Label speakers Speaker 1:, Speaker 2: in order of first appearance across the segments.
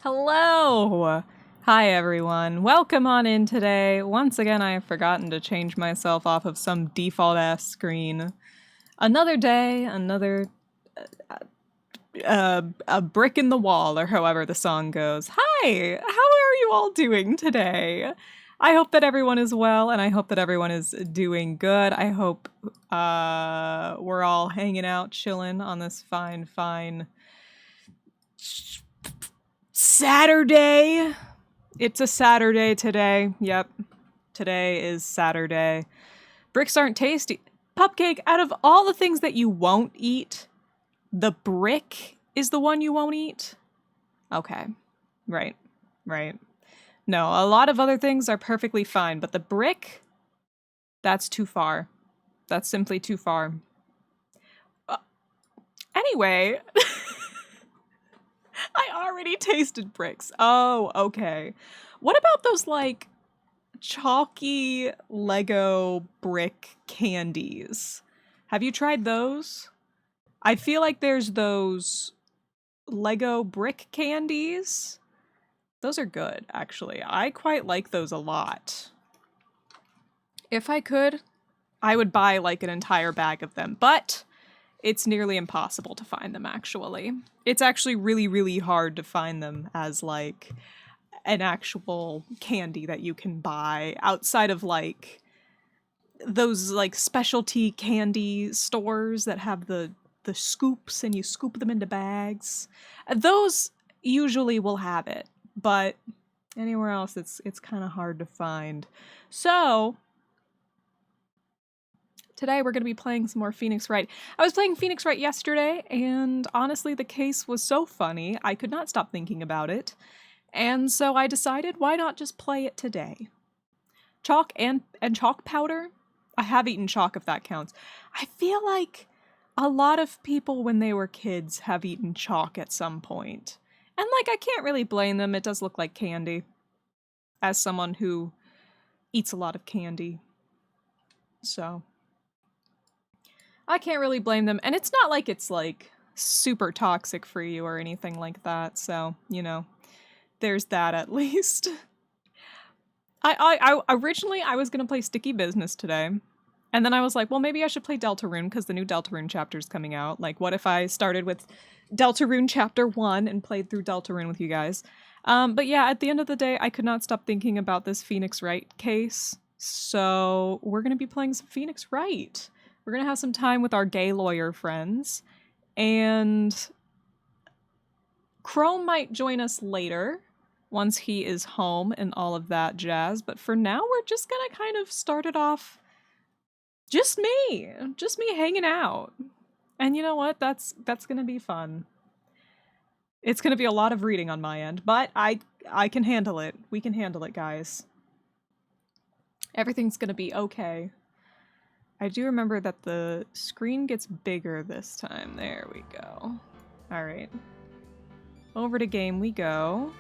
Speaker 1: Hello! Hi everyone, welcome on in today. Once again, I have forgotten to change myself off of some default-ass screen. Another day, another... a brick in the wall, or however the song goes. Hi! How are you all doing today? I hope that everyone is well, and I hope that everyone is doing good. I hope we're all hanging out, chilling on this fine Saturday. It's a Saturday today. Yep. Today is Saturday. Bricks aren't tasty. Pupcake, out of all the things that you won't eat, the brick is the one you won't eat? Okay. Right. No, a lot of other things are perfectly fine, but the brick, that's too far. That's simply too far. Anyway... I already tasted bricks. Oh, okay. What about those, like, chalky Lego brick candies? Have you tried those? I feel like there's those Lego brick candies. Those are good, actually. I quite like those a lot. If I could, I would buy, like, an entire bag of them, but... it's nearly impossible to find them, actually. It's actually really, really hard to find them as, like, an actual candy that you can buy outside of, like, those, like, specialty candy stores that have the scoops and you scoop them into bags. Those usually will have it, but anywhere else it's kind of hard to find. So... today we're going to be playing some more Phoenix Wright. I was playing Phoenix Wright yesterday, and honestly the case was so funny, I could not stop thinking about it. And so I decided, why not just play it today? Chalk and chalk powder? I have eaten chalk if that counts. I feel like a lot of people when they were kids have eaten chalk at some point. And like, I can't really blame them, it does look like candy. As someone who eats a lot of candy. So... I can't really blame them, and it's not like it's, like, super toxic for you or anything like that, so, you know, there's that at least. I originally, I was gonna play Sticky Business today, and then I was like, well, maybe I should play Deltarune, because the new Deltarune chapter's coming out. Like, what if I started with Deltarune Chapter 1 and played through Deltarune with you guys? But yeah, at the end of the day, I could not stop thinking about this Phoenix Wright case, so we're gonna be playing some Phoenix Wright. We're gonna have some time with our gay lawyer friends, and Chrome might join us later, once he is home and all of that jazz, but for now we're just gonna kind of start it off just me hanging out. And you know what, that's gonna be fun. It's gonna be a lot of reading on my end, but I can handle it. We can handle it, guys. Everything's gonna be okay. I do remember that the screen gets bigger this time. There we go. Alright. Over to game we go.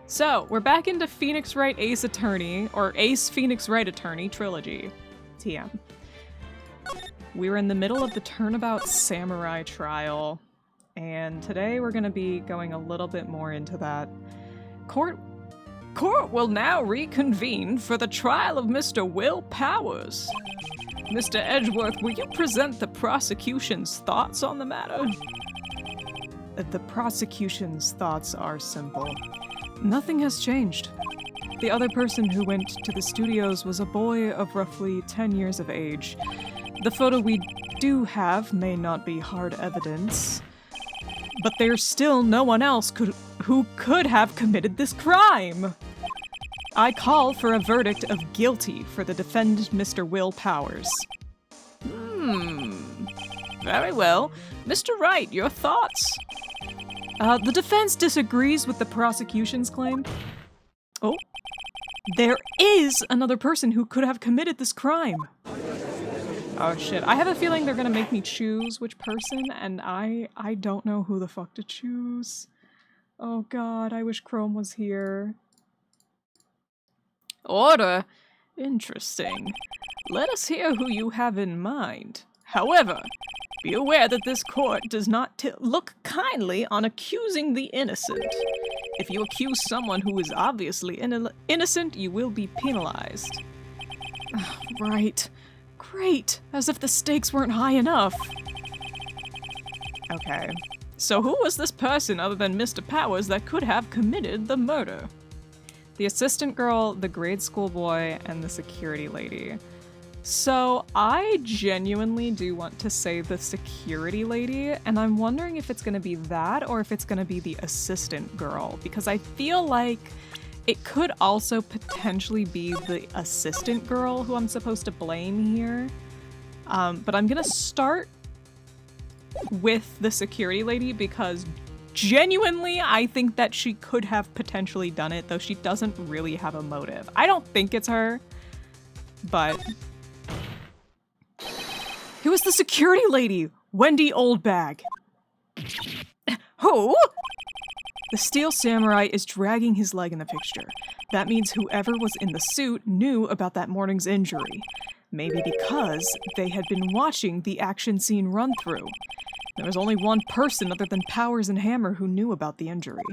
Speaker 1: So, we're back into Phoenix Wright Ace Attorney, or Ace Phoenix Wright Attorney Trilogy. TM. We were in the middle of the Turnabout Samurai trial, and today we're gonna be going a little bit more into that. Court will now reconvene for the trial of Mr. Will Powers. Mr. Edgeworth, will you present the prosecution's thoughts on the matter? The prosecution's thoughts are simple. Nothing has changed. The other person who went to the studios was a boy of roughly 10 years of age. The photo we do have may not be hard evidence, but there's still no one else who could have committed this crime. I call for a verdict of guilty for the defendant, Mr. Will Powers. Very well. Mr. Wright, your thoughts? The defense disagrees with the prosecution's claim. Oh, there is another person who could have committed this crime. Oh shit, I have a feeling they're gonna make me choose which person, and I don't know who the fuck to choose. Oh god, I wish Chrome was here. Order? Interesting. Let us hear who you have in mind. However, Be aware that this court does not look kindly on accusing the innocent. If you accuse someone who is obviously innocent, you will be penalized. Right. Great. As if the stakes weren't high enough. Okay. So who was this person other than Mr. Powers that could have committed the murder? The assistant girl, the grade school boy, and the security lady. So I genuinely do want to say the security lady, and I'm wondering if it's going to be that or if it's going to be the assistant girl, because I feel like it could also potentially be the assistant girl who I'm supposed to blame here. But I'm going to start with the security lady because genuinely I think that she could have potentially done it, though she doesn't really have a motive. I don't think it's her, but... Who is the security lady? Wendy Oldbag. Who? The steel samurai is dragging his leg in the picture. That means whoever was in the suit knew about that morning's injury. Maybe because they had been watching the action scene run through. There was only one person other than Powers and Hammer who knew about the injury.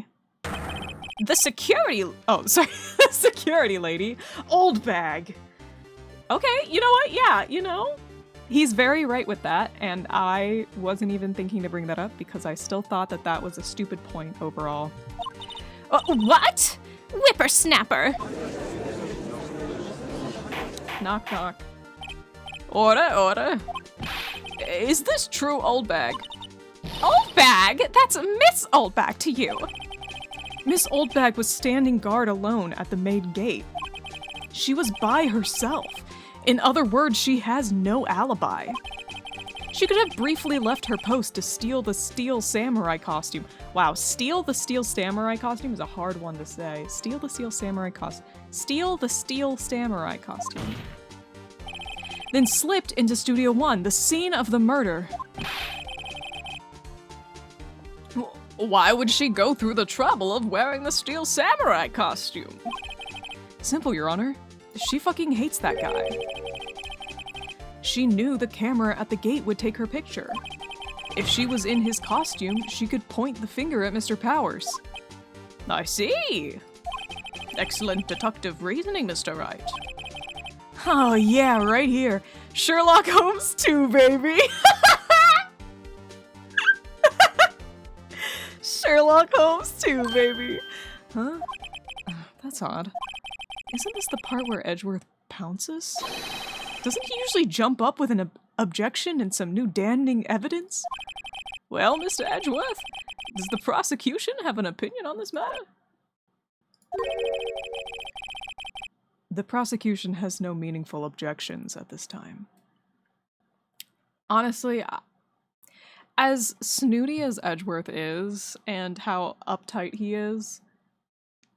Speaker 1: The security... Oh, sorry. The security lady. Oldbag. Okay, you know what? Yeah, you know... He's very right with that, and I wasn't even thinking to bring that up because I still thought that that was a stupid point overall. What? Whippersnapper! Knock, knock. Order, order. Is this true, Oldbag? Oldbag? That's Miss Oldbag to you. Miss Oldbag was standing guard alone at the main gate. She was by herself. In other words, she has no alibi. She could have briefly left her post to steal the steel samurai costume. Wow, steal the steel samurai costume is a hard one to say. Steal the steel samurai costume. Steal the steel samurai costume. Then slipped into Studio 1, the scene of the murder. Why would she go through the trouble of wearing the steel samurai costume? Simple, Your Honor. She fucking hates that guy. She knew the camera at the gate would take her picture. If she was in his costume, she could point the finger at Mr. Powers. I see. Excellent deductive reasoning, Mr. Wright. Oh yeah, right here. Sherlock Holmes 2, baby. Sherlock Holmes 2, baby. Huh? That's odd. Isn't this the part where Edgeworth pounces? Doesn't he usually jump up with an objection and some new damning evidence? Well, Mr. Edgeworth, does the prosecution have an opinion on this matter? The prosecution has no meaningful objections at this time. Honestly, as snooty as Edgeworth is, and how uptight he is,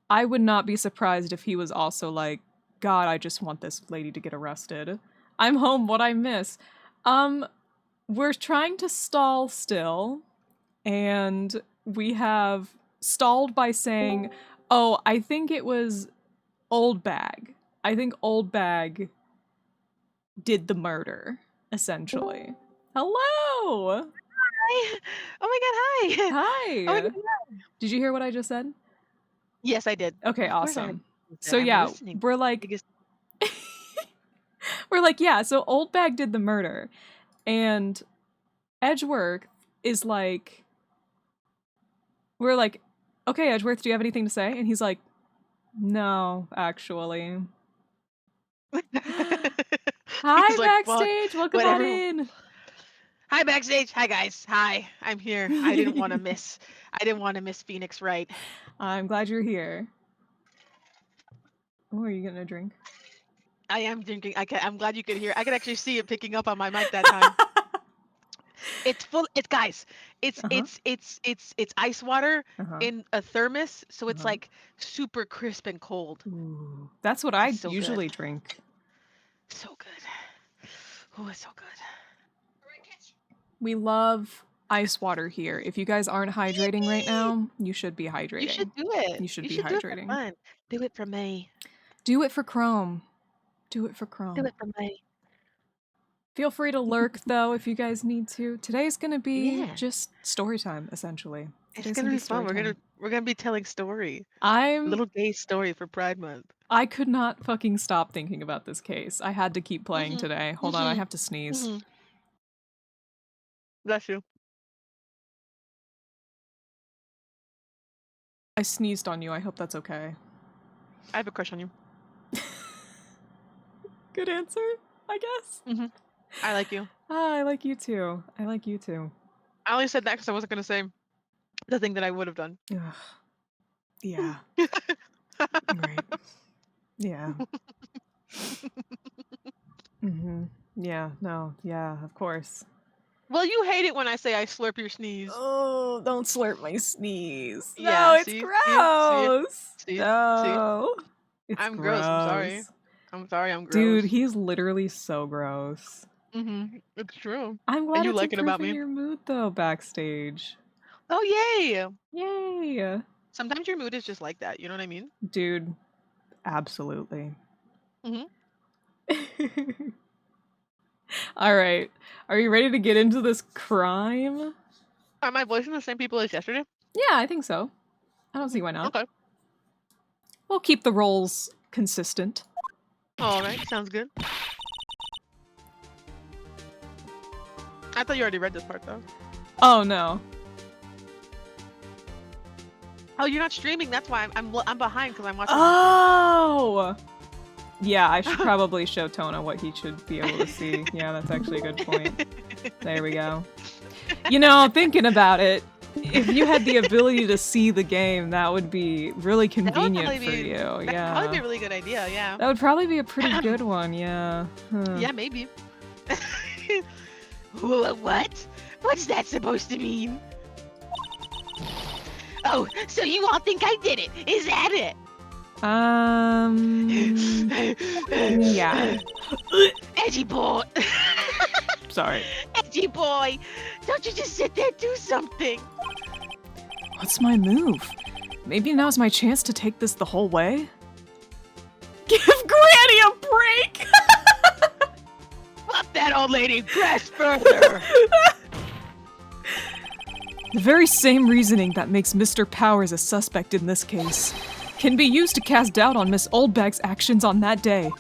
Speaker 1: I would not be surprised if he was also like, God, I just want this lady to get arrested. I'm home, what I miss. We're trying to stall still, and we have stalled by saying, oh, I think it was Oldbag. I think Oldbag did the murder, essentially. Hello!
Speaker 2: Hi! Oh my god, hi!
Speaker 1: Hi!
Speaker 2: Oh my god, hi.
Speaker 1: Did you hear what I just said?
Speaker 2: Yes, I did.
Speaker 1: Okay,
Speaker 2: Of course I
Speaker 1: awesome.
Speaker 2: heard
Speaker 1: So
Speaker 2: I'm
Speaker 1: yeah,
Speaker 2: listening.
Speaker 1: we're like...
Speaker 2: Biggest...
Speaker 1: We're like, yeah, so Oldbag did the murder. And Edgeworth is like... We're like, okay, Edgeworth, do you have anything to say? And he's like, no, actually. Hi,
Speaker 2: He's like, fuck,
Speaker 1: Backstage! Welcome on
Speaker 2: whatever.
Speaker 1: in!
Speaker 2: Hi, Backstage! Hi, guys! Hi, I'm here. I didn't want to miss Phoenix Wright.
Speaker 1: I'm glad you're here. Oh, are you gonna drink?
Speaker 2: I am drinking. I'm glad you could hear. I could actually see it picking up on my mic that time. It's full. It's guys. It's ice water in a thermos, so it's like super crisp and cold.
Speaker 1: Ooh, that's what I
Speaker 2: so
Speaker 1: usually
Speaker 2: good.
Speaker 1: drink.
Speaker 2: So good. Oh, it's so good.
Speaker 1: We love ice water here. If you guys aren't hydrating right now, you should be hydrating.
Speaker 2: You should do it.
Speaker 1: You should be
Speaker 2: hydrating.
Speaker 1: hydrating.
Speaker 2: Do it for fun. Do it for me.
Speaker 1: Do it for Chrome. Do it for Chrome.
Speaker 2: Do it for me.
Speaker 1: Feel free to lurk, though, if you guys need to. Today's gonna be just story time, essentially.
Speaker 2: It's gonna be fun. We're gonna be telling story. Little gay story for Pride Month.
Speaker 1: I could not fucking stop thinking about this case. I had to keep playing today. Hold on, I have to sneeze.
Speaker 2: Bless you.
Speaker 1: I sneezed on you. I hope that's okay.
Speaker 2: I have a crush on you.
Speaker 1: Good answer, I guess.
Speaker 2: I like you.
Speaker 1: I like you too. I like you too.
Speaker 2: I only said that because I wasn't gonna say the thing that I would have done.
Speaker 1: Ugh. Yeah. Right. Yeah. Yeah, no, yeah, of course.
Speaker 2: Well, you hate it when I say I slurp your sneeze.
Speaker 1: Oh, don't slurp my sneeze.
Speaker 2: Yeah,
Speaker 1: no, it's
Speaker 2: see?
Speaker 1: gross.
Speaker 2: See?
Speaker 1: No. It's
Speaker 2: I'm gross. I'm sorry. I'm sorry, I'm gross.
Speaker 1: Dude, he's literally so gross.
Speaker 2: It's true.
Speaker 1: I'm glad
Speaker 2: and you
Speaker 1: it's
Speaker 2: like it about me.
Speaker 1: Your mood though backstage.
Speaker 2: Oh yay!
Speaker 1: Yay!
Speaker 2: Sometimes your mood is just like that. You know what I mean?
Speaker 1: Dude, absolutely. All right, are you ready to get into this crime?
Speaker 2: Are my voicing the same people as yesterday?
Speaker 1: Yeah, I think so. I don't see why not.
Speaker 2: Okay.
Speaker 1: We'll keep the roles consistent.
Speaker 2: All right, sounds good. I thought you already read this part though.
Speaker 1: Oh no.
Speaker 2: Oh, you're not streaming. That's why I'm behind because I'm watching.
Speaker 1: Oh. Yeah, I should probably show Tona what he should be able to see. Yeah, that's actually a good point. There we go. You know, thinking about it, if you had the ability to see the game, that would be really convenient for you. Yeah.
Speaker 2: That would probably be a really good idea, yeah.
Speaker 1: That would probably be a pretty good one, yeah.
Speaker 2: Yeah, maybe. What? What's that supposed to mean? Oh, so you all think I did it? Is that it?
Speaker 1: Yeah.
Speaker 2: Edgy boy.
Speaker 1: Sorry.
Speaker 2: Edgy boy. Don't you just sit there and do something?
Speaker 1: What's my move? Maybe now's my chance to take this the whole way? Give Granny a break!
Speaker 2: Let that old lady press further!
Speaker 1: The very same reasoning that makes Mr. Powers a suspect in this case can be used to cast doubt on Miss Oldbag's actions on that day.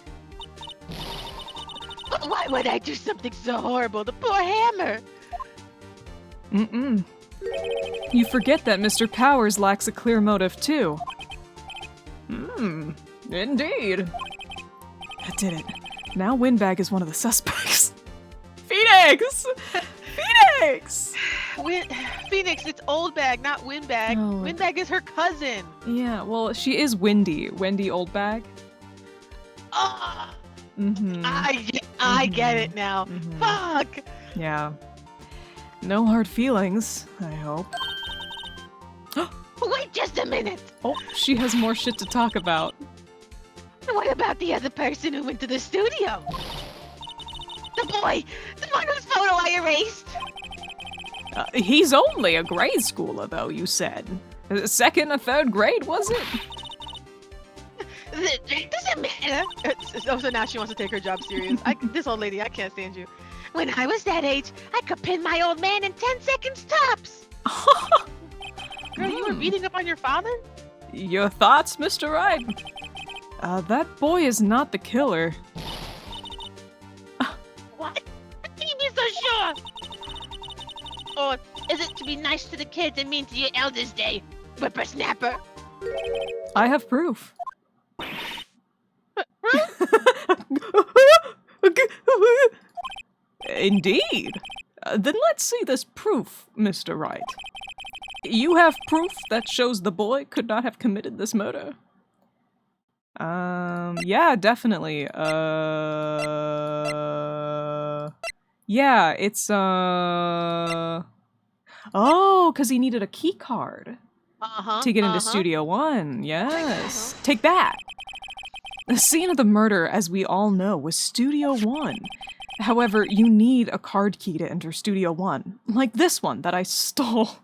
Speaker 2: Why would I do something so horrible to poor Hammer?
Speaker 1: You forget that Mr. Powers lacks a clear motive, too. Indeed. I did it. Now Windbag is one of the suspects. Phoenix! Phoenix!
Speaker 2: Phoenix, it's Oldbag, not Windbag.
Speaker 1: Oh.
Speaker 2: Windbag is her cousin.
Speaker 1: Yeah, well, she is Wendy Oldbag.
Speaker 2: Oh, I get it now. Fuck!
Speaker 1: Yeah. No hard feelings, I hope.
Speaker 2: Wait just a minute!
Speaker 1: Oh, she has more shit to talk about.
Speaker 2: What about the other person who went to the studio? The boy! The one whose photo I erased!
Speaker 1: He's only a grade schooler, though, you said. Second or third grade, was it?
Speaker 2: It doesn't matter. Oh, so now she wants to take her job serious. This old lady, I can't stand you. When I was that age, I could pin my old man in 10 seconds tops. Girl, you were beating up on your father?
Speaker 1: Your thoughts, Mr. Wright? That boy is not the killer.
Speaker 2: What? How can you be so sure? Or is it to be nice to the kids and mean to your elders day, whippersnapper?
Speaker 1: I have proof. Indeed. Then let's see this proof, Mr. Wright. You have proof that shows the boy could not have committed this murder? Yeah, definitely. Yeah, it's, oh, because he needed a key card. To get into Studio One, yes. Take that! The scene of the murder, as we all know, was Studio One. However, you need a card key to enter Studio One, like this one that I stole.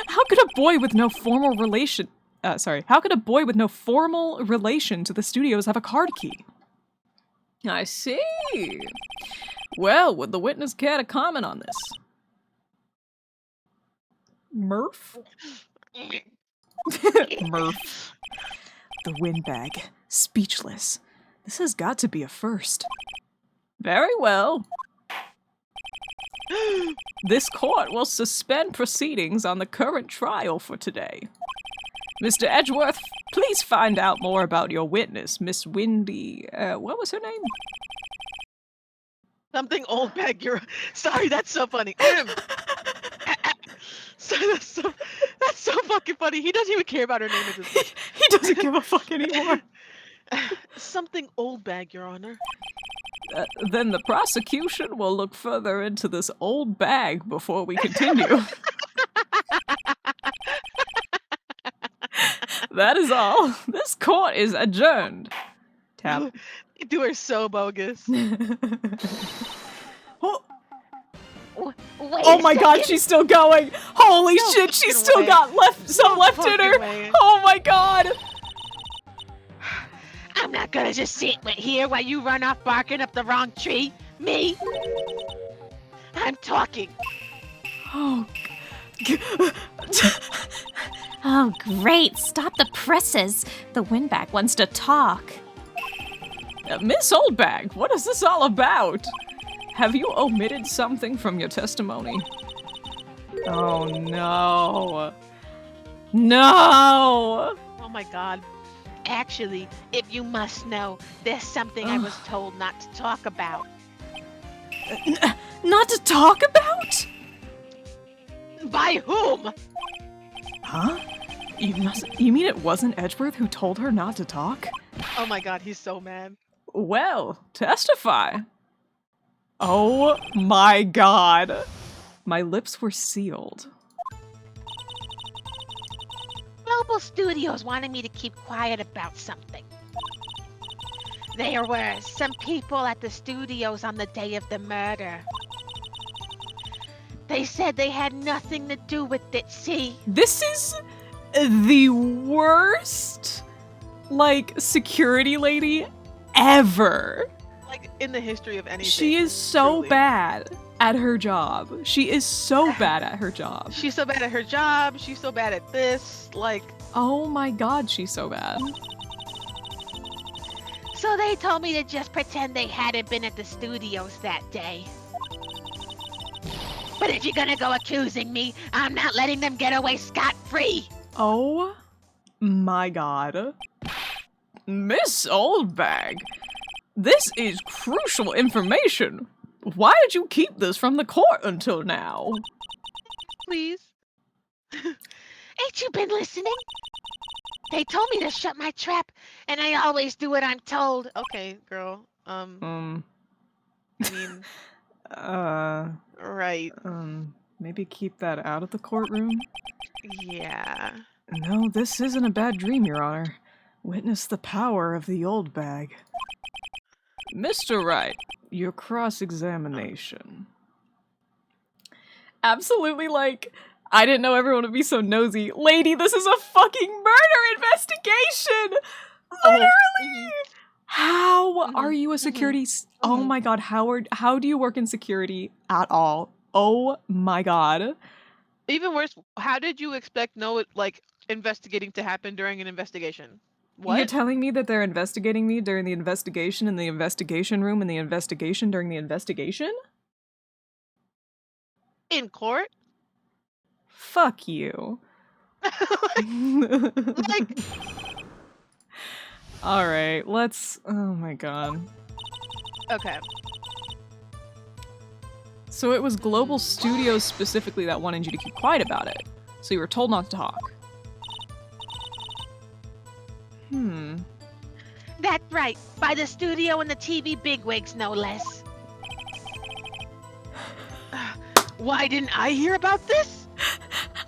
Speaker 1: How could a boy with no formal relation... how could a boy with no formal relation to the studios have a card key? I see. Well, would the witness care to comment on this? Murph? Murph. The windbag. Speechless. This has got to be a first. Very well. This court will suspend proceedings on the current trial for today. Mr. Edgeworth, please find out more about your witness, Miss Windy. What was her name?
Speaker 2: Something old bag. Sorry, that's so funny. That's so fucking funny. He doesn't even care about her name at this point.
Speaker 1: He doesn't give a fuck anymore.
Speaker 2: Something old bag, Your Honor.
Speaker 1: Then the prosecution will look further into this old bag before we continue. That is all. This court is adjourned. Tap.
Speaker 2: You are so bogus.
Speaker 1: Oh my god, she's still going! Holy shit, she's still got some left in her! Oh my god!
Speaker 2: I'm not gonna just sit here while you run off barking up the wrong tree. Me? I'm talking.
Speaker 1: Oh.
Speaker 3: Oh, great. Stop the presses. The windbag wants to talk.
Speaker 1: Miss Oldbag, what is this all about? Have you omitted something from your testimony? Oh no. No!
Speaker 2: Oh my god. Actually, if you must know, there's something I was told not to talk about.
Speaker 1: Not to talk about?
Speaker 2: By whom?
Speaker 1: Huh? You mean it wasn't Edgeworth who told her not to talk?
Speaker 2: Oh my god, he's so mad.
Speaker 1: Well, testify. Oh my god. My lips were sealed.
Speaker 2: Global Studios wanted me to keep quiet about something. There were some people at the studios on the day of the murder. They said they had nothing to do with it, see?
Speaker 1: This is the worst, like, security lady ever.
Speaker 2: Like, in the history of anything.
Speaker 1: She is so
Speaker 2: truly.
Speaker 1: bad at her job. She is so bad at her job.
Speaker 2: She's so bad at her job. She's so bad at this. Like,
Speaker 1: oh my god, she's so bad.
Speaker 2: So they told me to just pretend they hadn't been at the studios that day. But if you're gonna go accusing me, I'm not letting them get away scot-free.
Speaker 1: Oh my god. Miss Oldbag, this is crucial information. Why did you keep this from the court until now?
Speaker 2: Please. Ain't you been listening? They told me to shut my trap, and I always do what I'm told. Okay, girl. I mean... Right.
Speaker 1: Maybe keep that out of the courtroom?
Speaker 2: Yeah.
Speaker 1: No, this isn't a bad dream, Your Honor. Witness the power of the old bag. Mr. Wright, your cross-examination. Absolutely, like, I didn't know everyone would be so nosy. Lady, this is a fucking murder investigation! Literally! How are you a security? Oh my god, how do you work in security at all? Oh my god.
Speaker 2: Even worse, how did you expect investigating to happen during an investigation? What?
Speaker 1: You're telling me that they're investigating me during the investigation in the investigation room and the investigation during the investigation?
Speaker 2: In court?
Speaker 1: Fuck you.
Speaker 2: like
Speaker 1: Alright, let's... Oh my god.
Speaker 2: Okay.
Speaker 1: So it was Global Studios specifically that wanted you to keep quiet about it. So you were told not to talk.
Speaker 2: That's right. By the studio and the TV bigwigs, no less. Why didn't I hear about this?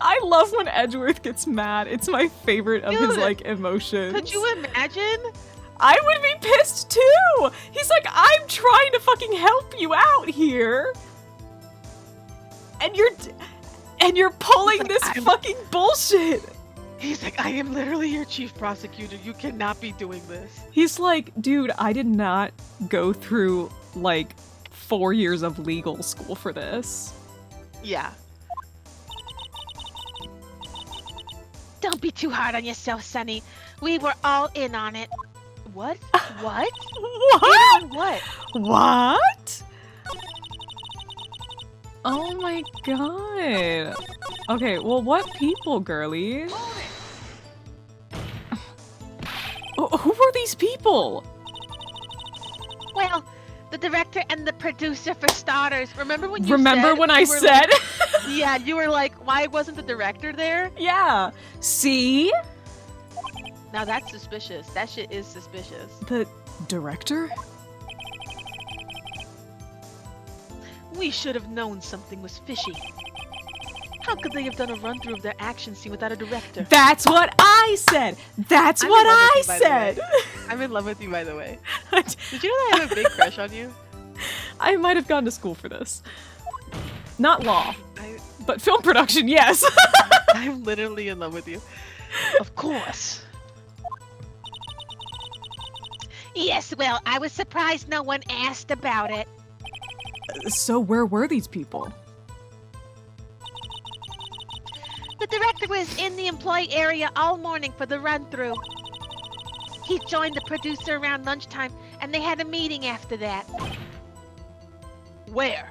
Speaker 1: I love when Edgeworth gets mad. It's my favorite of his, like, emotions.
Speaker 2: Could you imagine?
Speaker 1: I would be pissed too! He's like, I'm trying to fucking help you out here! And you're pulling this fucking bullshit!
Speaker 2: He's like, I am literally your chief prosecutor. You cannot be doing this.
Speaker 1: He's like, dude, I did not go through, like, 4 years of legal school for this.
Speaker 2: Yeah.
Speaker 4: Don't be too hard on yourself, Sonny. We were all in on it.
Speaker 2: What? What?
Speaker 1: What?
Speaker 2: In on what?
Speaker 1: What? Oh my god. Okay, well, what people, girly? Who were these people?
Speaker 4: Well, the director and the producer for starters.
Speaker 2: Remember when you
Speaker 1: Remember
Speaker 2: said
Speaker 1: when I
Speaker 2: you were
Speaker 1: said?
Speaker 2: like- yeah, you were like, why wasn't the director there?
Speaker 1: Yeah. See?
Speaker 2: Now that's suspicious. That shit is suspicious.
Speaker 1: The director?
Speaker 2: We should have known something was fishy. How could they have done a run-through of their action scene without a director?
Speaker 1: That's what I said. That's
Speaker 2: I'm
Speaker 1: what
Speaker 2: in love
Speaker 1: I
Speaker 2: with you, by the
Speaker 1: said.
Speaker 2: way. I'm in love with you, by the way. Did you know that I have a big crush on you?
Speaker 1: I might have gone to school for this. Not law,
Speaker 2: I,
Speaker 1: but film production, yes.
Speaker 2: I'm literally in love with you. Of course.
Speaker 4: Yes, well, I was surprised no one asked about it.
Speaker 1: So where were these people?
Speaker 4: The director was in the employee area all morning for the run-through. He joined the producer around lunchtime, and they had a meeting after that.
Speaker 2: Where?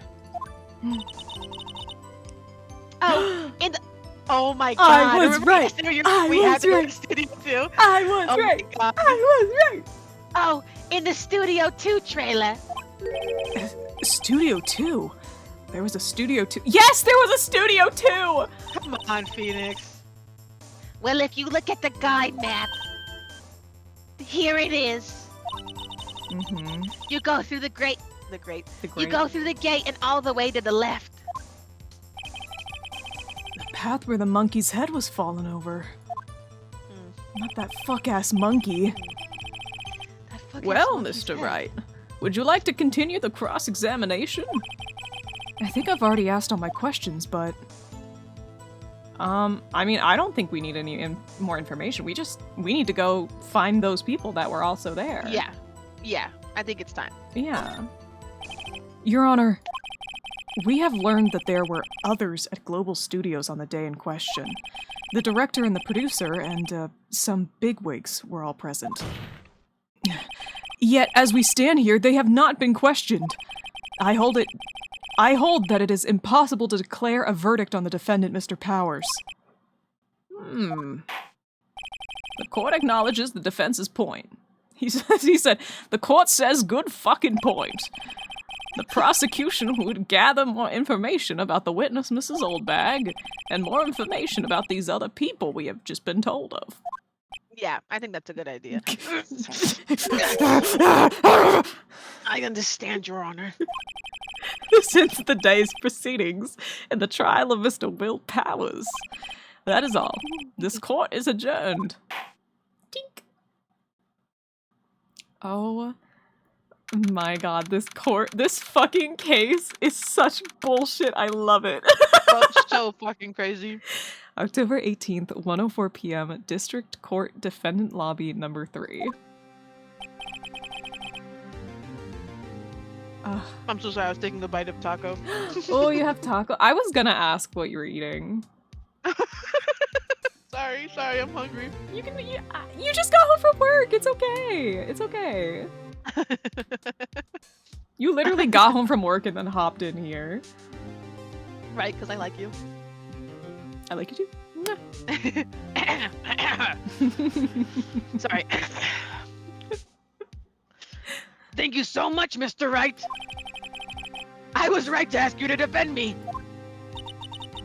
Speaker 4: Oh, in the...
Speaker 2: Oh my god.
Speaker 1: I was
Speaker 2: Remember
Speaker 1: right.
Speaker 2: yesterday we
Speaker 1: I
Speaker 2: had
Speaker 1: was
Speaker 2: to go to
Speaker 1: right.
Speaker 2: the studio too?
Speaker 1: I was
Speaker 2: Oh
Speaker 1: right.
Speaker 2: my god.
Speaker 1: I was right.
Speaker 4: Oh, in the Studio 2 trailer.
Speaker 1: Studio 2? There was a Studio 2. Yes, there was a Studio 2!
Speaker 2: Come on, Phoenix.
Speaker 4: Well, if you look at the guide map, here it is.
Speaker 1: Mm-hmm.
Speaker 4: You go through the great...
Speaker 1: The
Speaker 4: You go through the gate and all the way to the left.
Speaker 1: The path where the monkey's head was fallen over.
Speaker 2: Hmm.
Speaker 1: Not that fuck-ass monkey.
Speaker 2: That fucking
Speaker 1: Well,
Speaker 2: monkey's
Speaker 1: Mr.
Speaker 2: head.
Speaker 1: Wright, would you like to continue the cross-examination? I think I've already asked all my questions, but... I mean, I don't think we need any more information. We need to go find those people that were also there.
Speaker 2: Yeah. Yeah. I think it's time.
Speaker 1: Yeah. Your Honor, we have learned that there were others at Global Studios on the day in question. The director and the producer and some bigwigs were all present. Yet, as we stand here, they have not been questioned. I hold that it is impossible to declare a verdict on the defendant, Mr. Powers. The court acknowledges the defense's point. He said, the court says good fucking point. The prosecution would gather more information about the witness, Mrs. Oldbag, and more information about these other people we have just been told of.
Speaker 2: Yeah, I think that's a good idea. I understand, Your Honor.
Speaker 1: Since the day's proceedings in the trial of Mr. Will Powers. That is all. This court is adjourned. Tink. Oh my god, this fucking case is such bullshit. I love it.
Speaker 2: So fucking crazy.
Speaker 1: October 18th, 1:04 p.m., District Court Defendant Lobby number 3.
Speaker 2: I'm so sorry, I was taking a bite of taco.
Speaker 1: Oh, you have taco? I was gonna ask what you were eating.
Speaker 2: Sorry, I'm hungry.
Speaker 1: You just got home from work. It's okay. It's okay. You literally got home from work and then hopped in here.
Speaker 2: Right, because I like you.
Speaker 1: I like you too.
Speaker 2: Sorry. Thank you so much, Mr. Wright. I was right to ask you to defend me.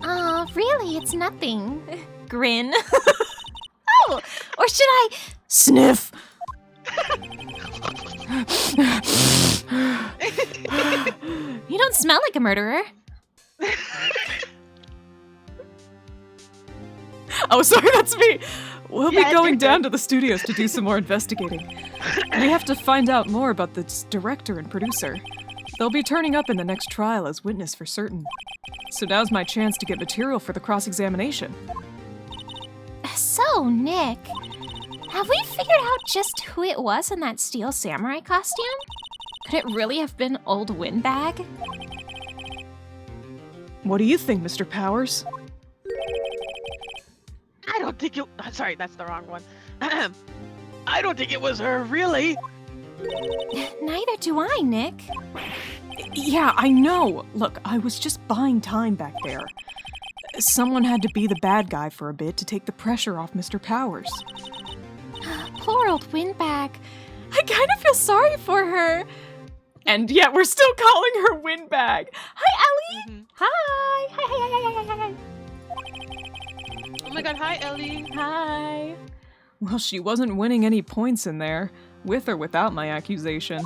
Speaker 3: Oh, really? It's nothing. Grin. Oh, or should I
Speaker 1: Sniff.
Speaker 3: You don't smell like a murderer.
Speaker 1: Oh, sorry, that's me. We'll be
Speaker 2: Yeah,
Speaker 1: going
Speaker 2: you're
Speaker 1: down
Speaker 2: good.
Speaker 1: to the studios to do some more investigating. We have to find out more about the director and producer. They'll be turning up in the next trial as witness for certain. So now's my chance to get material for the cross-examination.
Speaker 3: So, Nick, have we figured out just who it was in that steel samurai costume? Could it really have been old Windbag?
Speaker 1: What do you think, Mr. Powers?
Speaker 2: I don't think it. Sorry, that's the wrong one. I don't think it was her, really.
Speaker 3: Neither do I, Nick.
Speaker 1: Yeah, I know. Look, I was just buying time back there. Someone had to be the bad guy for a bit to take the pressure off Mr. Powers.
Speaker 3: Poor old Windbag. I kind of feel sorry for her. And yet we're still calling her Windbag. Hi, Ellie.
Speaker 2: Mhm.
Speaker 3: Hi. Hi.
Speaker 2: Oh my god, hi, Ellie.
Speaker 3: Hi.
Speaker 1: Well, she wasn't winning any points in there, with or without my accusation.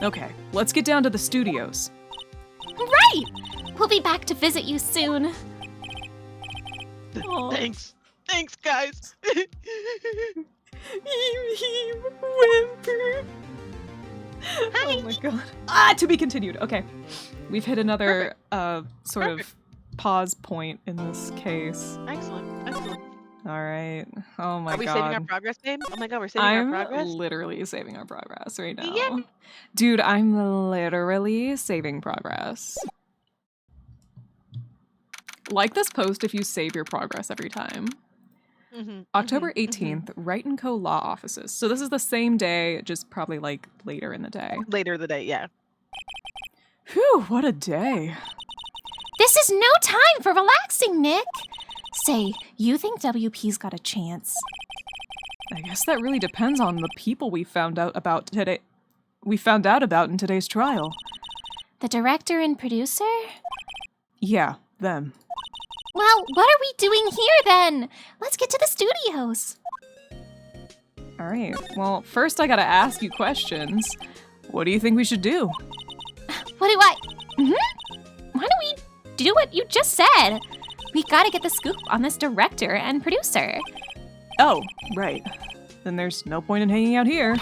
Speaker 1: Okay, let's get down to the studios.
Speaker 3: Right. We'll be back to visit you soon. Aw.
Speaker 2: Thanks. Thanks, guys.
Speaker 1: Whimper. Oh my god. To be continued. Okay. We've hit another sort of pause point in this case.
Speaker 2: Excellent. Excellent.
Speaker 1: All right. Oh my god.
Speaker 2: Are we saving our progress, babe? Oh my god, we're saving our
Speaker 1: I'm
Speaker 2: progress?
Speaker 1: literally saving our progress right now.
Speaker 2: Yeah.
Speaker 1: Dude, I'm literally saving progress. Like this post if you save your progress every time. October 18th, Wright & Co. Law Offices. So this is the same day, just probably like later in the day.
Speaker 2: Later in the day, yeah.
Speaker 1: Whew, what a day.
Speaker 3: This is no time for relaxing, Nick. Say, you think WP's got a chance?
Speaker 1: I guess that really depends on the people we found out about today. We found out about in today's trial.
Speaker 3: The director and producer?
Speaker 1: Yeah, them.
Speaker 3: Well, what are we doing here then? Let's get to the studios.
Speaker 1: All right. Well, first I gotta ask you questions. What do you think we should do?
Speaker 3: What do I... Why don't we do what you just said? We gotta get the scoop on this director and producer.
Speaker 1: Oh, right. Then there's no point in hanging out here.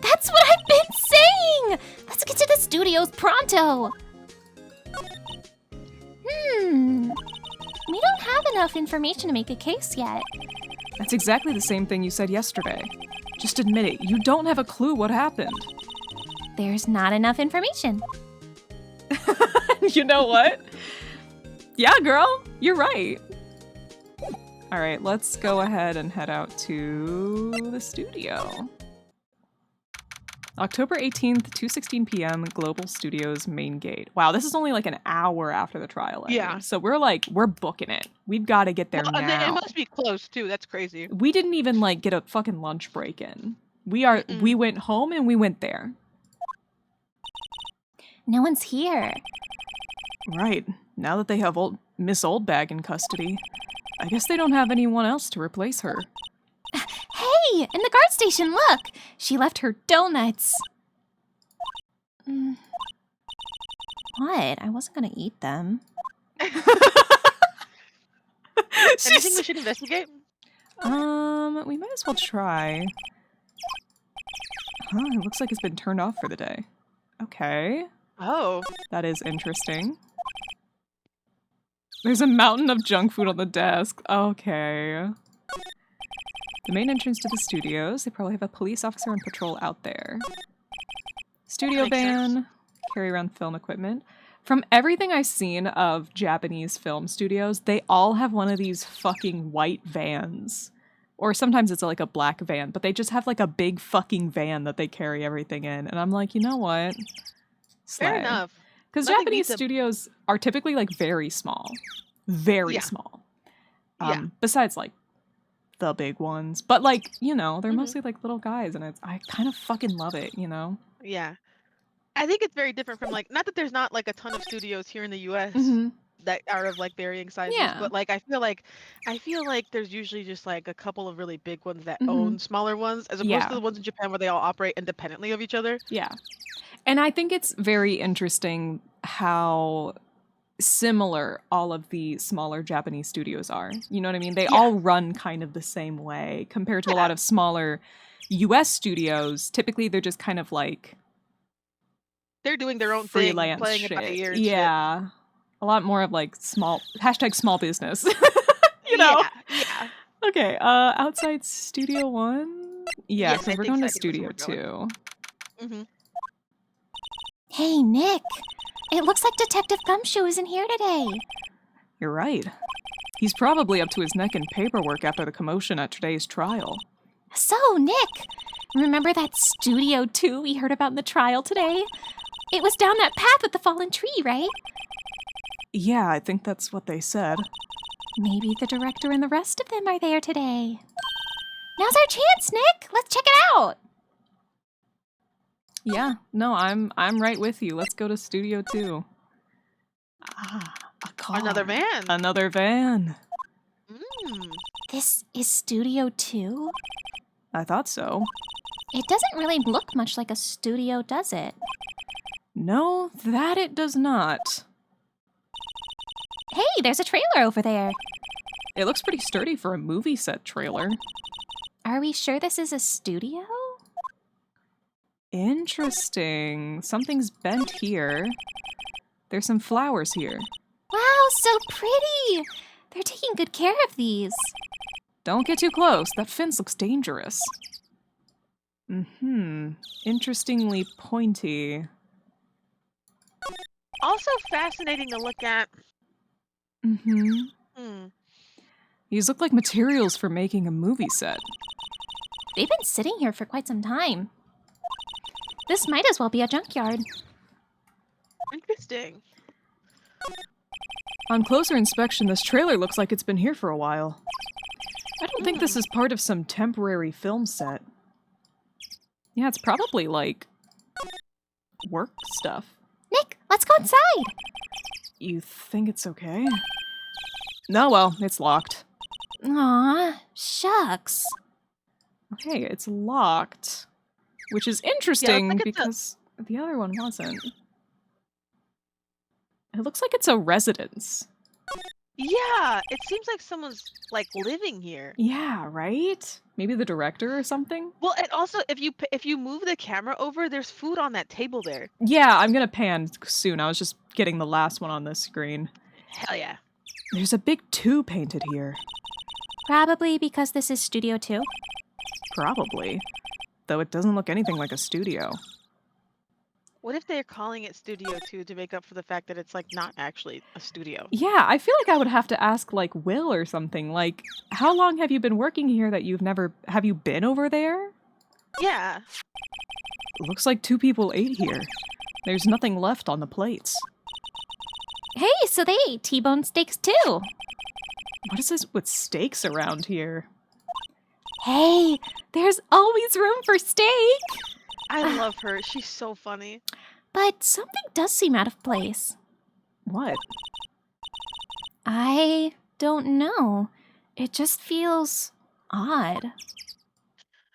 Speaker 3: That's what I've been saying! Let's get to the studios pronto! We don't have enough information to make a case yet.
Speaker 1: That's exactly the same thing you said yesterday. Just admit it, you don't have a clue what happened.
Speaker 3: There's not enough information.
Speaker 1: You know what? Yeah, girl, you're right. All right, let's go ahead and head out to the studio. October 18th, 2:16 p.m., Global Studios main gate. Wow, this is only like an hour after the trial ended.
Speaker 2: Yeah.
Speaker 1: So we're booking it. We've got to get there
Speaker 2: Well, and then
Speaker 1: now.
Speaker 2: it must be close, too. That's crazy.
Speaker 1: We didn't even like get a fucking lunch break in. We went home and we went there.
Speaker 3: No one's here.
Speaker 1: Right. Now that they have Miss Oldbag in custody, I guess they don't have anyone else to replace her.
Speaker 3: Hey, in the guard station, look! She left her donuts. What? I wasn't gonna eat them.
Speaker 2: Anything we should investigate?
Speaker 1: We might as well try. Huh, it looks like it's been turned off for the day. Okay.
Speaker 2: Oh.
Speaker 1: That is interesting. There's a mountain of junk food on the desk. Okay. The main entrance to the studios. They probably have a police officer on patrol out there. Studio
Speaker 2: Makes sense.
Speaker 1: van. Carry around film equipment. From everything I've seen of Japanese film studios, they all have one of these fucking white vans. Or sometimes it's like a black van, but they just have like a big fucking van that they carry everything in. And I'm like, you know what?
Speaker 2: Fair
Speaker 1: Slay.
Speaker 2: enough.
Speaker 1: Because
Speaker 2: Nothing
Speaker 1: Japanese
Speaker 2: beats a-
Speaker 1: studios are typically like very small. Very
Speaker 2: Yeah.
Speaker 1: small.
Speaker 2: Yeah.
Speaker 1: Besides like the big ones. But like, you know, they're
Speaker 2: Mhm.
Speaker 1: mostly like little guys and I kind of fucking love it, you know?
Speaker 2: Yeah. I think it's very different from like, not that there's not like a ton of studios here in the US that are of like varying sizes,
Speaker 1: Yeah.
Speaker 2: but like I feel like there's usually just like a couple of really big ones that
Speaker 1: Mhm.
Speaker 2: own smaller ones, as opposed
Speaker 1: Yeah.
Speaker 2: to the ones in Japan where they all operate independently of each other.
Speaker 1: Yeah. And I think it's very interesting how similar all of the smaller Japanese studios are. You know what I mean? They
Speaker 2: Yeah.
Speaker 1: all run kind of the same way compared to a lot of smaller US studios. Typically they're just kind of like
Speaker 2: They're doing their own thing,
Speaker 1: freelance
Speaker 2: playing
Speaker 1: shit.
Speaker 2: it by ear and shit.
Speaker 1: Yeah. A lot more of like small business. You you know.
Speaker 2: Yeah.
Speaker 1: Okay, outside Studio 1? Yeah,
Speaker 2: Yes,
Speaker 1: because
Speaker 2: I
Speaker 1: we're
Speaker 2: think
Speaker 1: going
Speaker 2: so.
Speaker 1: to
Speaker 2: I think that's
Speaker 1: Studio
Speaker 2: where we're
Speaker 1: 2.
Speaker 2: Mm-hmm.
Speaker 3: Hey, Nick. It looks like Detective Gumshoe isn't here today.
Speaker 1: You're right. He's probably up to his neck in paperwork after the commotion at today's trial.
Speaker 3: So, Nick, remember that Studio 2 we heard about in the trial today? It was down that path with the fallen tree, right?
Speaker 1: Yeah, I think that's what they said.
Speaker 3: Maybe the director and the rest of them are there today. Now's our chance, Nick. Let's check it out.
Speaker 1: Yeah, no, I'm right with you. Let's go to Studio 2. Ah, a car.
Speaker 2: Another van.
Speaker 1: Another van.
Speaker 2: Mm.
Speaker 3: This is Studio 2?
Speaker 1: I thought so.
Speaker 3: It doesn't really look much like a studio, does it?
Speaker 1: No, that it does not.
Speaker 3: Hey, there's a trailer over there.
Speaker 1: It looks pretty sturdy for a movie set trailer.
Speaker 3: Are we sure this is a studio?
Speaker 1: Interesting. Something's bent here. There's some flowers here.
Speaker 3: Wow, so pretty! They're taking good care of these.
Speaker 1: Don't get too close. That fence looks dangerous. Interestingly pointy.
Speaker 2: Also fascinating to look at. Hmm.
Speaker 1: These look like materials for making a movie set.
Speaker 3: They've been sitting here for quite some time. This might as well be a junkyard.
Speaker 2: Interesting.
Speaker 1: On closer inspection, this trailer looks like it's been here for a while. I don't think this is part of some temporary film set. Yeah, it's probably like work stuff.
Speaker 3: Nick, let's go inside!
Speaker 1: You think it's okay? No, well, it's locked.
Speaker 3: Aw, shucks.
Speaker 1: Okay, it's locked. Which is interesting
Speaker 2: like
Speaker 1: because the other one wasn't. It looks like it's a residence.
Speaker 2: Yeah, it seems like someone's like living here.
Speaker 1: Yeah, right? Maybe the director or something?
Speaker 2: Well, and also if you move the camera over, there's food on that table there.
Speaker 1: Yeah, I'm gonna pan soon. I was just getting the last one on this screen.
Speaker 2: Hell yeah.
Speaker 1: There's a big 2 painted here.
Speaker 3: Probably because this is Studio 2.
Speaker 1: Probably. Though it doesn't look anything like a studio.
Speaker 2: What if they're calling it Studio 2 to make up for the fact that it's like not actually a studio?
Speaker 1: Yeah, I feel like I would have to ask like Will or something. Like, how long have you been working here that have you been over there?
Speaker 2: Yeah.
Speaker 1: Looks like 2 people ate here. There's nothing left on the plates.
Speaker 3: Hey, so they ate T-bone steaks too.
Speaker 1: What is this with steaks around here?
Speaker 3: Hey, there's always room for steak.
Speaker 2: I love her. She's so funny.
Speaker 3: But something does seem out of place.
Speaker 1: What?
Speaker 3: I don't know. It just feels odd.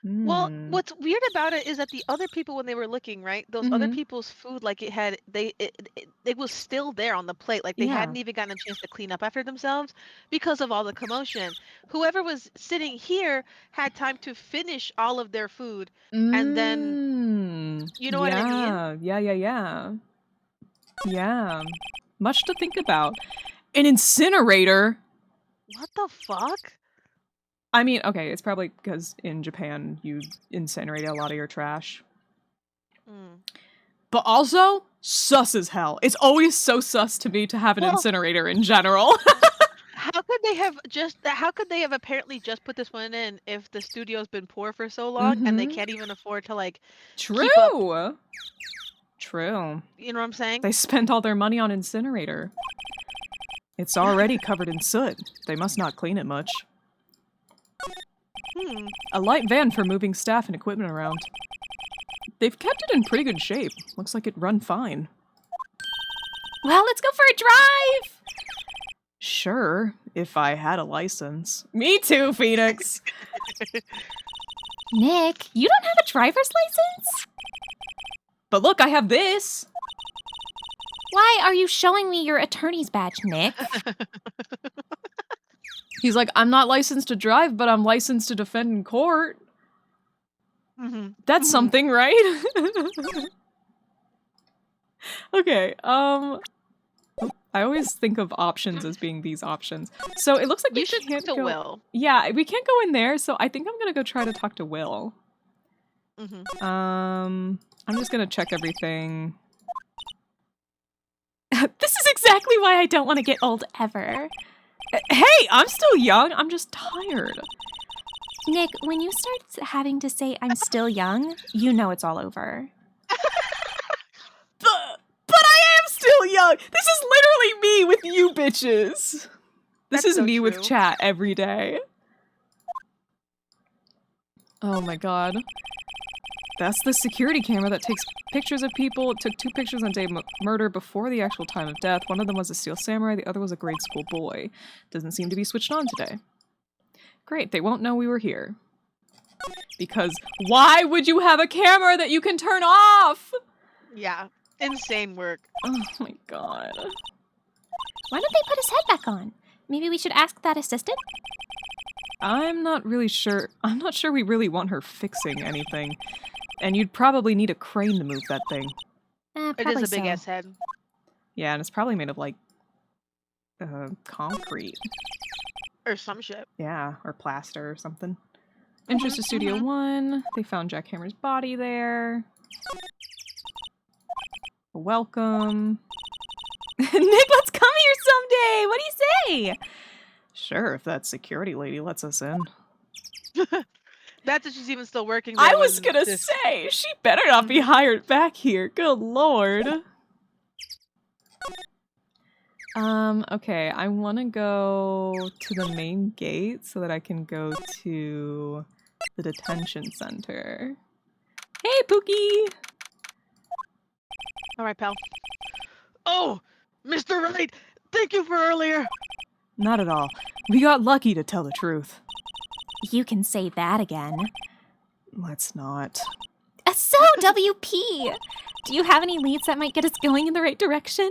Speaker 2: Well, what's weird about it is that the other people, when they were looking, right, those other
Speaker 1: Mhm.
Speaker 2: people's food, like it was still there on the plate, like they
Speaker 1: Yeah.
Speaker 2: hadn't even gotten a chance to clean up after themselves because of all the commotion. Whoever was sitting here had time to finish all of their food, and then you know what I mean?
Speaker 1: Yeah. Much to think about. An incinerator?
Speaker 2: What the fuck?
Speaker 1: I mean, okay, it's probably because in Japan you incinerate a lot of your trash. But also, sus as hell. It's always so sus to me to have an incinerator in general.
Speaker 2: How could they have apparently just put this one in if the studio's been poor for so long and they can't even afford to like
Speaker 1: True.
Speaker 2: keep up?
Speaker 1: True.
Speaker 2: You know what I'm saying?
Speaker 1: They spent all their money on incinerator. It's already covered in soot. They must not clean it much. A light van for moving staff and equipment around. They've kept it in pretty good shape. Looks like it run fine.
Speaker 3: Well, let's go for a drive!
Speaker 1: Sure, if I had a license. Me too, Phoenix!
Speaker 3: Nick, you don't have a driver's license?
Speaker 1: But look, I have this!
Speaker 3: Why are you showing me your attorney's badge, Nick?
Speaker 1: He's like, I'm not licensed to drive, but I'm licensed to defend in court. That's something, right? Okay, I always think of options as being these options. So it looks like we
Speaker 2: You should
Speaker 1: can't
Speaker 2: talk to
Speaker 1: go.
Speaker 2: Will.
Speaker 1: Yeah, we can't go in there. So I think I'm gonna go try to talk to Will.
Speaker 2: Mm-hmm.
Speaker 1: I'm just gonna check everything. This is exactly why I don't want to get old ever. Hey, I'm still young. I'm just tired.
Speaker 3: Nick, when you start having to say I'm still young, you know it's all over.
Speaker 1: But I am still young. This is literally me with you bitches. This
Speaker 2: That's
Speaker 1: is
Speaker 2: so
Speaker 1: me with
Speaker 2: true.
Speaker 1: chat every day. Oh my god. That's the security camera that takes pictures of people. It took 2 pictures on day of murder before the actual time of death. One of them was a steel samurai, the other was a grade school boy. Doesn't seem to be switched on today. Great, they won't know we were here. Because why would you have a camera that you can turn off?
Speaker 2: Yeah. Insane work.
Speaker 1: Oh my god.
Speaker 3: Why don't they put his head back on? Maybe we should ask that assistant?
Speaker 1: I'm not really sure. I'm not sure we really want her fixing anything. And you'd probably need a crane to move that thing.
Speaker 2: It
Speaker 3: Probably
Speaker 2: is a big
Speaker 3: so.
Speaker 2: ass head.
Speaker 1: Yeah, and it's probably made of like concrete.
Speaker 2: Or some shit.
Speaker 1: Yeah, or plaster or something. Entrance to Studio 1. They found Jack Hammer's body there. Welcome. Nick, let's come here someday! What do you say? Sure, if that security lady lets us in.
Speaker 2: That's if she's even still working there.
Speaker 1: I was
Speaker 2: when
Speaker 1: gonna
Speaker 2: this-
Speaker 1: say, she better not be hired back here. Good lord. Okay, I want to go to the main gate so that I can go to the detention center. Hey, Pookie!
Speaker 2: All right, pal. Oh, Mr. Wright, thank you for earlier.
Speaker 1: Not at all. We got lucky, to tell the truth.
Speaker 3: You can say that again.
Speaker 1: Let's not.
Speaker 3: So, WP! Do you have any leads that might get us going in the right direction?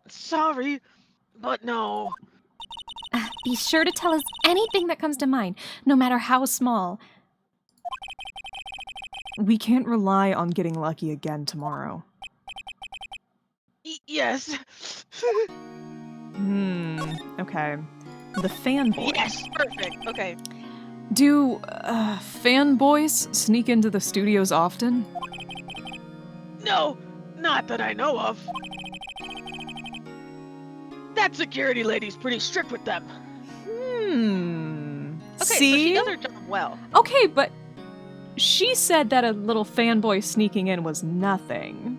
Speaker 2: Sorry, but no.
Speaker 3: Be sure to tell us anything that comes to mind, no matter how small.
Speaker 1: We can't rely on getting lucky again tomorrow.
Speaker 2: Yes.
Speaker 1: Okay. The fanboy.
Speaker 2: Yes, perfect. Okay.
Speaker 1: Do fanboys sneak into the studios often?
Speaker 2: No, not that I know of. That security lady's pretty strict with them. Okay,
Speaker 1: See?
Speaker 2: so she does her job well.
Speaker 1: Okay, but she said that a little fanboy sneaking in was nothing.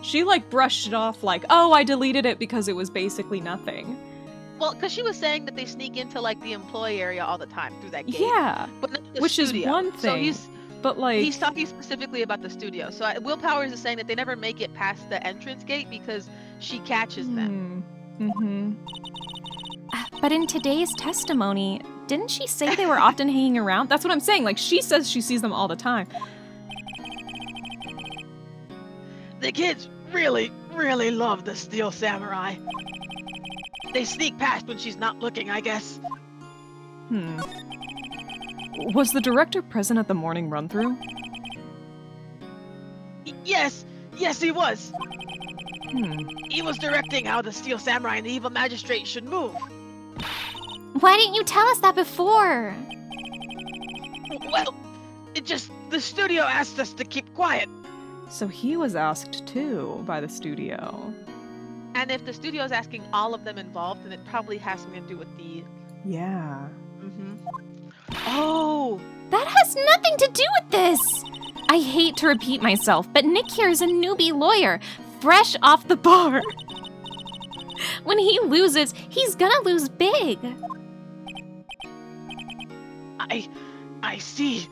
Speaker 1: She like brushed it off like, oh, I deleted it because it was basically nothing.
Speaker 2: Well, because she was saying that they sneak into like the employee area all the time through that gate.
Speaker 1: Yeah,
Speaker 2: but not the
Speaker 1: which
Speaker 2: studio.
Speaker 1: is one
Speaker 2: So
Speaker 1: thing. But like,
Speaker 2: he's talking specifically about the studio. So Will Powers is saying that they never make it past the entrance gate because she catches them.
Speaker 3: But in today's testimony, didn't she say they were often hanging around?
Speaker 1: That's what I'm saying. Like, she says she sees them all the time.
Speaker 2: The kids really, really love the Steel Samurai. They sneak past when she's not looking, I guess.
Speaker 1: Was the director present at the morning run-through?
Speaker 2: Yes, he was. He was directing how the Steel Samurai and the Evil Magistrate should move.
Speaker 3: Why didn't you tell us that before?
Speaker 2: Well, the studio asked us to keep quiet.
Speaker 1: So he was asked too by the studio.
Speaker 2: And if the studio is asking all of them involved, then it probably has something to do with the...
Speaker 1: Yeah.
Speaker 2: Oh!
Speaker 3: That has nothing to do with this! I hate to repeat myself, but Nick here is a newbie lawyer, fresh off the bar. When he loses, he's gonna lose big.
Speaker 2: I see.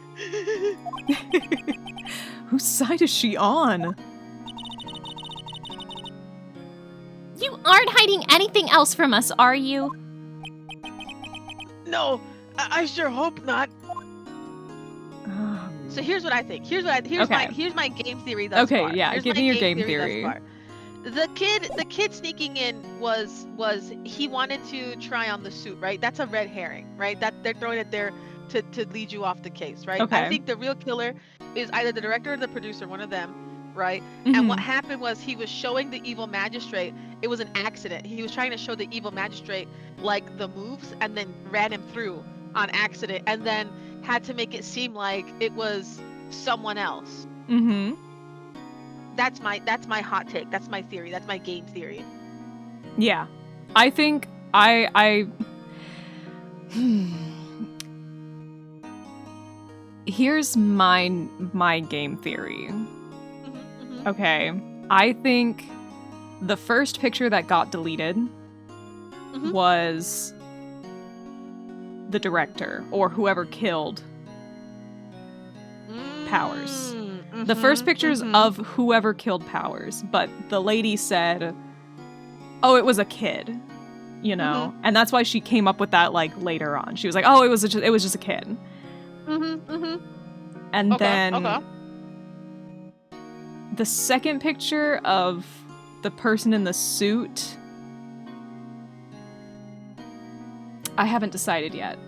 Speaker 1: Whose side is she on?
Speaker 3: You aren't hiding anything else from us, are you?
Speaker 2: No, I sure hope not. So here's what I think. Here's my game theory thus far.
Speaker 1: Okay, yeah,
Speaker 2: Here's
Speaker 1: give
Speaker 2: my
Speaker 1: me your game theory.
Speaker 2: thus far. The kid sneaking in was he wanted to try on the suit, right? That's a red herring, right? That they're throwing it there to lead you off the case, right?
Speaker 1: Okay.
Speaker 2: I think the real killer is either the director or the producer, one of them, right? And what happened was he was showing the evil magistrate. It was an accident. He was trying to show the evil magistrate like the moves, and then ran him through on accident, and then had to make it seem like it was someone else. That's my hot take. That's my theory. That's my game theory.
Speaker 1: Yeah. I think here's my game theory. Okay. I think the first picture that got deleted was the director or whoever killed Powers. The first picture's of whoever killed Powers, but the lady said, oh, it was a kid, you know? And that's why she came up with that, like, later on. She was like, oh, it was just a kid. And then the second picture of the person in the suit, I haven't decided yet.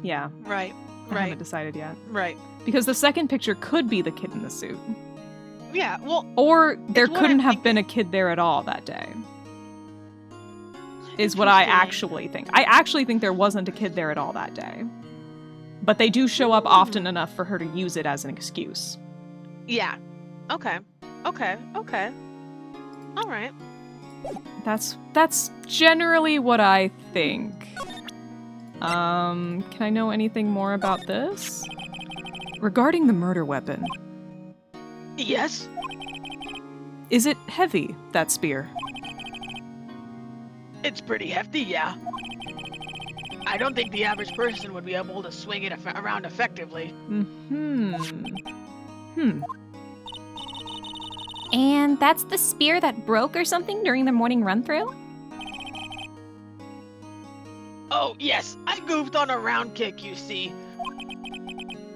Speaker 1: Yeah.
Speaker 2: Right.
Speaker 1: I haven't decided yet.
Speaker 2: Right.
Speaker 1: Because the second picture could be the kid in the suit.
Speaker 2: Yeah, well...
Speaker 1: Or there couldn't have been a kid there at all that day. Is what I actually think. I actually think there wasn't a kid there at all that day. But they do show up often enough for her to use it as an excuse.
Speaker 2: Yeah. Okay. All right.
Speaker 1: That's generally what I think. Can I know anything more about this? Regarding the murder weapon.
Speaker 2: Yes?
Speaker 1: Is it heavy, that spear?
Speaker 2: It's pretty hefty, yeah. I don't think the average person would be able to swing it around effectively.
Speaker 3: And that's the spear that broke or something during the morning run-through?
Speaker 2: Oh, yes. I goofed on a round kick, you see.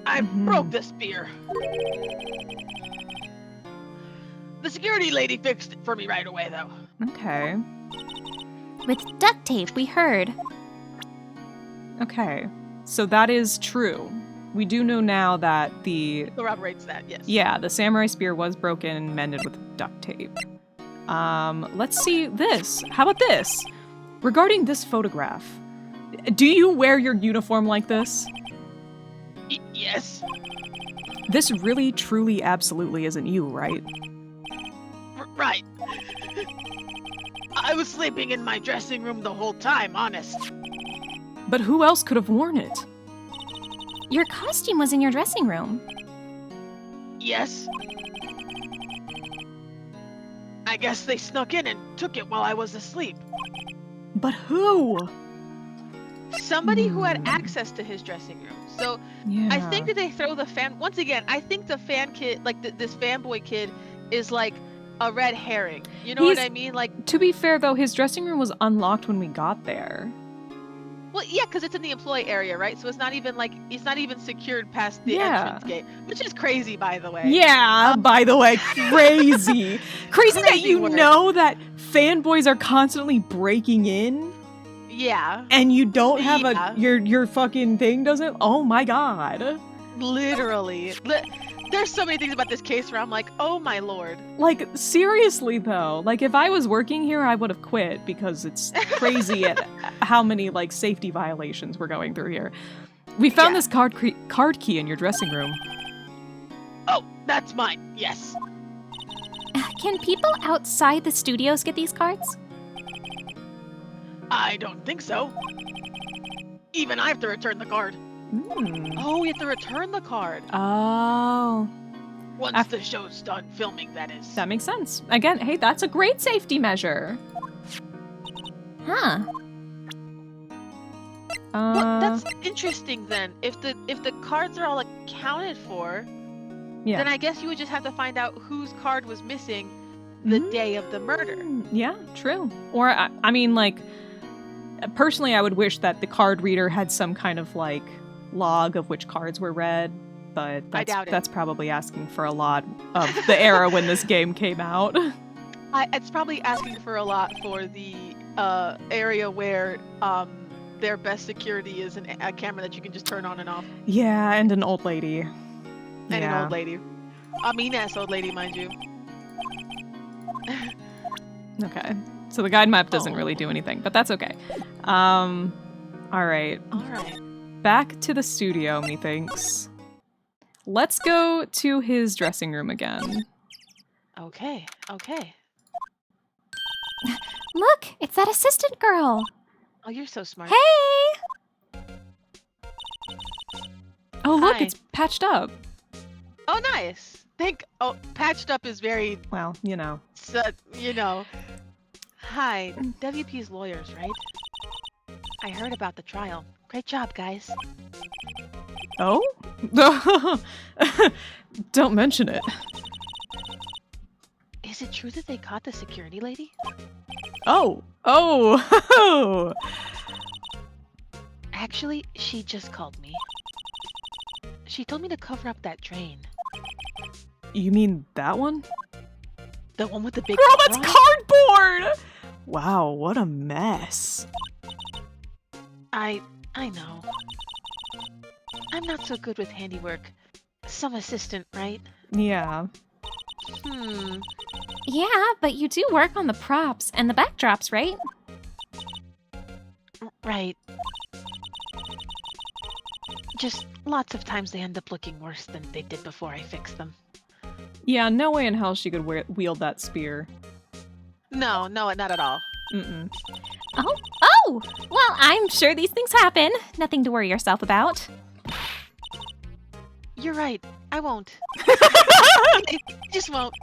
Speaker 2: I broke the spear. The security lady fixed it for me right away, though.
Speaker 1: Okay.
Speaker 3: With duct tape, we heard.
Speaker 1: Okay. So that is true. We do know now that
Speaker 2: corroborates that, yes.
Speaker 1: Yeah, the samurai spear was broken and mended with duct tape. Let's see this. How about this? Regarding this photograph, do you wear your uniform like this?
Speaker 2: Yes.
Speaker 1: This really, truly, absolutely isn't you, right?
Speaker 2: Right. I was sleeping in my dressing room the whole time, honest.
Speaker 1: But who else could have worn it?
Speaker 3: Your costume was in your dressing room.
Speaker 2: Yes. I guess they snuck in and took it while I was asleep.
Speaker 1: But who?
Speaker 2: Somebody who had access to his dressing room. So
Speaker 1: yeah.
Speaker 2: I think that they throw the fan... Once again, I think the fan kid, like this fanboy kid, is like a red herring. You know what I mean? Like,
Speaker 1: to be fair, though, his dressing room was unlocked when we got there.
Speaker 2: Well, yeah, because it's in the employee area, right? So it's not even secured past the entrance gate, which is crazy, by the way.
Speaker 1: Yeah, by the way, crazy. Crazy that you know that fanboys are constantly breaking in.
Speaker 2: Yeah.
Speaker 1: And you don't have your fucking thing doesn't. Oh my god.
Speaker 2: Literally. There's so many things about this case where I'm like, oh my lord.
Speaker 1: Like, seriously though, like if I was working here, I would have quit because it's crazy at how many like safety violations we're going through here. We found this card key in your dressing room.
Speaker 2: Oh, that's mine. Yes.
Speaker 3: Can people outside the studios get these cards?
Speaker 2: I don't think so. Even I have to return the card. Oh, you have to return the card.
Speaker 1: Oh.
Speaker 2: Once the show's done filming, that is.
Speaker 1: That makes sense. Again, hey, that's a great safety measure.
Speaker 3: Huh.
Speaker 2: Well, that's interesting then. If the cards are all accounted for, then I guess you would just have to find out whose card was missing the day of the murder.
Speaker 1: Yeah, true. Or, I mean, like, personally, I would wish that the card reader had some kind of, like, log of which cards were read, but that's probably asking for a lot of the era when this game came out.
Speaker 2: It's probably asking for a lot for the area where their best security is a camera that you can just turn on and off.
Speaker 1: Yeah, and an old lady.
Speaker 2: And an old lady. A mean-ass old lady, mind you.
Speaker 1: Okay. So the guide map doesn't really do anything, but that's okay. All right.
Speaker 2: All right.
Speaker 1: Back to the studio, methinks. Let's go to his dressing room again.
Speaker 2: Okay. Okay.
Speaker 3: Look, it's that assistant girl.
Speaker 2: Oh, you're so smart.
Speaker 3: Hey!
Speaker 1: Oh, look,
Speaker 2: Hi.
Speaker 1: it's patched up.
Speaker 2: Oh, nice. Oh, patched up is very,
Speaker 1: Well, you know.
Speaker 2: you know. Hi, WP's lawyers, right? I heard about the trial. Great job, guys.
Speaker 1: Oh? Don't mention it.
Speaker 2: Is it true that they caught the security lady?
Speaker 1: Oh. Oh.
Speaker 2: Actually, she just called me. She told me to cover up that drain.
Speaker 1: You mean that one?
Speaker 2: The one with the big
Speaker 1: Girl, that's
Speaker 2: cover on?
Speaker 1: cardboard! Wow, what a mess.
Speaker 2: I know. I'm not so good with handiwork. Some assistant, right?
Speaker 1: Yeah.
Speaker 3: Yeah, but you do work on the props and the backdrops, right?
Speaker 2: Right. Just lots of times they end up looking worse than they did before I fixed them.
Speaker 1: Yeah, no way in hell she could wield that spear.
Speaker 2: No, not at all.
Speaker 1: Mm-mm.
Speaker 3: Oh! Well, I'm sure these things happen. Nothing to worry yourself about.
Speaker 2: You're right. I won't. I just won't.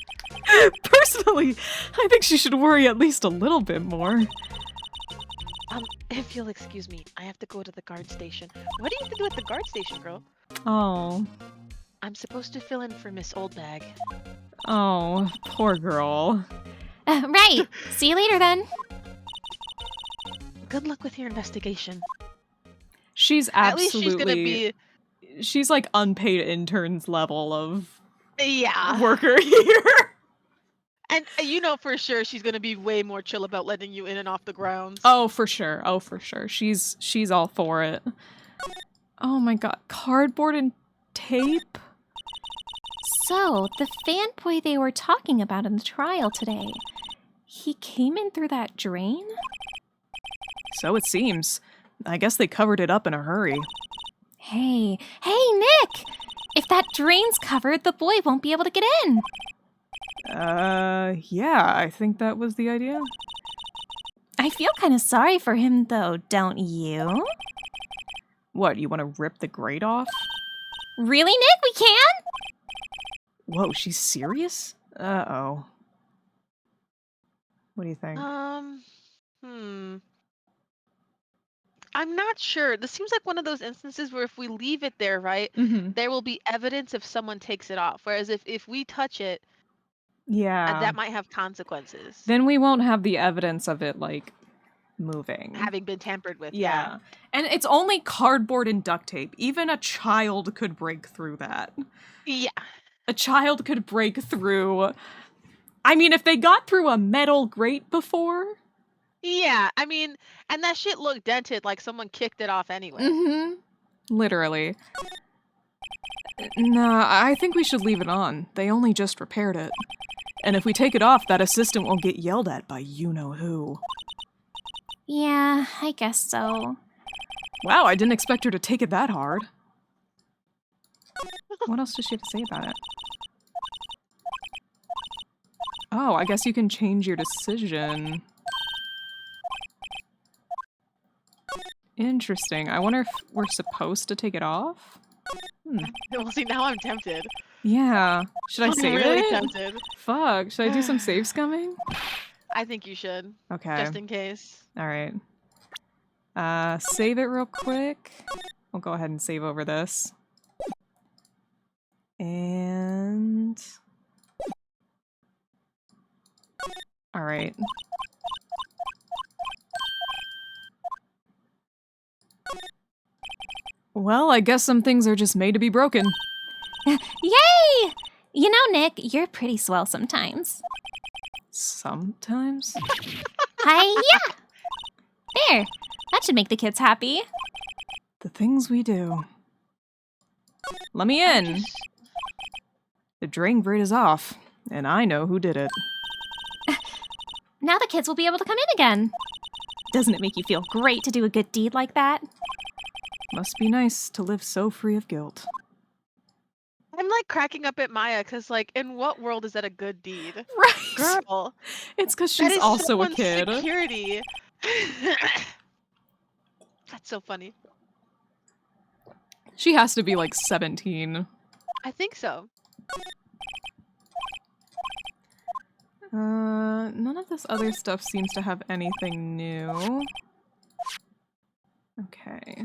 Speaker 1: Personally, I think she should worry at least a little bit more.
Speaker 2: If you'll excuse me, I have to go to the guard station. What do you have to do at the guard station, girl?
Speaker 1: Oh.
Speaker 2: I'm supposed to fill in for Miss Oldbag.
Speaker 1: Oh, poor girl.
Speaker 3: Right. See you later then.
Speaker 2: Good luck with your investigation.
Speaker 1: She's
Speaker 2: At least
Speaker 1: absolutely...
Speaker 2: she's gonna be...
Speaker 1: She's like unpaid interns level of
Speaker 2: Yeah.
Speaker 1: worker here.
Speaker 2: And you know for sure she's gonna be way more chill about letting you in and off the grounds.
Speaker 1: Oh, for sure. Oh, for sure. She's all for it. Oh my god. Cardboard and tape?
Speaker 3: So, the fanboy they were talking about in the trial today, he came in through that drain?
Speaker 1: So it seems. I guess they covered it up in a hurry.
Speaker 3: Hey, Nick! If that drain's covered, the boy won't be able to get in.
Speaker 1: Yeah, I think that was the idea.
Speaker 3: I feel kind of sorry for him, though, don't you?
Speaker 1: What, you want to rip the grate off?
Speaker 3: Really, Nick? We can?
Speaker 1: Whoa, she's serious? Uh-oh. What do you think?
Speaker 2: I'm not sure. This seems like one of those instances where if we leave it there, right, there will be evidence if someone takes it off. Whereas if we touch it,
Speaker 1: Yeah.
Speaker 2: that might have consequences.
Speaker 1: Then we won't have the evidence of it, like, moving.
Speaker 2: Having been tampered with.
Speaker 1: Yeah. And it's only cardboard and duct tape. Even a child could break through that.
Speaker 2: Yeah.
Speaker 1: A child could break through... I mean, if they got through a metal grate before...
Speaker 2: Yeah, I mean, and that shit looked dented like someone kicked it off anyway.
Speaker 1: Mm-hmm. Literally. Nah, I think we should leave it on. They only just repaired it. And if we take it off, that assistant will get yelled at by you-know-who.
Speaker 3: Yeah, I guess so.
Speaker 1: Wow, I didn't expect her to take it that hard. What else does she have to say about it? Oh, I guess you can change your decision. Interesting. I wonder if we're supposed to take it off?
Speaker 2: Well, see, now I'm tempted.
Speaker 1: Yeah. Should I
Speaker 2: I'm
Speaker 1: save
Speaker 2: really
Speaker 1: it?
Speaker 2: tempted.
Speaker 1: Fuck. Should I do some save scumming?
Speaker 2: I think you should.
Speaker 1: Okay.
Speaker 2: Just in case.
Speaker 1: Alright. Save it real quick. We'll go ahead and save over this. And... Alright. Well, I guess some things are just made to be broken.
Speaker 3: Yay! You know, Nick, you're pretty swell sometimes.
Speaker 1: Sometimes?
Speaker 3: Hi-ya! There! That should make the kids happy.
Speaker 1: The things we do. Let me in. The drain grid is off, and I know who did it.
Speaker 3: Now the kids will be able to come in again. Doesn't it make you feel great to do a good deed like that?
Speaker 1: Must be nice to live so free of guilt.
Speaker 2: I'm like cracking up at Maya because, like, in what world is that a good deed?
Speaker 1: Right.
Speaker 2: Girl,
Speaker 1: It's because
Speaker 2: that
Speaker 1: she's
Speaker 2: is
Speaker 1: also a
Speaker 2: someone's
Speaker 1: kid.
Speaker 2: Security. That's so funny.
Speaker 1: She has to be like 17.
Speaker 2: I think so.
Speaker 1: None of this other stuff seems to have anything new. Okay.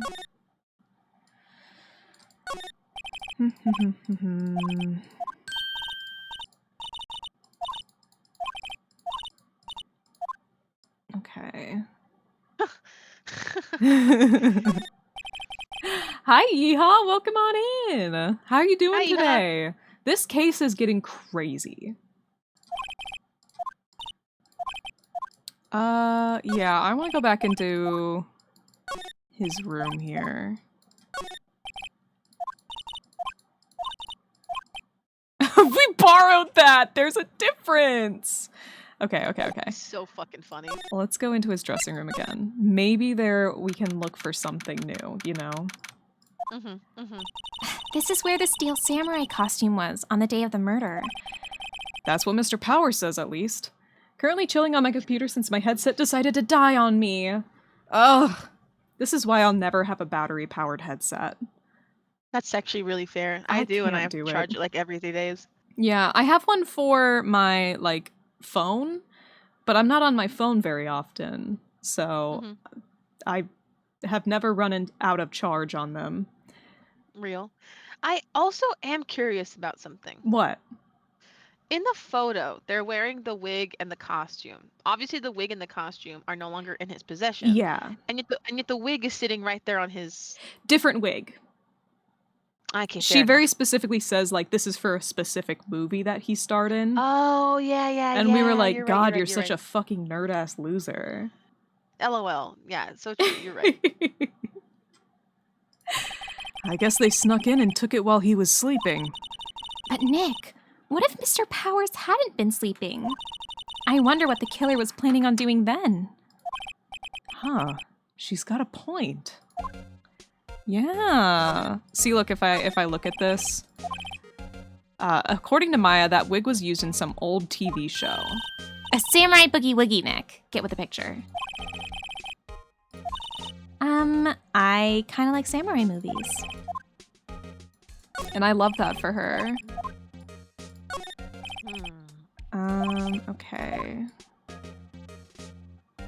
Speaker 1: Okay. Hi, Yeehaw! Welcome on in! How are you doing
Speaker 2: Hi, Yeehaw.
Speaker 1: today? This case is getting crazy. Yeah, I want to go back into his room here. We borrowed that! There's a difference! Okay.
Speaker 2: So fucking funny.
Speaker 1: Well, let's go into his dressing room again. Maybe there we can look for something new, you know?
Speaker 3: This is where the steel samurai costume was on the day of the murder.
Speaker 1: That's what Mr. Powers says, at least. Currently chilling on my computer since my headset decided to die on me. Ugh. This is why I'll never have a battery-powered headset.
Speaker 2: That's actually really fair. I do, and I have to charge it like every 3 days.
Speaker 1: Yeah, I have one for my, like, phone, but I'm not on my phone very often, so I have never run out of charge on them.
Speaker 2: Real. I also am curious about something.
Speaker 1: What?
Speaker 2: In the photo, they're wearing the wig and the costume. Obviously, the wig and the costume are no longer in his possession.
Speaker 1: Yeah.
Speaker 2: And yet the wig is sitting right there on his...
Speaker 1: Different wig.
Speaker 2: Okay,
Speaker 1: She very specifically says, like, this is for a specific movie that he starred in.
Speaker 2: Oh, yeah.
Speaker 1: And we were like,
Speaker 2: you're
Speaker 1: God,
Speaker 2: right,
Speaker 1: you're such a fucking nerd-ass loser.
Speaker 2: LOL. Yeah, so true. You're right.
Speaker 1: I guess they snuck in and took it while he was sleeping.
Speaker 3: But Nick, what if Mr. Powers hadn't been sleeping? I wonder what the killer was planning on doing then.
Speaker 1: Huh. She's got a point. Yeah. See, look, if I look at this, according to Maya, that wig was used in some old TV show.
Speaker 3: A samurai boogie woogie, Nick. Get with the picture. I kind of like samurai movies.
Speaker 1: And I love that for her. Okay.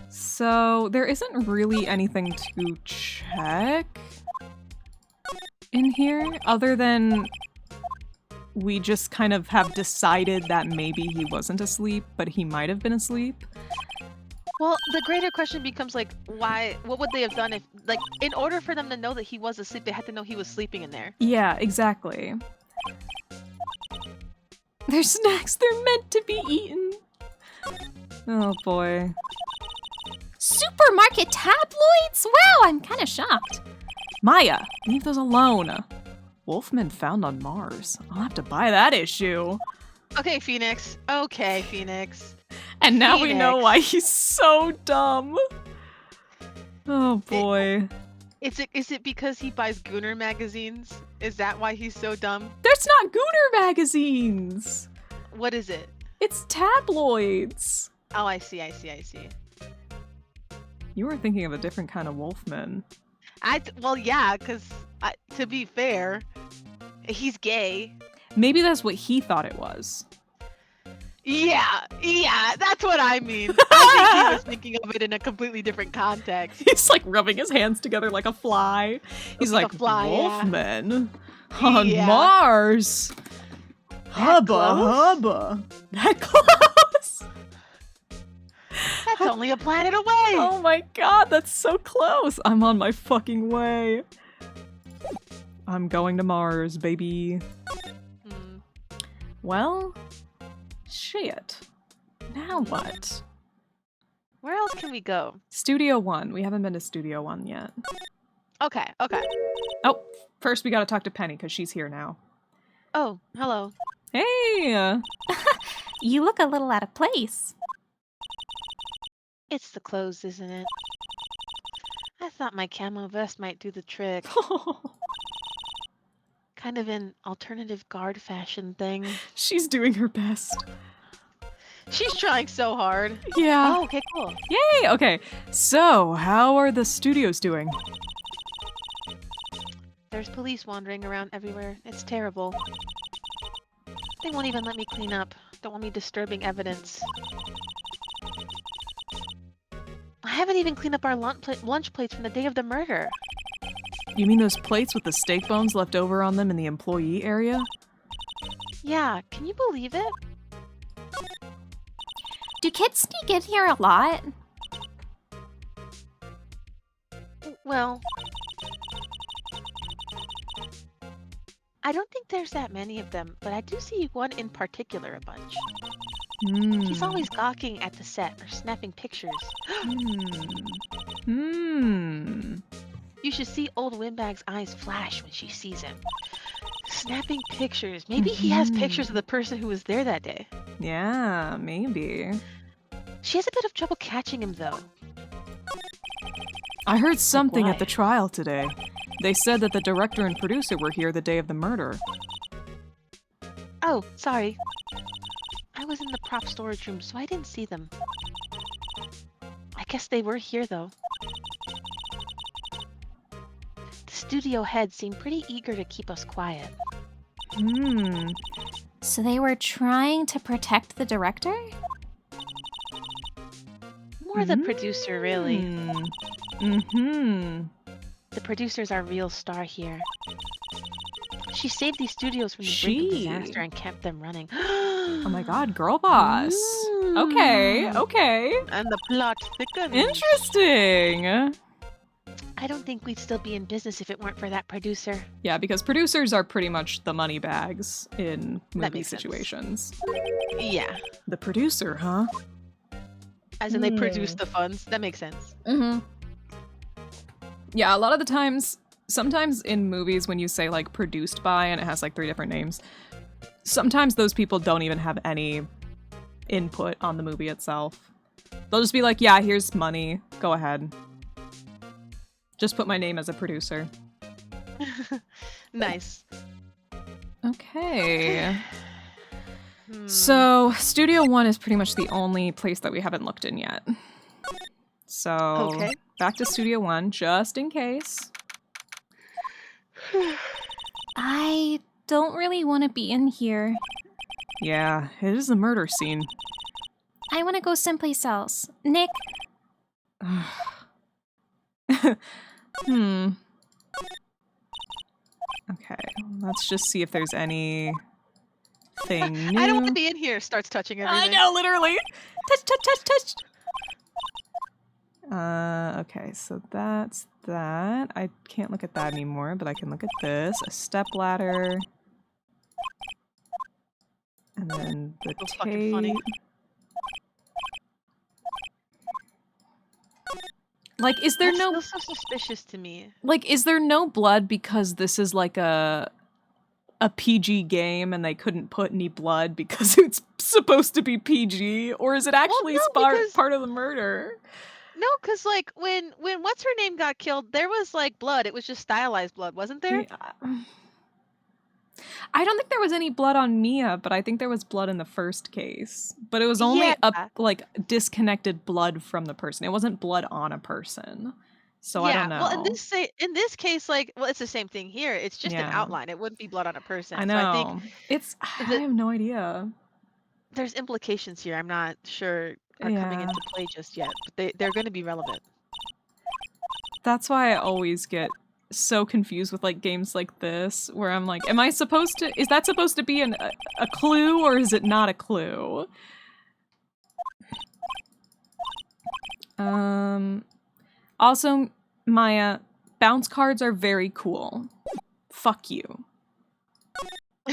Speaker 1: So, there isn't really anything to check in here, other than we just kind of have decided that maybe he wasn't asleep, but he might have been asleep.
Speaker 2: Well, the greater question becomes, like, what would they have done if, like, in order for them to know that he was asleep, they had to know he was sleeping in there.
Speaker 1: Yeah, exactly. They're snacks, they're meant to be eaten. Oh boy.
Speaker 3: Supermarket tabloids? Wow, I'm kind of shocked.
Speaker 1: Maya, leave those alone. Wolfman found on Mars. I'll have to buy that issue.
Speaker 2: Okay, Phoenix. Okay, Phoenix.
Speaker 1: And now we know why he's so dumb. Oh boy.
Speaker 2: Is it because he buys Gooner magazines? Is that why he's so dumb?
Speaker 1: There's not Gooner magazines.
Speaker 2: What is it?
Speaker 1: It's tabloids.
Speaker 2: Oh, I see.
Speaker 1: You were thinking of a different kind of Wolfman.
Speaker 2: Well, yeah, because to be fair, he's gay.
Speaker 1: Maybe that's what he thought it was.
Speaker 2: Yeah, that's what I mean. I think he was thinking of it in a completely different context.
Speaker 1: He's like rubbing his hands together like a fly. He's like, Wolfman? Yeah. On Mars? Hubba. That close?
Speaker 2: That's only a planet away.
Speaker 1: Oh my god, that's so close. I'm on my fucking way. I'm going to Mars, baby. Well, shit. Now what?
Speaker 2: Where else can we go?
Speaker 1: Studio 1. We haven't been to Studio 1 yet.
Speaker 2: Okay, okay.
Speaker 1: Oh, first we gotta talk to Penny, because she's here now.
Speaker 2: Oh, hello.
Speaker 1: Hey!
Speaker 3: You look a little out of place.
Speaker 2: It's the clothes, isn't it? I thought my camo vest might do the trick. Kind of an alternative guard fashion thing.
Speaker 1: She's doing her best.
Speaker 2: She's trying so hard.
Speaker 1: Yeah.
Speaker 2: Oh, okay, cool.
Speaker 1: Yay! Okay, so how are the studios doing?
Speaker 2: There's police wandering around everywhere. It's terrible. They won't even let me clean up. Don't want me disturbing evidence. I haven't even cleaned up our lunch plates from the day of the murder.
Speaker 1: You mean those plates with the steak bones left over on them in the employee area?
Speaker 2: Yeah, can you believe it?
Speaker 3: Do kids sneak in here a lot?
Speaker 2: Well, I don't think there's that many of them, but I do see one in particular a bunch. He's always gawking at the set or snapping pictures. You should see old Windbag's eyes flash when she sees him. Snapping pictures. Maybe he has pictures of the person who was there that day.
Speaker 1: Yeah, maybe.
Speaker 2: She has a bit of trouble catching him, though.
Speaker 1: I heard something
Speaker 2: why?
Speaker 1: at the trial today. They said that the director and producer were here the day of the murder.
Speaker 2: Oh, sorry. I was in the prop storage room, so I didn't see them. I guess they were here, though. The studio head seemed pretty eager to keep us quiet.
Speaker 3: So they were trying to protect the director?
Speaker 2: More the producer, really. The producer's our real star here. She saved these studios from the brink of disaster and kept them running.
Speaker 1: Oh my god, girl boss. Okay, okay.
Speaker 2: And the plot thickens.
Speaker 1: Interesting.
Speaker 2: I don't think we'd still be in business if it weren't for that producer.
Speaker 1: Yeah, because producers are pretty much the money bags in
Speaker 2: That
Speaker 1: movie
Speaker 2: makes sense.
Speaker 1: situations.
Speaker 2: Yeah.
Speaker 1: The producer, huh?
Speaker 2: As in they produce the funds. That makes sense.
Speaker 1: Yeah, a lot of the times, sometimes in movies when you say like produced by and it has like 3 different names, sometimes those people don't even have any input on the movie itself. They'll just be like, yeah, here's money, go ahead. Just put my name as a producer.
Speaker 2: Nice.
Speaker 1: Okay. So, Studio 1 is pretty much the only place that we haven't looked in yet. So, back to Studio 1, just in case.
Speaker 3: I don't really want to be in here.
Speaker 1: Yeah, it is a murder scene.
Speaker 3: I want to go someplace else. Nick,
Speaker 1: Okay, let's just see if there's anything new.
Speaker 2: I don't want to be in here. Starts touching everything.
Speaker 1: I know, literally. Touch, touch, touch, touch. Okay, so that's that. I can't look at that anymore, but I can look at this. A step ladder. And then the
Speaker 2: That's fucking funny.
Speaker 1: tape. Like, is there
Speaker 2: That
Speaker 1: no...
Speaker 2: feels so suspicious to me.
Speaker 1: Like, is there no blood because this is like a PG game and they couldn't put any blood because it's supposed to be PG? Or is it actually part of the murder?
Speaker 2: No, because like when what's her name got killed, there was like blood. It was just stylized blood, wasn't there?
Speaker 1: Yeah. I don't think there was any blood on Mia, but I think there was blood in the first case. But it was only like disconnected blood from the person. It wasn't blood on a person. So I don't know.
Speaker 2: Well, in this case, like, well, it's the same thing here. It's just an outline. It wouldn't be blood on a person.
Speaker 1: I know.
Speaker 2: So I think
Speaker 1: I have no idea.
Speaker 2: There's implications here. I'm not sure are coming into play just yet, but they're going to be relevant.
Speaker 1: That's why I always get so confused with like games like this, where I'm like, am I supposed to? Is that supposed to be a clue, or is it not a clue? Also, Maya, bounce cards are very cool. Fuck you.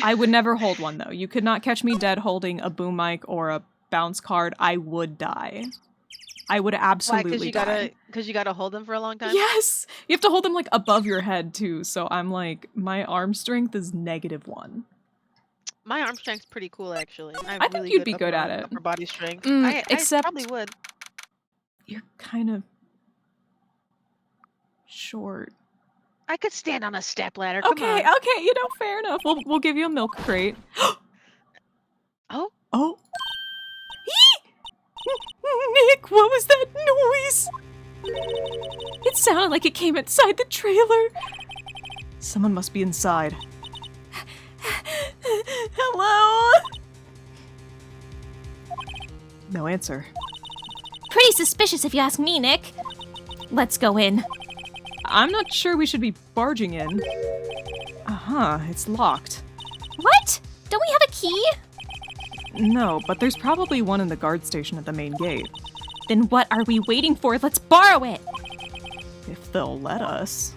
Speaker 1: I would never hold one, though. You could not catch me dead holding a boom mic or a bounce card. I would die. I would
Speaker 2: Why?
Speaker 1: absolutely die.
Speaker 2: Because you gotta hold them for a long time.
Speaker 1: Yes! You have to hold them, like, above your head, too, so I'm like, my arm strength is -1.
Speaker 2: My arm strength's pretty cool, actually. I have
Speaker 1: I think
Speaker 2: really
Speaker 1: you'd
Speaker 2: good
Speaker 1: be good at it.
Speaker 2: upper body strength. I
Speaker 1: Except
Speaker 2: probably would.
Speaker 1: you're kind of short.
Speaker 2: I could stand on a step ladder. Come
Speaker 1: Okay,
Speaker 2: on.
Speaker 1: okay, you know, fair enough. We'll give you a milk crate.
Speaker 2: Oh,
Speaker 1: Oh. Nick, what was that noise? It sounded like it came inside the trailer. Someone must be inside. Hello? No answer.
Speaker 3: Pretty suspicious if you ask me, Nick. Let's go in.
Speaker 1: I'm not sure we should be barging in. Uh-huh, it's locked.
Speaker 3: What? Don't we have a key?
Speaker 1: No, but there's probably one in the guard station at the main gate.
Speaker 3: Then what are we waiting for? Let's borrow it.
Speaker 1: If they'll let us.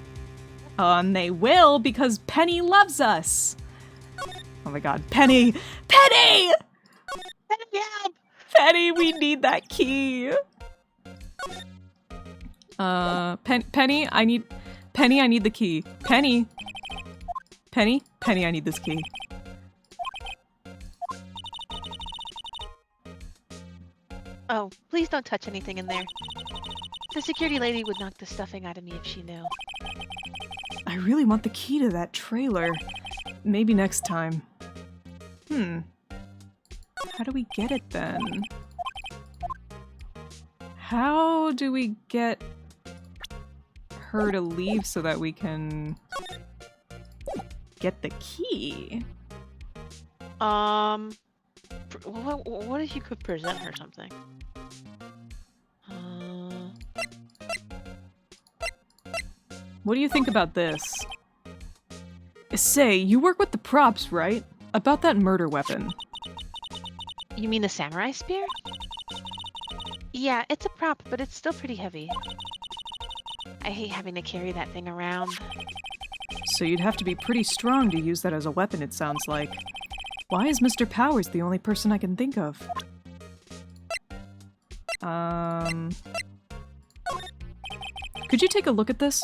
Speaker 1: They will because Penny loves us. Oh my god, Penny! Penny!
Speaker 2: yeah.
Speaker 1: Penny, we need that key. Penny, I need the key. Penny, I need this key.
Speaker 4: Oh, please don't touch anything in there. The security lady would knock the stuffing out of me if she knew.
Speaker 1: I really want the key to that trailer. Maybe next time. How do we get it then? How do we get her to leave so that we can get the key?
Speaker 2: What if you could present her something?
Speaker 1: What do you think about this? Say, you work with the props, right? About that murder weapon.
Speaker 4: You mean the samurai spear? Yeah, it's a prop, but it's still pretty heavy. I hate having to carry that thing around.
Speaker 1: So you'd have to be pretty strong to use that as a weapon, it sounds like. Why is Mr. Powers the only person I can think of? Could you take a look at this?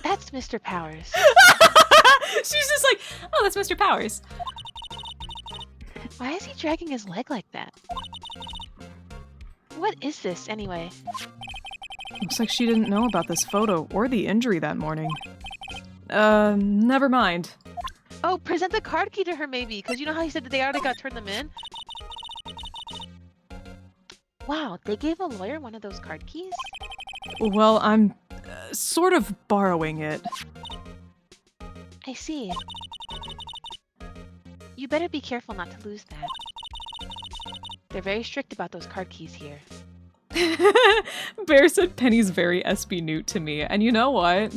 Speaker 4: That's Mr. Powers.
Speaker 1: She's just like, oh, that's Mr. Powers.
Speaker 4: Why is he dragging his leg like that? What is this, anyway?
Speaker 1: Looks like she didn't know about this photo or the injury that morning. Never mind.
Speaker 4: Oh, present the card key to her, maybe, because you know how he said that they already got turned them in? Wow, they gave a lawyer one of those card keys?
Speaker 1: Well, I'm sort of borrowing it.
Speaker 4: I see. You better be careful not to lose that. They're very strict about those card keys here.
Speaker 1: Bear said Penny's very SB Newt to me, and you know what?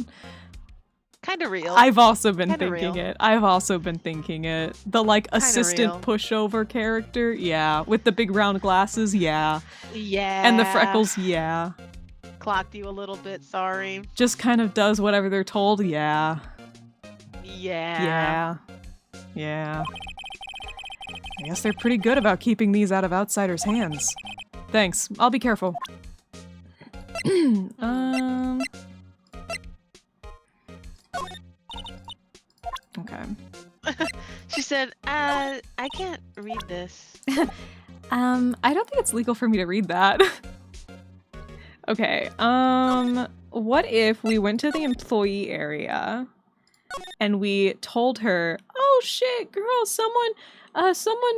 Speaker 2: Kind of real.
Speaker 1: I've also been
Speaker 2: Kinda
Speaker 1: thinking
Speaker 2: real.
Speaker 1: it. I've also been thinking it. The, like, assistant
Speaker 2: real.
Speaker 1: pushover character, yeah. With the big round glasses, yeah.
Speaker 2: Yeah.
Speaker 1: And the freckles, yeah.
Speaker 2: Clocked you a little bit, sorry.
Speaker 1: Just kind of does whatever they're told, yeah.
Speaker 2: Yeah.
Speaker 1: Yeah. I guess they're pretty good about keeping these out of outsiders' hands. Thanks. I'll be careful. Okay.
Speaker 2: She said, I can't read this.
Speaker 1: I don't think it's legal for me to read that. Okay, what if we went to the employee area and we told her, oh shit, girl, someone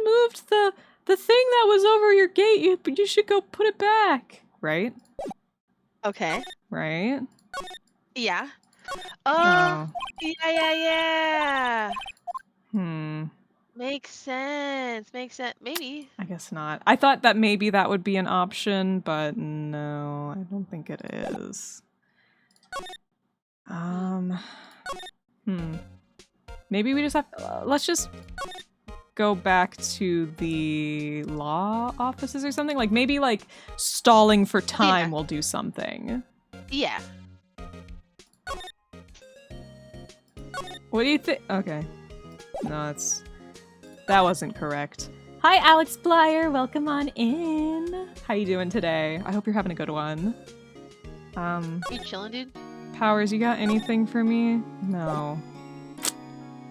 Speaker 1: moved the thing that was over your gate, you should go put it back, right?
Speaker 2: Okay.
Speaker 1: Right?
Speaker 2: Yeah.
Speaker 1: Oh.
Speaker 2: Yeah.
Speaker 1: Hmm.
Speaker 2: Makes sense. Maybe.
Speaker 1: I guess not. I thought that maybe that would be an option, but no, I don't think it is. Maybe we just have let's just go back to the law offices or something. Like maybe like stalling for time will do something.
Speaker 2: Yeah.
Speaker 1: What do you think? Okay. No, that wasn't correct. Hi, Alex Blyer. Welcome on in. How you doing today? I hope you're having a good one.
Speaker 2: You chilling, dude?
Speaker 1: Powers, you got anything for me? No.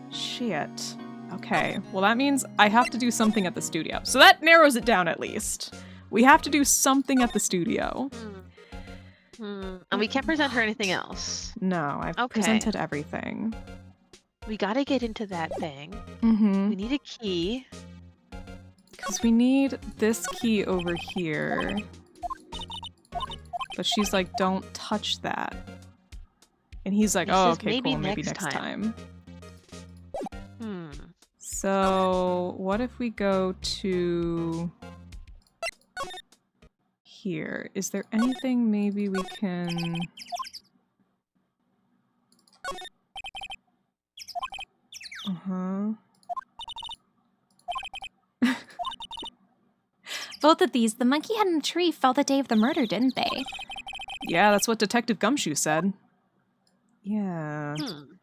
Speaker 1: Shit. Okay, well that means I have to do something at the studio. So that narrows it down at least. We have to do something at the studio.
Speaker 2: And we can't present her anything else.
Speaker 1: No, I've presented everything.
Speaker 2: We gotta get into that thing.
Speaker 1: Mm-hmm.
Speaker 2: We need a key.
Speaker 1: Because we need this key over here. But she's like, don't touch that. And he's like, oh, okay, cool, maybe next time. So, what if we go to here? Is there anything maybe we can...
Speaker 3: Both of these, the monkey head and the tree fell the day of the murder, didn't they?
Speaker 1: Yeah, that's what Detective Gumshoe said. Yeah.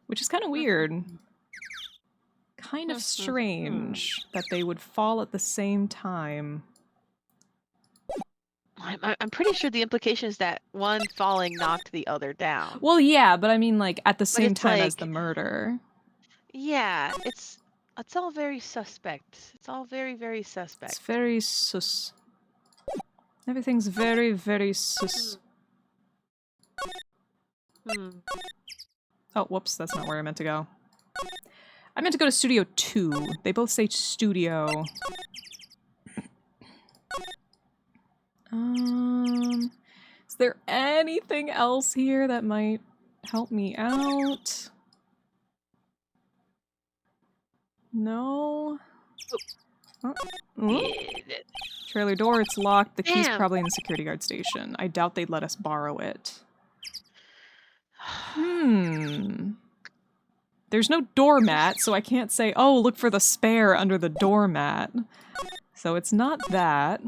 Speaker 1: Which is kind of weird. Kind of strange that they would fall at the same time.
Speaker 2: I'm pretty sure the implication is that one falling knocked the other down.
Speaker 1: Well, yeah, but I mean, like, at the same time as the murder.
Speaker 2: Yeah, it's all very suspect. It's all very, very suspect.
Speaker 1: It's very sus. Everything's very, very sus. Oh, whoops, that's not where I meant to go. I meant to go to Studio 2. They both say studio. Is there anything else here that might help me out? No? Oh. Trailer door, it's locked. The key's probably in the security guard station. I doubt they'd let us borrow it. There's no doormat, so I can't say, oh, look for the spare under the doormat. So it's not that.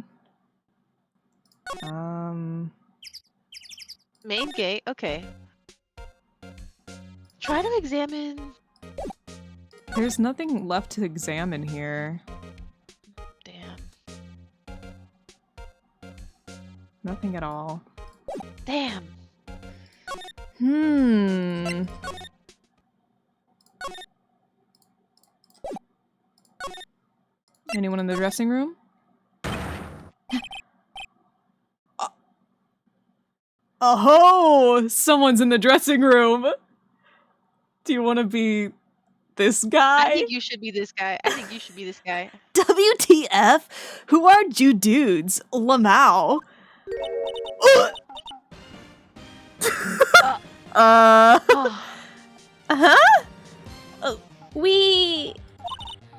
Speaker 2: Main gate, okay. Try to examine...
Speaker 1: There's nothing left to examine here.
Speaker 2: Damn.
Speaker 1: Nothing at all.
Speaker 2: Damn.
Speaker 1: Anyone in the dressing room? Oh, someone's in the dressing room. Do you want to be this guy?
Speaker 2: I think you should be this guy. I think you should be this guy.
Speaker 5: WTF? Who are you dudes? Lamau.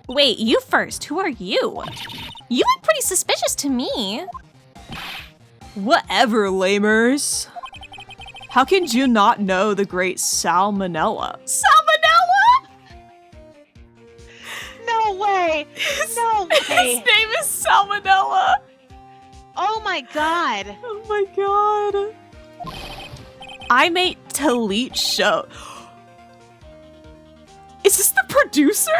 Speaker 3: Wait, you first. Who are you? You look pretty suspicious to me.
Speaker 5: Whatever, lamers. How can you not know the great Salmonella? Salmonella?
Speaker 2: No way! No way!
Speaker 5: His name is Salmonella!
Speaker 2: Oh my god!
Speaker 5: Oh my god. I made Talit show. Is this the producer?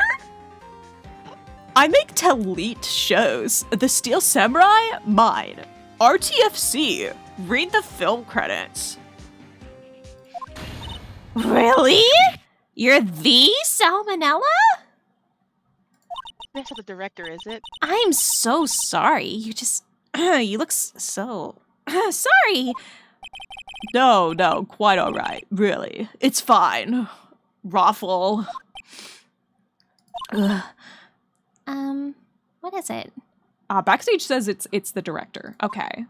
Speaker 5: I make Talit shows. The Steel Samurai? Mine. RTFC. Read the film credits.
Speaker 3: Really? You're the Salmonella?
Speaker 2: That's not the director, is it?
Speaker 3: I'm so sorry. You just... you look so... sorry.
Speaker 5: No, quite alright. Really. It's fine. Raffle.
Speaker 3: What is it?
Speaker 1: Backstage says it's the director. Okay.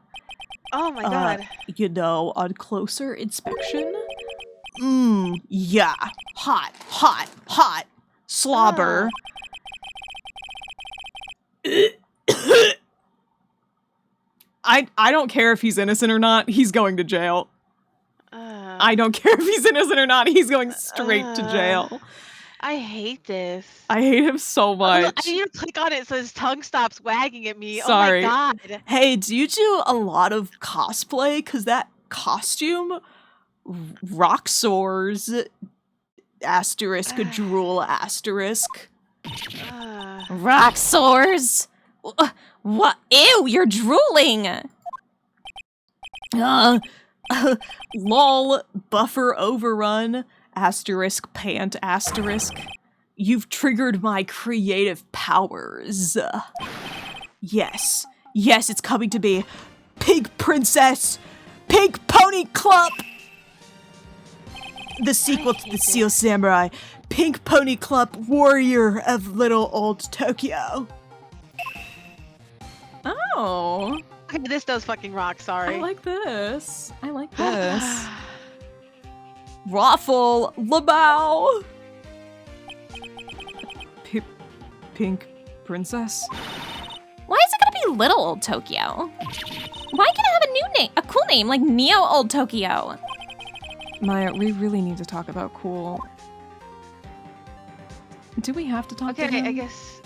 Speaker 2: Oh my god.
Speaker 5: You know, on closer inspection? Yeah. Hot. Slobber.
Speaker 1: I don't care if he's innocent or not, he's going to jail. I don't care if he's innocent or not, he's going straight to jail.
Speaker 2: I hate this.
Speaker 1: I hate him so much.
Speaker 2: I need to click on it so his tongue stops wagging at me.
Speaker 1: Sorry.
Speaker 2: Oh my god.
Speaker 5: Hey, do you do a lot of cosplay? Because that costume, Roxor's asterisk, drool asterisk.
Speaker 3: Rock sores.
Speaker 5: What? Ew, you're drooling! Lol, buffer overrun, asterisk pant asterisk. You've triggered my creative powers. Yes, it's coming to be. Pink Princess, Pink Pony Club! The sequel to the Steel Samurai, Pink Pony Club, Warrior of Little Old Tokyo.
Speaker 1: Oh.
Speaker 2: Okay, this does fucking rock, sorry.
Speaker 1: I like this.
Speaker 5: Raffle, Labao.
Speaker 1: Pink Princess?
Speaker 3: Why is it gonna be Little Old Tokyo? Why can't it have a new name, a cool name like Neo Old Tokyo?
Speaker 1: Maya, we really need to talk about cool. Do we have to talk to him?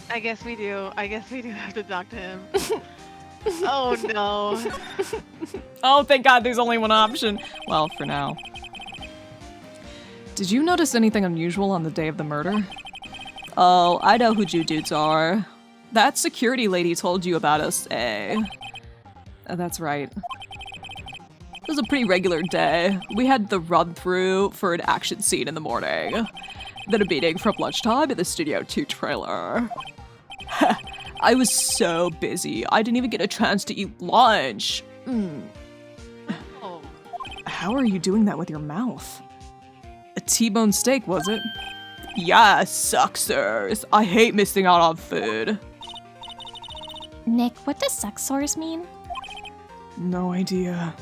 Speaker 2: I guess we do. I guess we do have to talk to him. Oh no.
Speaker 1: Oh, thank God there's only one option. Well, for now. Did you notice anything unusual on the day of the murder?
Speaker 5: Oh, I know who you dudes are. That security lady told you about us, eh?
Speaker 1: That's right.
Speaker 5: It was a pretty regular day. We had the run-through for an action scene in the morning. Then a meeting from lunchtime in the Studio 2 trailer. I was so busy, I didn't even get a chance to eat lunch.
Speaker 2: Oh.
Speaker 1: How are you doing that with your mouth? A T-bone steak, was it?
Speaker 5: Yeah, sucksers. I hate missing out on food.
Speaker 3: Nick, what does sucksores mean?
Speaker 1: No idea.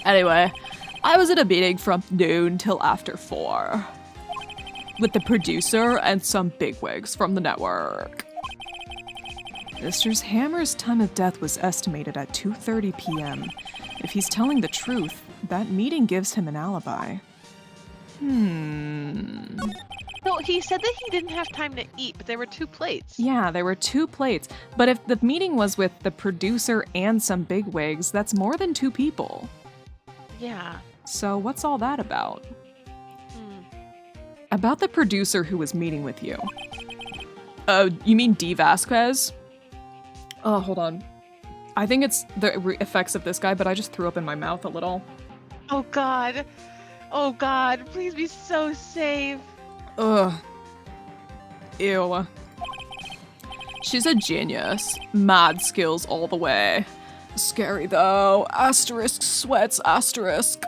Speaker 5: Anyway, I was at a meeting from noon till after 4. With the producer and some bigwigs from the network.
Speaker 1: Mr. Hammer's time of death was estimated at 2:30 p.m. If he's telling the truth, that meeting gives him an alibi.
Speaker 2: No, he said that he didn't have time to eat, but there were 2 plates.
Speaker 1: Yeah, there were 2 plates. But if the meeting was with the producer and some bigwigs, that's more than 2 people.
Speaker 2: Yeah.
Speaker 1: So what's all that about? About the producer who was meeting with you.
Speaker 5: You mean D. Vasquez?
Speaker 1: Oh, hold on. I think it's the effects of this guy, but I just threw up in my mouth a little.
Speaker 2: Oh God. Oh God. Please be so safe.
Speaker 1: Ugh. Ew.
Speaker 5: She's a genius. Mad skills all the way. Scary though. Asterisk sweats asterisk.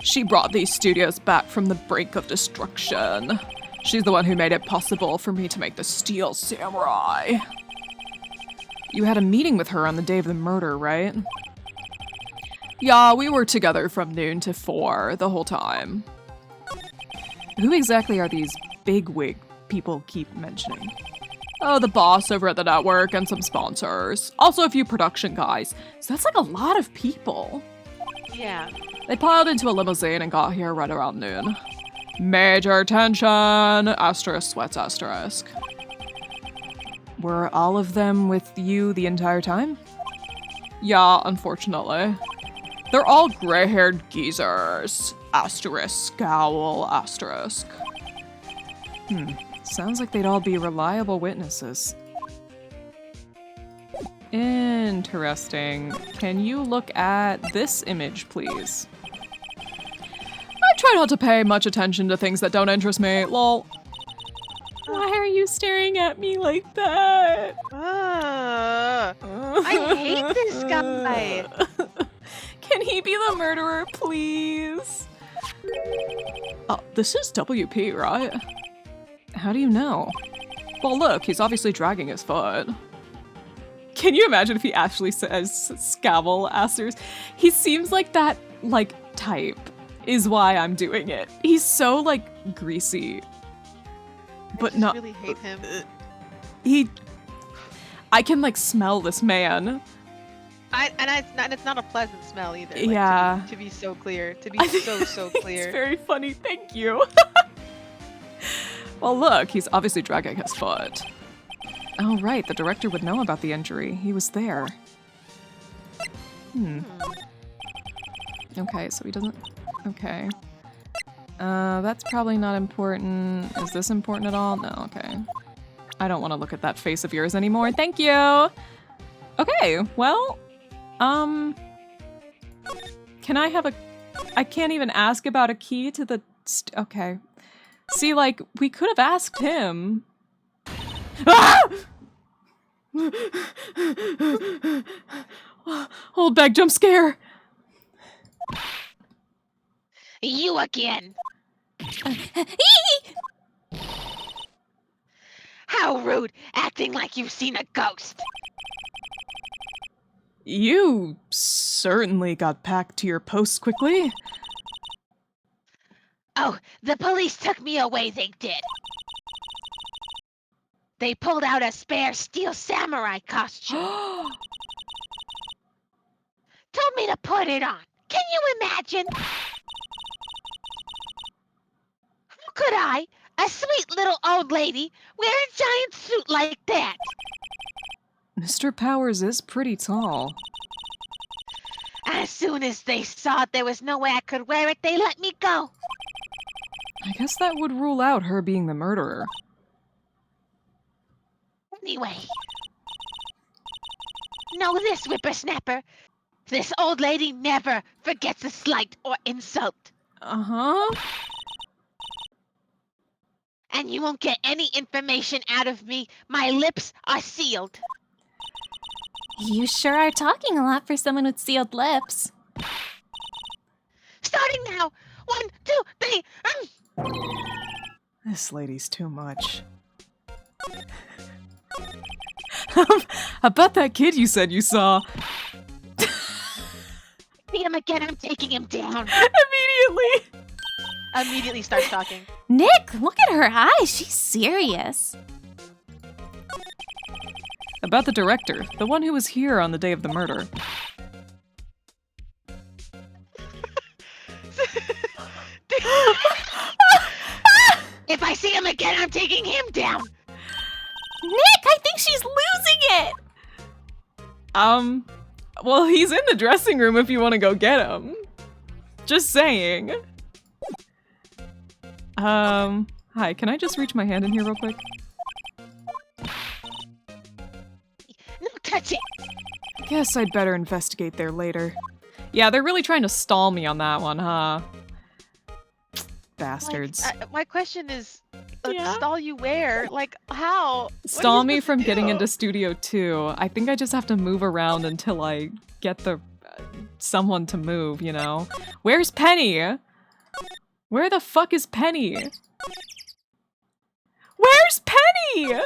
Speaker 5: She brought these studios back from the brink of destruction. She's the one who made it possible for me to make the Steel Samurai.
Speaker 1: You had a meeting with her on the day of the murder, right?
Speaker 5: Yeah, we were together from noon to 4 the whole time.
Speaker 1: Who exactly are these bigwig people keep mentioning?
Speaker 5: Oh, the boss over at the network and some sponsors. Also a few production guys. So that's like a lot of people.
Speaker 2: Yeah.
Speaker 5: They piled into a limousine and got here right around noon. Major tension! Asterisk sweats asterisk.
Speaker 1: Were all of them with you the entire time?
Speaker 5: Yeah, unfortunately. They're all gray-haired geezers. Asterisk scowl asterisk.
Speaker 1: Sounds like they'd all be reliable witnesses. Interesting. Can you look at this image, please?
Speaker 5: I try not to pay much attention to things that don't interest me, lol.
Speaker 1: Why are you staring at me like that?
Speaker 2: I hate this guy.
Speaker 1: Can he be the murderer, please?
Speaker 5: Oh, this is WP, right?
Speaker 1: How do you know?
Speaker 5: Well, look, he's obviously dragging his foot.
Speaker 1: Can you imagine if he actually says scowl asterisk? He seems like that, type is why I'm doing it. He's so, greasy. But
Speaker 2: I
Speaker 1: not-
Speaker 2: really hate him.
Speaker 1: I can, smell this man.
Speaker 2: It's not a pleasant smell either.
Speaker 1: Yeah.
Speaker 2: To be so clear. To be
Speaker 1: I think-
Speaker 2: so clear.
Speaker 1: It's very funny, thank you.
Speaker 5: Well, look, he's obviously dragging his foot.
Speaker 1: Oh, right, the director would know about the injury. He was there. Okay, so he doesn't... Okay. That's probably not important. Is this important at all? No, okay.
Speaker 5: I don't want to look at that face of yours anymore. Thank you. Okay, well, can I have a... I can't even ask about a key to the... okay. See, like, we could have asked him. Ah! Hold back, jump scare.
Speaker 4: You again. How rude, acting like you've seen a ghost.
Speaker 5: You certainly got back to your posts quickly.
Speaker 4: Oh, the police took me away, they did. They pulled out a spare steel samurai costume. Told me to put it on. Can you imagine? How could I, a sweet little old lady, wear a giant suit like that?
Speaker 5: Mr. Powers is pretty tall.
Speaker 4: As soon as they saw there was no way I could wear it, they let me go.
Speaker 5: I guess that would rule out her being the murderer.
Speaker 4: Anyway. Know this, whippersnapper. This old lady never forgets a slight or insult.
Speaker 5: Uh-huh.
Speaker 4: And you won't get any information out of me. My lips are sealed.
Speaker 3: You sure are talking a lot for someone with sealed lips.
Speaker 4: Starting now. 1, 2, 3.
Speaker 5: This lady's too much. How about that kid you said you saw?
Speaker 4: See him again, I'm taking him down.
Speaker 5: Immediately!
Speaker 2: Immediately starts talking.
Speaker 3: Nick, look at her eyes. She's serious.
Speaker 5: About the director, the one who was here on the day of the murder.
Speaker 4: If I see him again, I'm taking him down.
Speaker 3: Nick, I think she's losing it.
Speaker 5: Well, he's in the dressing room if you want to go get him. Just saying. Hi, can I just reach my hand in here real quick?
Speaker 4: No touch it.
Speaker 5: Guess I'd better investigate there later. Yeah, they're really trying to stall me on that one, huh? Bastards.
Speaker 2: Like, my question is,
Speaker 5: Yeah.
Speaker 2: stall you where? Like, how? What are you
Speaker 5: Stall me
Speaker 2: supposed
Speaker 5: from
Speaker 2: to
Speaker 5: getting
Speaker 2: do?
Speaker 5: into Studio 2. I think I just have to move around until I get the someone to move, you know? Where's Penny? Where the fuck is Penny? Where's Penny?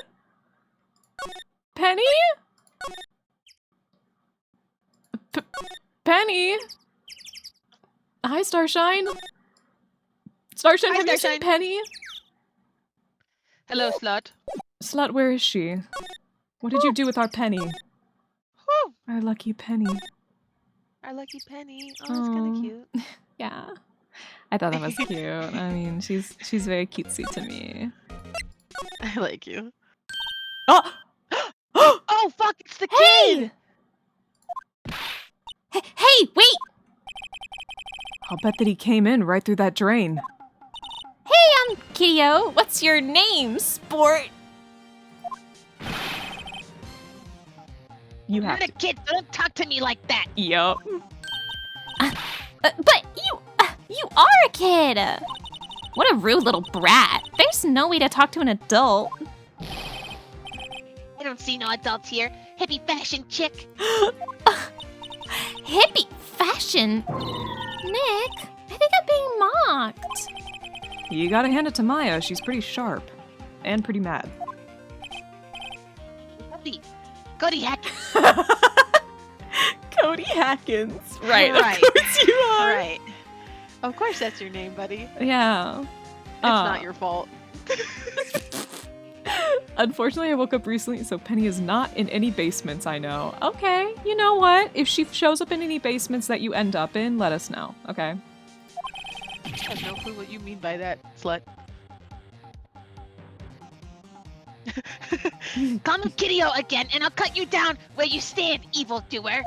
Speaker 5: Penny? Penny? Hi, Starshine. Starshine,
Speaker 2: Hi,
Speaker 5: have you seen
Speaker 2: Starshine.
Speaker 5: Penny?
Speaker 2: Hello, slut.
Speaker 5: Slut, where is she? What did you do with our Penny?
Speaker 2: Whew.
Speaker 5: Our lucky Penny.
Speaker 2: Our lucky Penny. Oh, that's kind
Speaker 5: Aw.
Speaker 2: of cute.
Speaker 5: Yeah. I thought that was cute. I mean, she's very cutesy to me.
Speaker 2: I like you.
Speaker 5: Oh!
Speaker 4: Oh, fuck, it's the kid.
Speaker 3: Hey, wait.
Speaker 5: I'll bet that he came in right through that drain.
Speaker 3: Hey, Kiyo. What's your name, sport?
Speaker 5: You
Speaker 4: You're
Speaker 5: have
Speaker 4: the
Speaker 5: to.
Speaker 4: kid. Don't talk to me like that.
Speaker 5: Yup.
Speaker 3: But you are a kid. What a rude little brat. There's no way to talk to an adult.
Speaker 4: I don't see no adults here. Hippie fashion chick.
Speaker 3: Hippie fashion. Nick, I think I'm being mocked.
Speaker 5: You gotta hand it to Maya. She's pretty sharp. And pretty mad.
Speaker 4: Cody Hackett.
Speaker 5: Cody Hackins. Right,
Speaker 2: Right.
Speaker 5: of course you are.
Speaker 2: Right. Of course that's your name, buddy. It's
Speaker 5: Yeah.
Speaker 2: not your fault.
Speaker 5: Unfortunately, I woke up recently, so Penny is not in any basements I know. Okay, you know what? If she shows up in any basements that you end up in, let us know, okay?
Speaker 2: I have no clue what you mean by that, slut.
Speaker 4: Call me Kiddio again, and I'll cut you down where you stand, evildoer.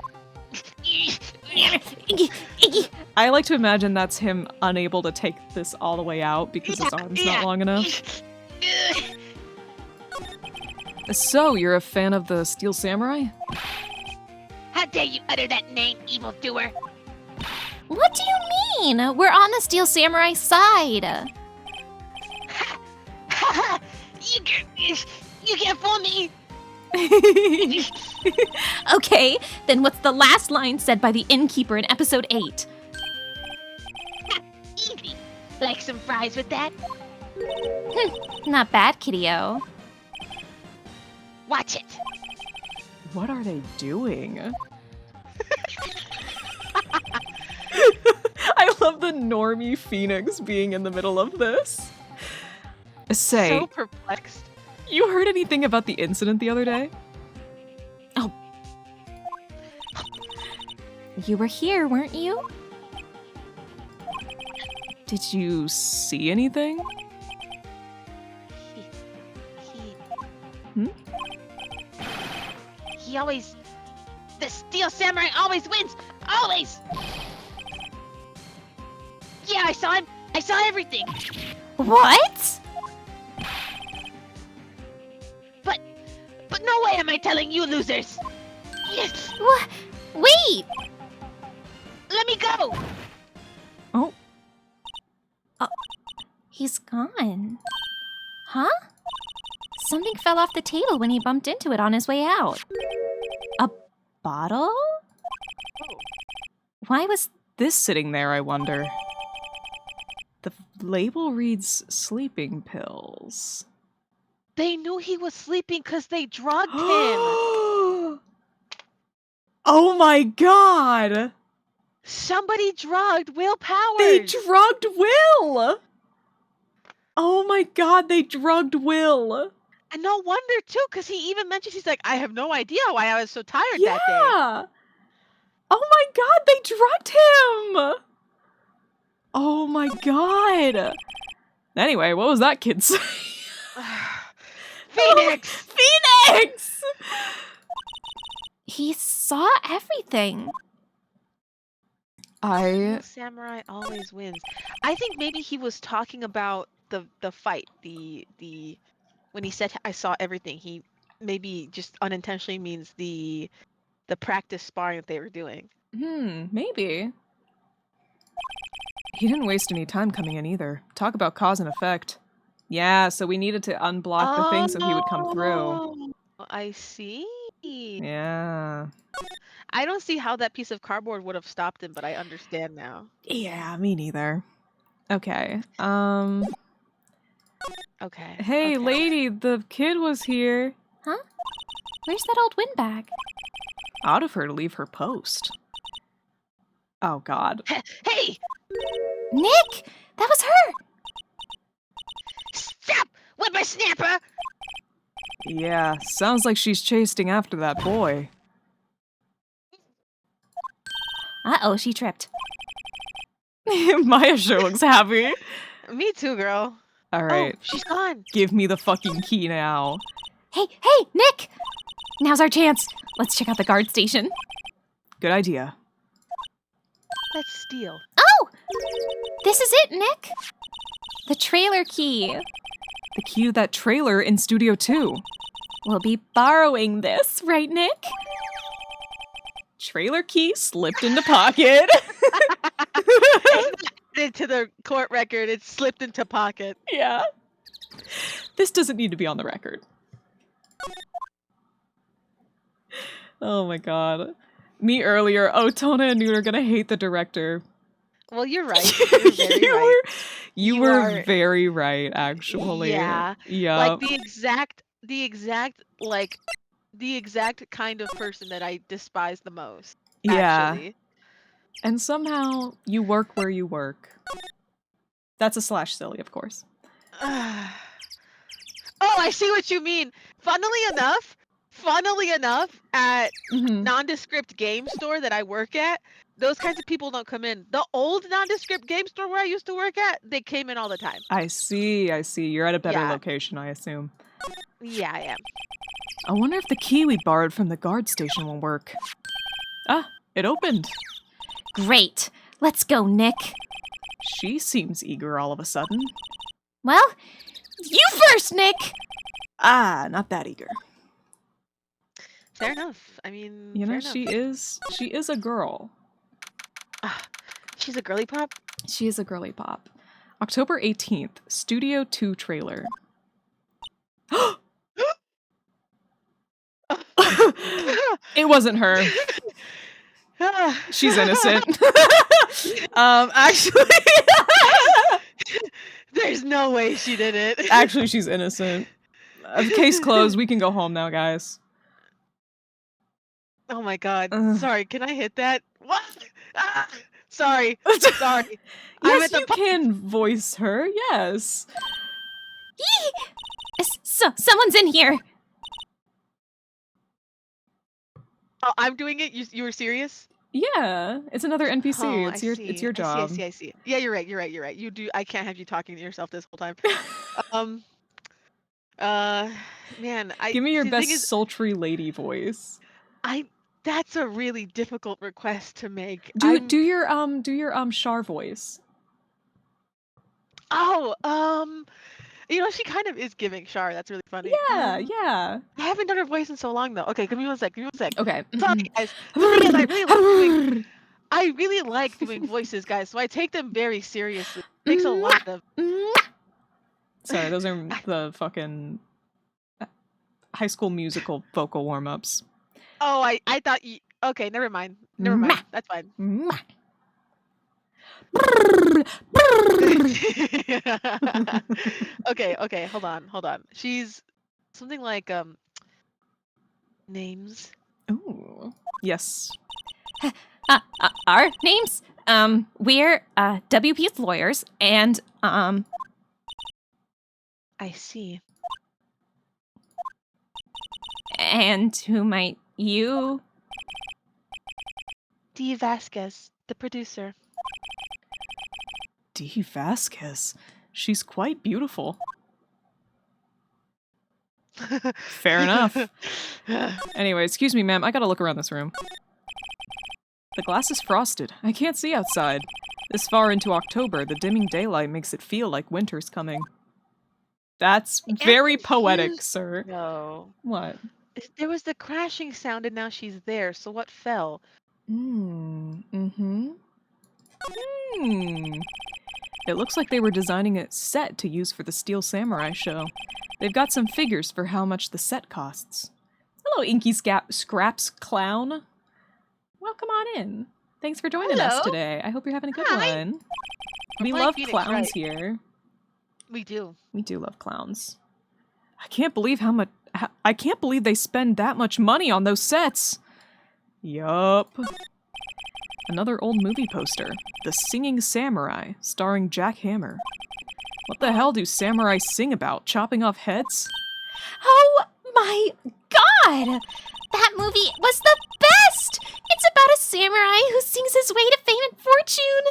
Speaker 5: I like to imagine that's him unable to take this all the way out because his arm's not long enough. So, you're a fan of the Steel Samurai?
Speaker 4: How dare you utter that name, evildoer?
Speaker 3: What do you mean? We're on the Steel Samurai side.
Speaker 4: You can't fool me.
Speaker 3: Okay, then what's the last line said by the innkeeper in episode 8?
Speaker 4: Easy. Like some fries with that?
Speaker 3: Not bad, Kiddo.
Speaker 4: Watch it.
Speaker 5: What are they doing? I love the normie Phoenix being in the middle of this. Say,
Speaker 2: So perplexed.
Speaker 5: you heard anything about the incident the other day?
Speaker 3: Oh. You were here, weren't you?
Speaker 5: Did you see anything?
Speaker 4: He always... The Steel Samurai always wins! Always! Yeah, I saw him. I saw everything.
Speaker 3: What?
Speaker 4: But no way am I telling you losers. Yes.
Speaker 3: What? Wait!
Speaker 4: Let me go.
Speaker 5: Oh,
Speaker 3: He's gone. Huh? Something fell off the table when he bumped into it on his way out. A bottle? Why was...
Speaker 5: this sitting there, I wonder. The label reads sleeping pills.
Speaker 2: They knew he was sleeping because they drugged him.
Speaker 5: Oh my god!
Speaker 2: Somebody drugged Will Powers.
Speaker 5: They drugged Will! Oh my god, they drugged Will!
Speaker 2: And no wonder, too, because he even mentions, he's like, I have no idea why I was so tired
Speaker 5: Yeah!
Speaker 2: that day.
Speaker 5: Oh my god, they drugged him! Oh my god! Anyway, what was that kid saying?
Speaker 2: Phoenix!
Speaker 5: Phoenix!
Speaker 3: He saw everything.
Speaker 2: Steel Samurai always wins. I think maybe he was talking about the fight, the when he said I saw everything. He maybe just unintentionally means the practice sparring that they were doing.
Speaker 5: Maybe. He didn't waste any time coming in either. Talk about cause and effect. Yeah, so we needed to unblock the thing so he would come through.
Speaker 2: Oh, I see.
Speaker 5: Yeah.
Speaker 2: I don't see how that piece of cardboard would have stopped him, but I understand now.
Speaker 5: Yeah, me neither. Okay.
Speaker 2: Okay.
Speaker 5: Hey,
Speaker 2: okay.
Speaker 5: lady, the kid was here.
Speaker 3: Huh? Where's that old windbag?
Speaker 5: Out of her to leave her post. Oh, God.
Speaker 2: Hey!
Speaker 3: Nick! That was her!
Speaker 4: Stop, whippersnapper!
Speaker 5: Yeah, sounds like she's chasing after that boy.
Speaker 3: Uh-oh, she tripped.
Speaker 5: Maya sure looks happy.
Speaker 2: Me too, girl.
Speaker 5: All right,
Speaker 2: Oh, she's gone.
Speaker 5: give me the fucking key now.
Speaker 3: Hey, Nick! Now's our chance. Let's check out the guard station.
Speaker 5: Good idea.
Speaker 2: Let's steal.
Speaker 3: Oh! This is it, Nick! The trailer key.
Speaker 5: The key to that trailer in Studio 2.
Speaker 3: We'll be borrowing this, right, Nick?
Speaker 5: Trailer key slipped into pocket.
Speaker 2: Into the court record, it slipped into pocket.
Speaker 5: Yeah. This doesn't need to be on the record. Oh my god. Me earlier, Tona and Newt are gonna hate the director.
Speaker 2: Well, you're right. You're very right.
Speaker 5: You
Speaker 2: You
Speaker 5: were
Speaker 2: are-
Speaker 5: very right, actually.
Speaker 2: Yeah.
Speaker 5: Yeah.
Speaker 2: Like the exact kind of person that I despise the most.
Speaker 5: Yeah.
Speaker 2: Actually.
Speaker 5: And somehow you work where you work. That's a slash silly, of course.
Speaker 2: Oh, I see what you mean. Funnily enough, at nondescript game store that I work at, those kinds of people don't come in. The old nondescript game store where I used to work at, they came in all the time.
Speaker 5: I see. You're at a better
Speaker 2: Yeah.
Speaker 5: location, I assume.
Speaker 2: Yeah, I am.
Speaker 5: I wonder if the key we borrowed from the guard station will work. Ah, it opened.
Speaker 3: Great. Let's go, Nick.
Speaker 5: She seems eager all of a sudden.
Speaker 3: Well, you first, Nick!
Speaker 5: Ah, not that eager.
Speaker 2: Fair enough. I mean,
Speaker 1: You know,
Speaker 2: fair
Speaker 1: she is a girl.
Speaker 2: enough. She's a girly pop.
Speaker 1: She is a girly pop. October 18th, Studio 2 trailer. It wasn't her. She's innocent. Actually,
Speaker 2: There's no way she did it.
Speaker 1: actually, she's innocent. Case closed. We can go home now, guys.
Speaker 2: Oh my god.
Speaker 1: Ugh.
Speaker 2: Sorry, can I hit that? What? Ah, sorry. Sorry. I'm
Speaker 1: Yes,
Speaker 2: at the
Speaker 1: you can voice her. Yes.
Speaker 3: Someone's in here.
Speaker 2: Oh, I'm doing it. You were serious?
Speaker 1: Yeah, it's another NPC.
Speaker 2: Oh,
Speaker 1: It's your job.
Speaker 2: I see. Yeah, you're right. You're right. You do. I can't have you talking to yourself this whole time. Um. Man.
Speaker 1: Give me your
Speaker 2: See, the thing
Speaker 1: best
Speaker 2: is,
Speaker 1: sultry lady voice.
Speaker 2: That's a really difficult request to make.
Speaker 1: Do your Char voice.
Speaker 2: Oh, she kind of is giving Shar. That's really funny.
Speaker 1: Yeah, yeah.
Speaker 2: I haven't done her voice in so long though. Okay, give me one sec.
Speaker 1: Okay.
Speaker 2: Sorry, guys. The thing is, I really like doing voices, guys. So I take them very seriously. It takes a lot of.
Speaker 1: Sorry, those are the fucking High School Musical vocal warm-ups.
Speaker 2: Oh, I thought you. Okay, never mind. Never mind. That's fine. Okay. Hold on. She's something like names.
Speaker 1: Ooh. Yes.
Speaker 3: Our names? We're WP's lawyers, and
Speaker 2: I see.
Speaker 3: and who might you?
Speaker 2: Dee Vasquez, the producer.
Speaker 1: Dee Vasquez. She's quite beautiful. Fair enough. Anyway, excuse me, ma'am. I gotta look around this room. The glass is frosted. I can't see outside. This far into October, the dimming daylight makes it feel like winter's coming. That's very poetic, sir.
Speaker 2: No.
Speaker 1: What?
Speaker 2: There was the crashing sound and now she's there, so what fell?
Speaker 1: Mm-hmm. It looks like they were designing a set to use for the Steel Samurai show. They've got some figures for how much the set costs. Hello, Inky Scraps Clown. Welcome on in. Thanks for joining us today. I hope you're having a good one. We love clowns
Speaker 2: Wright.
Speaker 1: here.
Speaker 2: We do.
Speaker 1: We do love clowns. I can't believe I can't believe they spend that much money on those sets. Yup. Another old movie poster. The Singing Samurai, starring Jack Hammer. What the hell do samurai sing about? Chopping off heads?
Speaker 3: Oh my god! That movie was the best! It's about a samurai who sings his way to fame and fortune.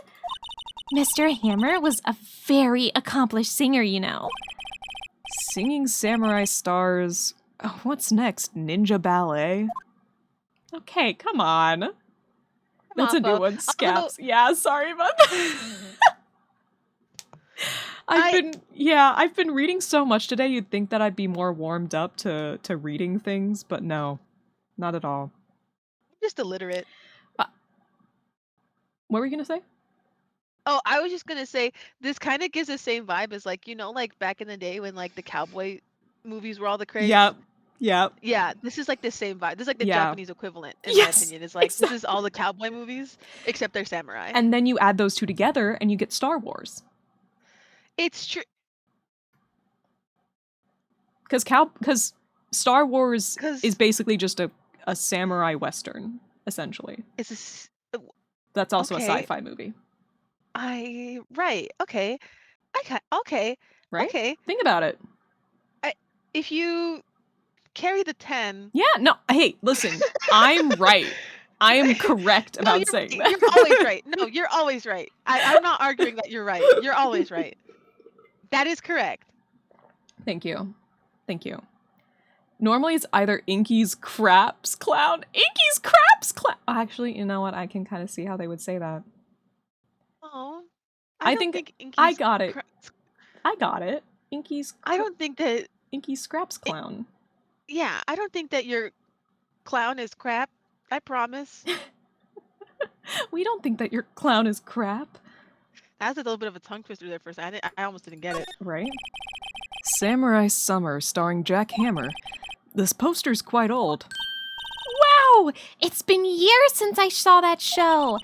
Speaker 3: Mr. Hammer was a very accomplished singer, you know.
Speaker 1: Singing Samurai stars... Oh, what's next? Ninja Ballet? Okay, come on. That's a new one, Scaps. Yeah, sorry about that. I've been reading so much today, you'd think that I'd be more warmed up to reading things, but no. Not at all.
Speaker 2: Just illiterate.
Speaker 1: What were you gonna say?
Speaker 2: Oh, I was just gonna say this kind of gives the same vibe as like back in the day when like the cowboy movies were all the craze.
Speaker 1: Yep.
Speaker 2: Yeah, this is like the same vibe. This is like the Japanese equivalent, in my opinion. It's like this is all the cowboy movies except they're samurai.
Speaker 1: And then you add those two together and you get Star Wars.
Speaker 2: It's true.
Speaker 1: Because Star Wars is basically just a samurai western, essentially. That's also a sci-fi movie.
Speaker 2: Right. Okay. Okay.
Speaker 1: Right?
Speaker 2: Okay.
Speaker 1: Think about it.
Speaker 2: If you carry the 10.
Speaker 1: Yeah, no. Hey, listen. I'm right. I am correct about saying that.
Speaker 2: You're always right. No, you're always right. I'm not arguing that you're right. You're always right. That is correct.
Speaker 1: Thank you. Normally it's either Inky's Craps Clown. Inky's Craps Clown. Actually, you know what? I can kind of see how they would say that.
Speaker 2: Oh.
Speaker 1: I think
Speaker 2: Inky's
Speaker 1: I got it. I got it. Inky's.
Speaker 2: I don't think that
Speaker 1: Inky's Scraps Clown.
Speaker 2: Yeah, I don't think that you're clown is crap. I promise.
Speaker 5: We don't think that your clown is crap.
Speaker 2: That was a little bit of a tongue twister there for a second. I almost didn't get it.
Speaker 5: Right? Samurai Summer starring Jack Hammer. This poster's quite old.
Speaker 3: Wow! It's been years since I saw that show.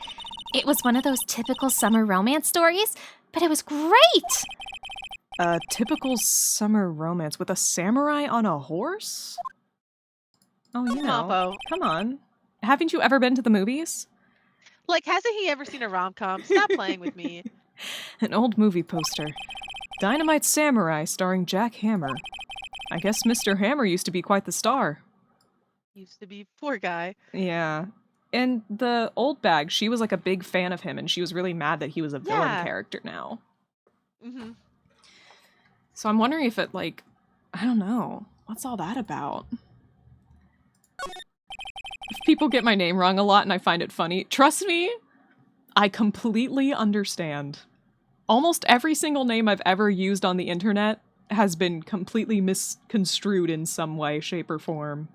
Speaker 3: It was one of those typical summer romance stories, but it was great!
Speaker 5: A typical summer romance with a samurai on a horse? Oh, you know.
Speaker 2: Moppo.
Speaker 5: Come on. Haven't you ever been to the movies?
Speaker 2: Like, hasn't he ever seen a rom-com? Stop playing with me.
Speaker 5: An old movie poster. Dynamite Samurai starring Jack Hammer. I guess Mr. Hammer used to be quite the star.
Speaker 2: Used to be poor guy.
Speaker 5: Yeah. And the old bag, she was like a big fan of him, and she was really mad that he was a villain
Speaker 2: Yeah.
Speaker 5: character now.
Speaker 2: Mm-hmm.
Speaker 5: So I'm wondering if it, like, I don't know. What's all that about? If people get my name wrong a lot and I find it funny, trust me, I completely understand. Almost every single name I've ever used on the internet has been completely misconstrued in some way, shape, or form.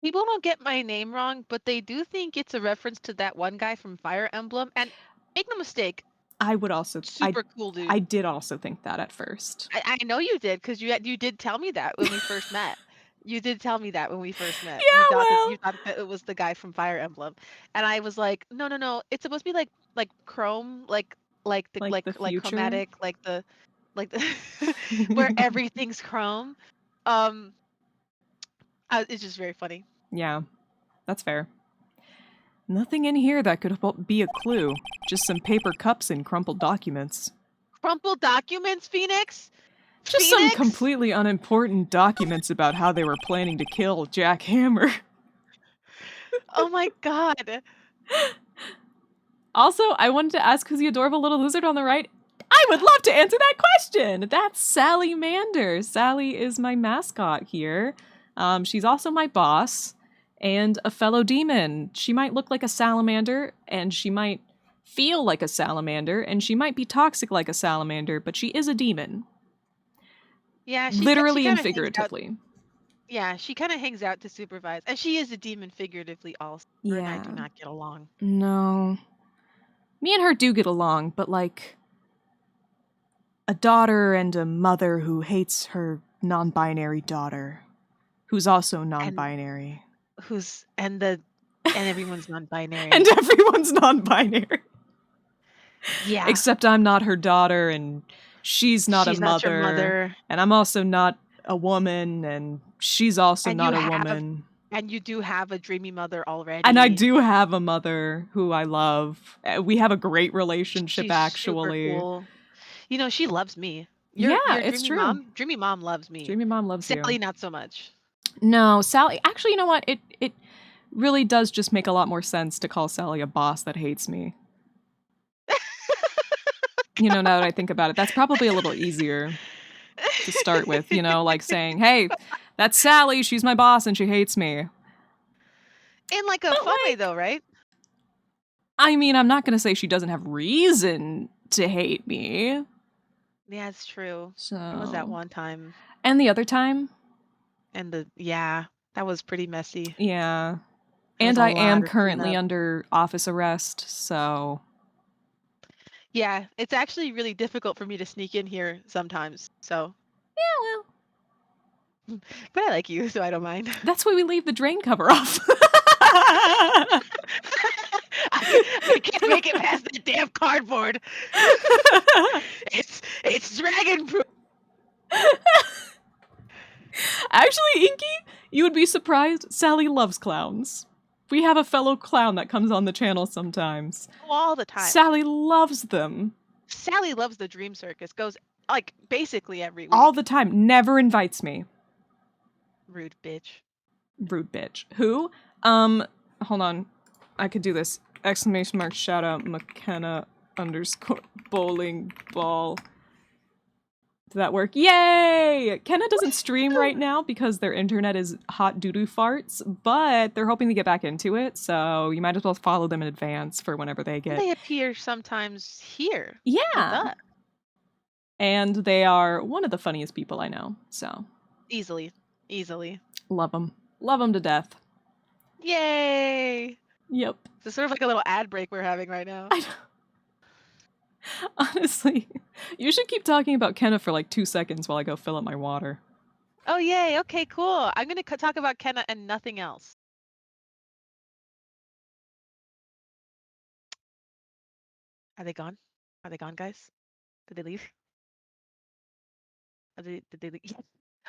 Speaker 2: People don't get my name wrong, but they do think it's a reference to that one guy from Fire Emblem. And make no mistake,
Speaker 5: I would also...
Speaker 2: super cool dude.
Speaker 5: I did also think that at first.
Speaker 2: I know you did, because you did tell me that when we first met. You did tell me that when we first met.
Speaker 5: Yeah,
Speaker 2: You thought that it was the guy from Fire Emblem, and I was like, no, it's supposed to be like Chrome, like
Speaker 5: the future?
Speaker 2: chromatic, like the where everything's chrome. It's just very funny.
Speaker 5: Yeah, that's fair. Nothing in here that could be a clue. Just some paper cups and crumpled documents.
Speaker 2: Crumpled documents, Phoenix?
Speaker 5: Just some completely unimportant documents about how they were planning to kill Jack Hammer.
Speaker 2: Oh my god.
Speaker 5: Also, I wanted to ask who's the adorable little lizard on the right. I would love to answer that question! That's Sally Mander. Sally is my mascot here. She's also my boss and a fellow demon. She might look like a salamander, and she might feel like a salamander, and she might be toxic like a salamander, but she is a demon.
Speaker 2: Yeah,
Speaker 5: literally and figuratively.
Speaker 2: Yeah, she kind of hangs out to supervise. And she is a demon figuratively also. Her and I do not get along.
Speaker 5: No. Me and her do get along, but like a daughter and a mother who hates her non-binary daughter, who's also non-binary.
Speaker 2: And everyone's non-binary.
Speaker 5: And everyone's non-binary.
Speaker 2: Yeah.
Speaker 5: Except I'm not her daughter, and she's not
Speaker 2: She's
Speaker 5: a mother,
Speaker 2: not your mother.
Speaker 5: And I'm also not a woman, and she's also not a woman.
Speaker 2: And you do have a dreamy mother already.
Speaker 5: And I do have a mother who I love. We have a great relationship,
Speaker 2: She's
Speaker 5: actually.
Speaker 2: Super cool. You know, she loves me.
Speaker 5: Your it's true.
Speaker 2: Dreamy mom loves me.
Speaker 5: Dreamy mom loves
Speaker 2: Sally,
Speaker 5: you.
Speaker 2: not so much.
Speaker 5: No, Sally. Actually, you know what? It really does just make a lot more sense to call Sally a boss that hates me. You know, now that I think about it, that's probably a little easier to start with, you know, like saying, hey, that's Sally, she's my boss and she hates me.
Speaker 2: In like a fun way though, right?
Speaker 5: I mean, I'm not going to say she doesn't have reason to hate me.
Speaker 2: Yeah, it's true.
Speaker 5: So...
Speaker 2: It was that one time.
Speaker 5: And the other time?
Speaker 2: And that was pretty messy.
Speaker 5: Yeah. And I am currently under office arrest, so...
Speaker 2: Yeah, it's actually really difficult for me to sneak in here sometimes, so...
Speaker 5: Yeah,
Speaker 2: well... But I like you, so I don't mind.
Speaker 5: That's why we leave the drain cover off.
Speaker 2: I can't make it past that damn cardboard. It's dragon proof.
Speaker 5: Actually, Inky, you would be surprised. Sally loves clowns. We have a fellow clown that comes on the channel sometimes.
Speaker 2: All the time.
Speaker 5: Sally loves them.
Speaker 2: Sally loves the Dream Circus. Goes like basically every week.
Speaker 5: All the time. Never invites me.
Speaker 2: Rude bitch.
Speaker 5: Rude bitch. Who? Hold on. I could do this. Exclamation mark shout out McKenna _ bowling ball. Did that work? Yay! Kenna doesn't stream right now because their internet is hot doo-doo farts, but they're hoping to get back into it, so you might as well follow them in advance for whenever they get...
Speaker 2: They appear sometimes here.
Speaker 5: Yeah! And they are one of the funniest people I know, so...
Speaker 2: Easily.
Speaker 5: Love them. Love them to death.
Speaker 2: Yay!
Speaker 5: Yep.
Speaker 2: It's sort of like a little ad break we're having right now.
Speaker 5: Honestly, you should keep talking about Kenna for like 2 seconds while I go fill up my water.
Speaker 2: Oh, yay. Okay, cool. I'm going to talk about Kenna and nothing else. Are they gone? Are they gone, guys? Did they leave? Did they leave? Yes.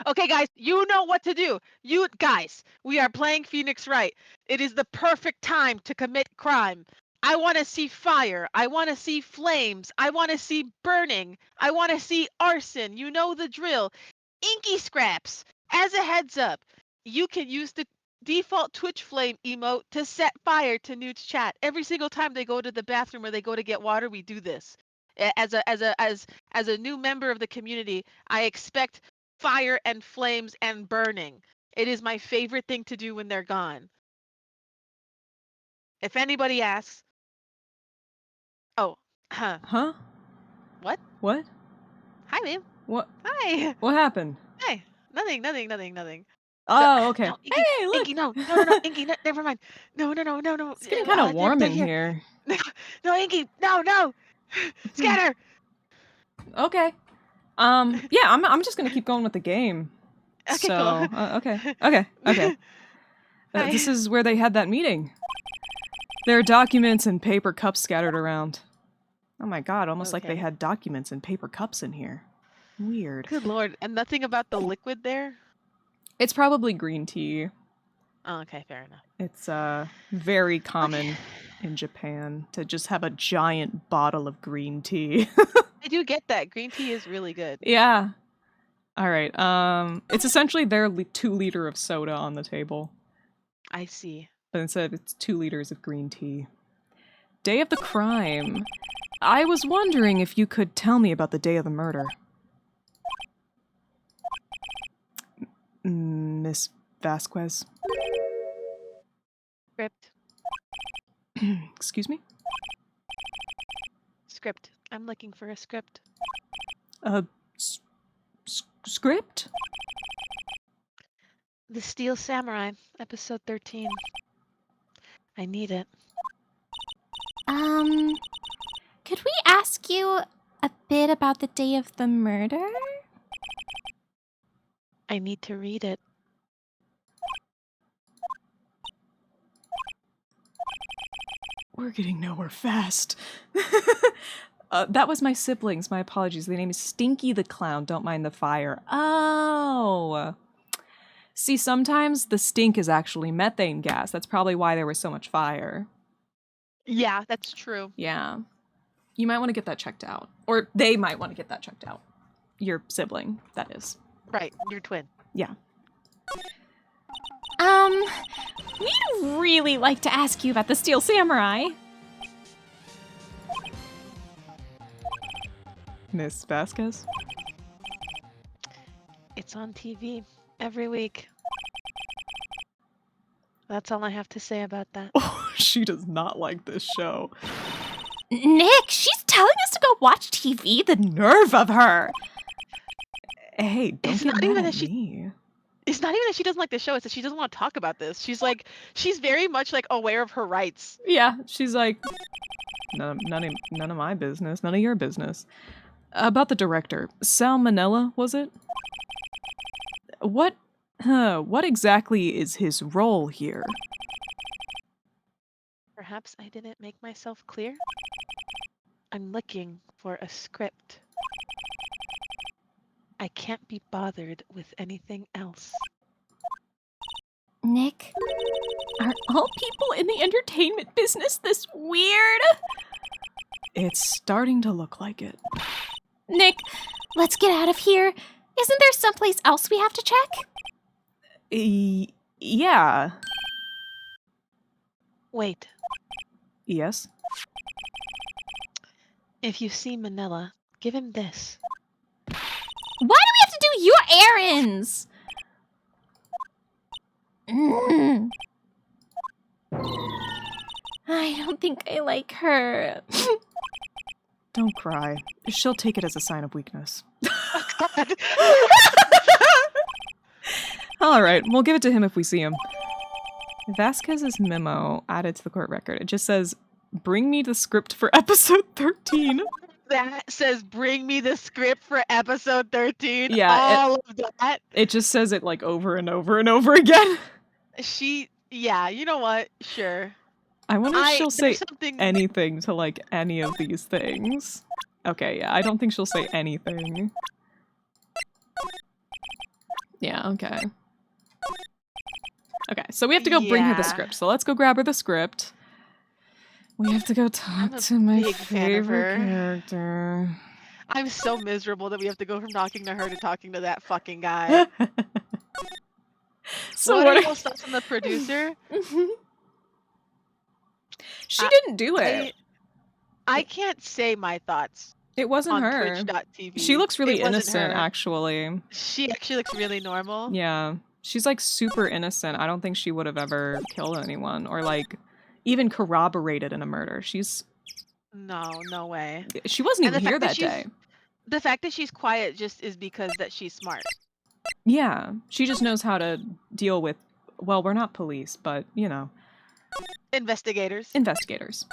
Speaker 2: Okay, guys, you know what to do. You guys, we are playing Phoenix Wright. It is the perfect time to commit crime. I want to see fire. I want to see flames. I want to see burning. I want to see arson. You know the drill. Inky scraps. As a heads up, you can use the default Twitch flame emote to set fire to Newt's chat. Every single time they go to the bathroom or they go to get water, we do this. As a new member of the community, I expect fire and flames and burning. It is my favorite thing to do when they're gone. If anybody asks, oh,
Speaker 5: Huh?
Speaker 2: what?
Speaker 5: What?
Speaker 2: Hi, ma'am.
Speaker 5: What?
Speaker 2: Hi.
Speaker 5: What happened?
Speaker 2: Hey, nothing.
Speaker 5: Oh, okay.
Speaker 2: No, Inky,
Speaker 5: Hey, look!
Speaker 2: Inky, no, Inky, never mind. No.
Speaker 5: It's getting kind of warm in here.
Speaker 2: No, Inky, no. Scatter.
Speaker 5: Okay. Yeah, I'm just gonna keep going with the game.
Speaker 2: Okay,
Speaker 5: So,
Speaker 2: cool.
Speaker 5: okay. This is where they had that meeting. There are documents and paper cups scattered around. Oh my god, almost like they
Speaker 2: Okay.
Speaker 5: had documents and paper cups in here. Weird.
Speaker 2: Good lord, and nothing about the liquid there?
Speaker 5: It's probably green tea.
Speaker 2: Oh, okay, fair enough.
Speaker 5: It's very common in Japan to just have a giant bottle of green tea.
Speaker 2: I do get that. Green tea is really good.
Speaker 5: Yeah. All right. It's essentially their 2 liter of soda on the table.
Speaker 2: I see.
Speaker 5: But instead it's 2 liters of green tea. Day of the crime. I was wondering if you could tell me about the day of the murder. Miss Vasquez?
Speaker 2: Script.
Speaker 5: Excuse me?
Speaker 2: Script. I'm looking for a script.
Speaker 5: Script?
Speaker 2: The Steel Samurai, episode 13. I need it.
Speaker 3: Could we ask you a bit about the day of the murder?
Speaker 2: I need to read it.
Speaker 5: We're getting nowhere fast. That was my siblings. My apologies. Their name is Stinky the Clown. Don't mind the fire. Oh. See, sometimes the stink is actually methane gas. That's probably why there was so much fire.
Speaker 2: Yeah, that's true.
Speaker 5: Yeah. You might want to get that checked out. Or they might want to get that checked out. Your sibling, that is.
Speaker 2: Right, your twin.
Speaker 5: Yeah.
Speaker 3: We'd really like to ask you about the Steel Samurai.
Speaker 5: Miss Vasquez?
Speaker 2: It's on TV every week. That's all I have to say about that.
Speaker 5: Oh, she does not like this show.
Speaker 3: Nick, she's telling us to go watch TV? The nerve of her!
Speaker 5: Hey, don't
Speaker 2: It's
Speaker 5: get
Speaker 2: not
Speaker 5: mad
Speaker 2: even
Speaker 5: at
Speaker 2: that
Speaker 5: me.
Speaker 2: It's not even that she doesn't like the show, it's that she doesn't want to talk about this. She's very much like aware of her rights.
Speaker 5: Yeah, she's like, none of my business, none of your business. About the director, Salmonella, was it? What exactly is his role here?
Speaker 2: Perhaps I didn't make myself clear? I'm looking for a script. I can't be bothered with anything else.
Speaker 3: Nick, are all people in the entertainment business this weird?
Speaker 5: It's starting to look like it.
Speaker 3: Nick, let's get out of here. Isn't there someplace else we have to check?
Speaker 5: Yeah.
Speaker 2: Wait,
Speaker 5: Yes?
Speaker 2: if you see Manila, give him this.
Speaker 3: Why do we have to do your errands? I don't think I like her.
Speaker 5: Don't cry. She'll take it as a sign of weakness.
Speaker 2: God.
Speaker 5: Alright, we'll give it to him if we see him.
Speaker 1: Vasquez's memo added to the court record. It just says, bring me the script for episode 13.
Speaker 2: That says, bring me the script for episode 13.
Speaker 1: Yeah,
Speaker 2: all of that.
Speaker 1: It just says it like over and over and over again.
Speaker 2: Yeah, you know what? Sure.
Speaker 1: I wonder if she'll
Speaker 2: there's
Speaker 1: say
Speaker 2: something.
Speaker 1: anything to like any of these things. Okay, yeah, I don't think she'll say anything. Yeah, okay. Okay, so we have to go bring her the
Speaker 2: Yeah.
Speaker 1: script. So let's go grab her the script. We have to go talk
Speaker 2: I'm a
Speaker 1: to my
Speaker 2: big fan of
Speaker 1: favorite
Speaker 2: her.
Speaker 1: character.
Speaker 2: I'm so miserable that we have to go from talking to her to talking to that fucking guy.
Speaker 1: So
Speaker 2: what
Speaker 1: what
Speaker 2: are
Speaker 1: are
Speaker 2: your thoughts on the producer?
Speaker 1: She didn't do it.
Speaker 2: I can't say my thoughts
Speaker 1: It wasn't
Speaker 2: on
Speaker 1: her.
Speaker 2: Twitch.tv.
Speaker 1: She looks really
Speaker 2: It wasn't
Speaker 1: innocent,
Speaker 2: her.
Speaker 1: actually.
Speaker 2: She actually looks really normal.
Speaker 1: Yeah. She's like super innocent. I don't think she would have ever killed anyone or like even corroborated in a murder. She
Speaker 2: No way.
Speaker 1: wasn't
Speaker 2: And
Speaker 1: even
Speaker 2: the
Speaker 1: here
Speaker 2: fact
Speaker 1: that
Speaker 2: that
Speaker 1: day.
Speaker 2: The fact that she's quiet just is because that she's smart.
Speaker 1: Yeah. She just knows how to deal with, well, we're not police, but you know,
Speaker 2: Investigators.
Speaker 1: investigators.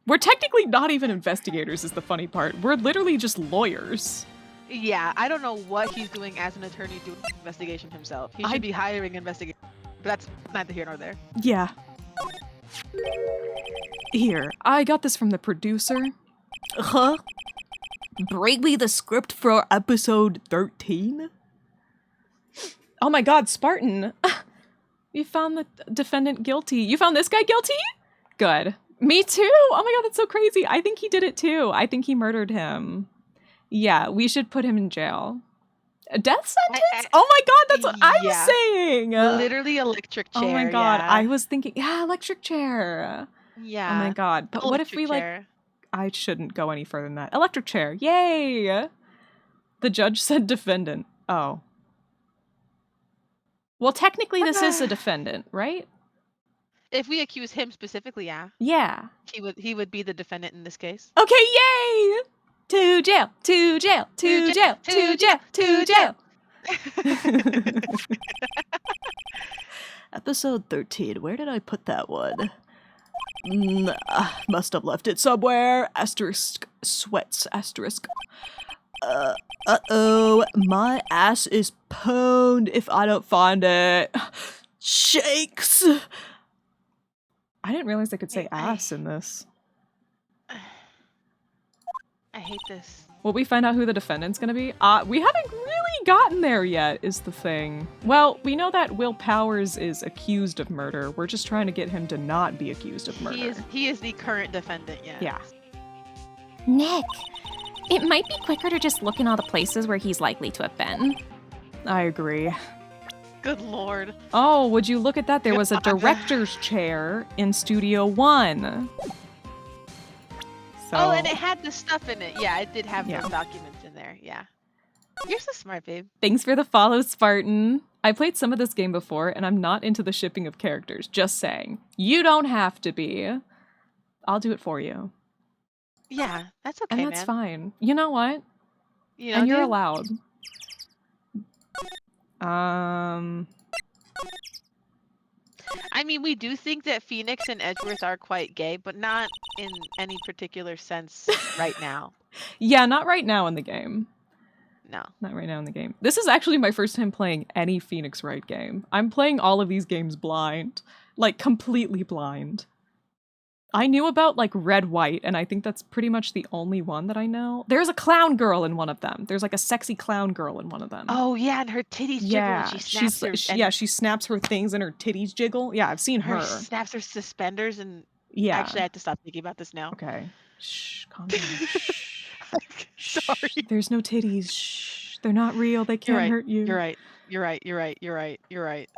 Speaker 1: We're technically not even investigators is the funny part. We're literally just lawyers.
Speaker 2: Yeah, I don't know what he's doing as an attorney doing an investigation himself. He should be hiring investigators. But that's neither here nor there.
Speaker 1: Yeah. Here, I got this from the producer. Huh? Bring me the script for episode 13? Oh my god, Spartan! You found the defendant guilty. You found this guy guilty? Good. Me too! Oh my god, that's so crazy. I think he did it too. I think he murdered him. Yeah, we should put him in jail. A death sentence? Oh my god, that's what I was saying!
Speaker 2: Literally electric chair.
Speaker 1: Oh my god,
Speaker 2: yeah.
Speaker 1: I was thinking, yeah, electric chair.
Speaker 2: Yeah.
Speaker 1: Oh my god, but what if we like, I shouldn't go any further than that. Electric chair, yay! The judge said defendant. Oh. Well, technically this is a defendant, right?
Speaker 2: If we accuse him specifically, yeah.
Speaker 1: Yeah.
Speaker 2: He would be the defendant in this case.
Speaker 1: Okay, yay! To jail, to jail, to jail, to jail, to jail. Episode 13, where did I put that one? Must have left it somewhere. Asterisk, sweats, asterisk. Uh-oh, my ass is pwned if I don't find it. Shakes! I didn't realize I could say ass in this.
Speaker 2: I hate this.
Speaker 1: Will we find out who the defendant's gonna be? We haven't really gotten there yet, is the thing. Well, we know that Will Powers is accused of murder. We're just trying to get him to not be accused of murder.
Speaker 2: He is the current defendant, yeah.
Speaker 1: Yeah.
Speaker 3: Nick, it might be quicker to just look in all the places where he's likely to have been.
Speaker 1: I agree.
Speaker 2: Good lord.
Speaker 1: Oh, would you look at that? There was a director's chair in Studio 1. So,
Speaker 2: Oh, and it had the stuff in it. Yeah, it did have
Speaker 1: Yeah.
Speaker 2: those documents in there. Yeah. You're so smart, babe.
Speaker 1: thanks for the follow, Spartan. I played some of this game before, and I'm not into the shipping of characters. Just saying. You don't have to be. I'll do it for you.
Speaker 2: Yeah, that's okay,
Speaker 1: And that's
Speaker 2: man.
Speaker 1: fine. You know what?
Speaker 2: You know,
Speaker 1: And you're
Speaker 2: dude?
Speaker 1: allowed.
Speaker 2: I mean, we do think that Phoenix and Edgeworth are quite gay, but not in any particular sense right now.
Speaker 1: Yeah, not right now in the game.
Speaker 2: No.
Speaker 1: Not right now in the game. This is actually my first time playing any Phoenix Wright game. I'm playing all of these games blind. Like, completely blind. I knew about, like, Red White, and I think that's pretty much the only one that I know. There's a clown girl in one of them. There's, like, a sexy clown girl in one of them.
Speaker 2: Oh, yeah, and her titties jiggle
Speaker 1: yeah.
Speaker 2: and she snaps her...
Speaker 1: She snaps her things and her titties jiggle. Yeah, I've seen her.
Speaker 2: snaps her suspenders and...
Speaker 1: Yeah.
Speaker 2: Actually, I have to stop thinking about this now.
Speaker 1: Okay. Shh, calm down. Shh.
Speaker 2: Sorry.
Speaker 1: Shh. There's no titties. Shh. They're not real. They can't hurt you.
Speaker 2: You're right. You're right. You're right. You're right. You're right.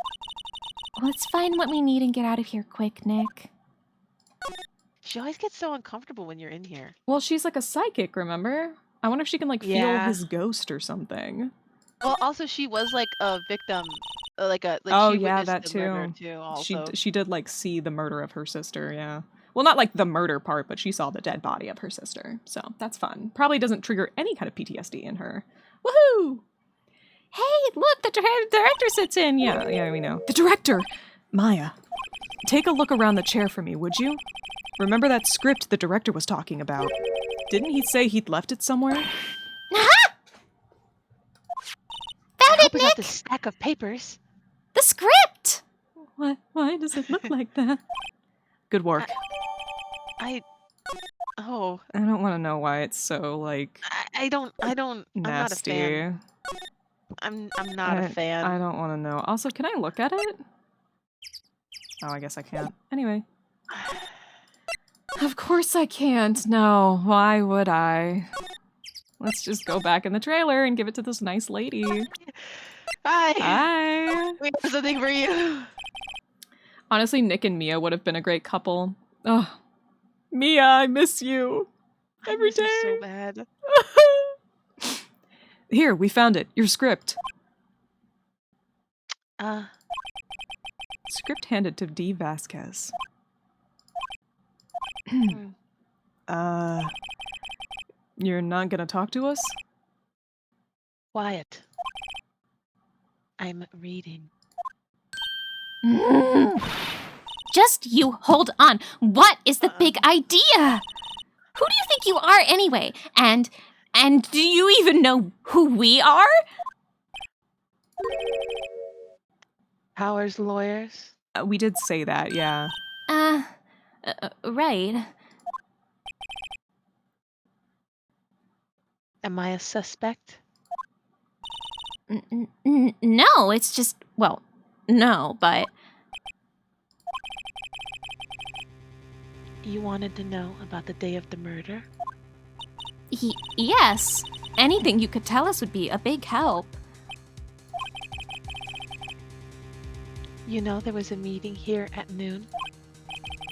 Speaker 3: Let's find what we need and get out of here quick, Nick.
Speaker 2: She always gets so uncomfortable when you're in here.
Speaker 1: Well, she's like a psychic, remember? I wonder if she can like feel
Speaker 2: Yeah.
Speaker 1: his ghost or something.
Speaker 2: Well, also she was like a victim,
Speaker 1: Oh,
Speaker 2: she
Speaker 1: yeah,
Speaker 2: witnessed
Speaker 1: that
Speaker 2: the murder
Speaker 1: too.
Speaker 2: too. Also,
Speaker 1: She did like see the murder of her sister, yeah. Well, not like the murder part, but she saw the dead body of her sister. So that's fun. Probably doesn't trigger any kind of PTSD in her. Woohoo!
Speaker 3: Hey, look, the director sits in.
Speaker 1: Yeah, we know. The director! Maya, take a look around the chair for me, would you? Remember that script the director was talking about? Didn't he say he'd left it somewhere?
Speaker 3: Aha!
Speaker 4: I
Speaker 3: Found
Speaker 4: hope
Speaker 3: it,
Speaker 4: it's not
Speaker 3: Nick!
Speaker 4: this stack of papers.
Speaker 3: The script!
Speaker 1: Why does it look like that? Good work.
Speaker 2: Oh,
Speaker 1: I don't want to know why it's so, like,
Speaker 2: I don't. I'm not a
Speaker 1: nasty.
Speaker 2: fan. I'm not a fan.
Speaker 1: I don't want to know. Also, can I look at it? Oh, I guess I can't. Anyway. Of course I can't. No, why would I? Let's just go back in the trailer and give it to this nice lady.
Speaker 2: Hi.
Speaker 1: Hi.
Speaker 2: We have something for you.
Speaker 1: Honestly, Nick and Mia would have been a great couple. Oh, Mia, I miss you. Every
Speaker 2: I miss you
Speaker 1: day.
Speaker 2: so bad.
Speaker 1: Here, we found it. Your script. Script handed to D. Vasquez. You're not gonna talk to us?
Speaker 4: Quiet. I'm reading.
Speaker 3: Just you hold on. What is the big idea? Who do you think you are anyway? And do you even know who we are?
Speaker 4: Powers lawyers?
Speaker 1: We did say that, yeah.
Speaker 3: Right.
Speaker 4: Am I a suspect?
Speaker 3: No, it's just, well, no, but...
Speaker 4: You wanted to know about the day of the murder?
Speaker 3: Yes. Anything you could tell us would be a big help.
Speaker 4: You know there was a meeting here at noon?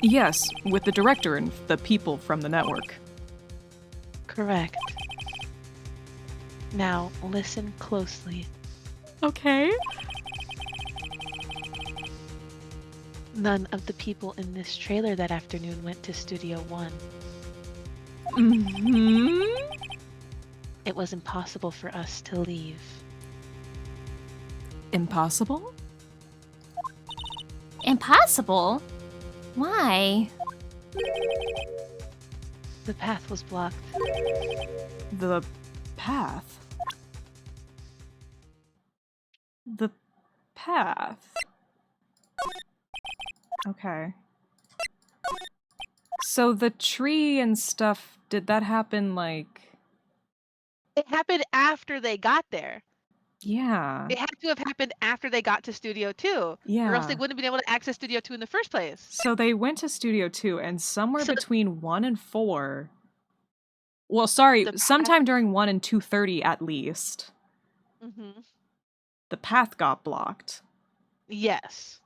Speaker 1: Yes, with the director and the people from the network.
Speaker 4: Correct. Now, listen closely.
Speaker 1: Okay.
Speaker 4: None of the people in this trailer that afternoon went to Studio One.
Speaker 1: Mm-hmm.
Speaker 4: It was impossible for us to leave.
Speaker 1: Impossible?
Speaker 3: Impossible? Why?
Speaker 4: The path was blocked.
Speaker 1: The path? The path. Okay. So the tree and stuff, did that happen like...
Speaker 2: It happened after they got there.
Speaker 1: Yeah.
Speaker 2: It had to have happened after they got to Studio 2.
Speaker 1: Yeah.
Speaker 2: Or else they wouldn't have been able to access Studio 2 in the first place.
Speaker 1: So they went to Studio 2 and somewhere between 1 and 4... Well, sorry, sometime during 1 and 2:30 at least.
Speaker 2: Mm-hmm.
Speaker 1: The path got blocked.
Speaker 2: Yes.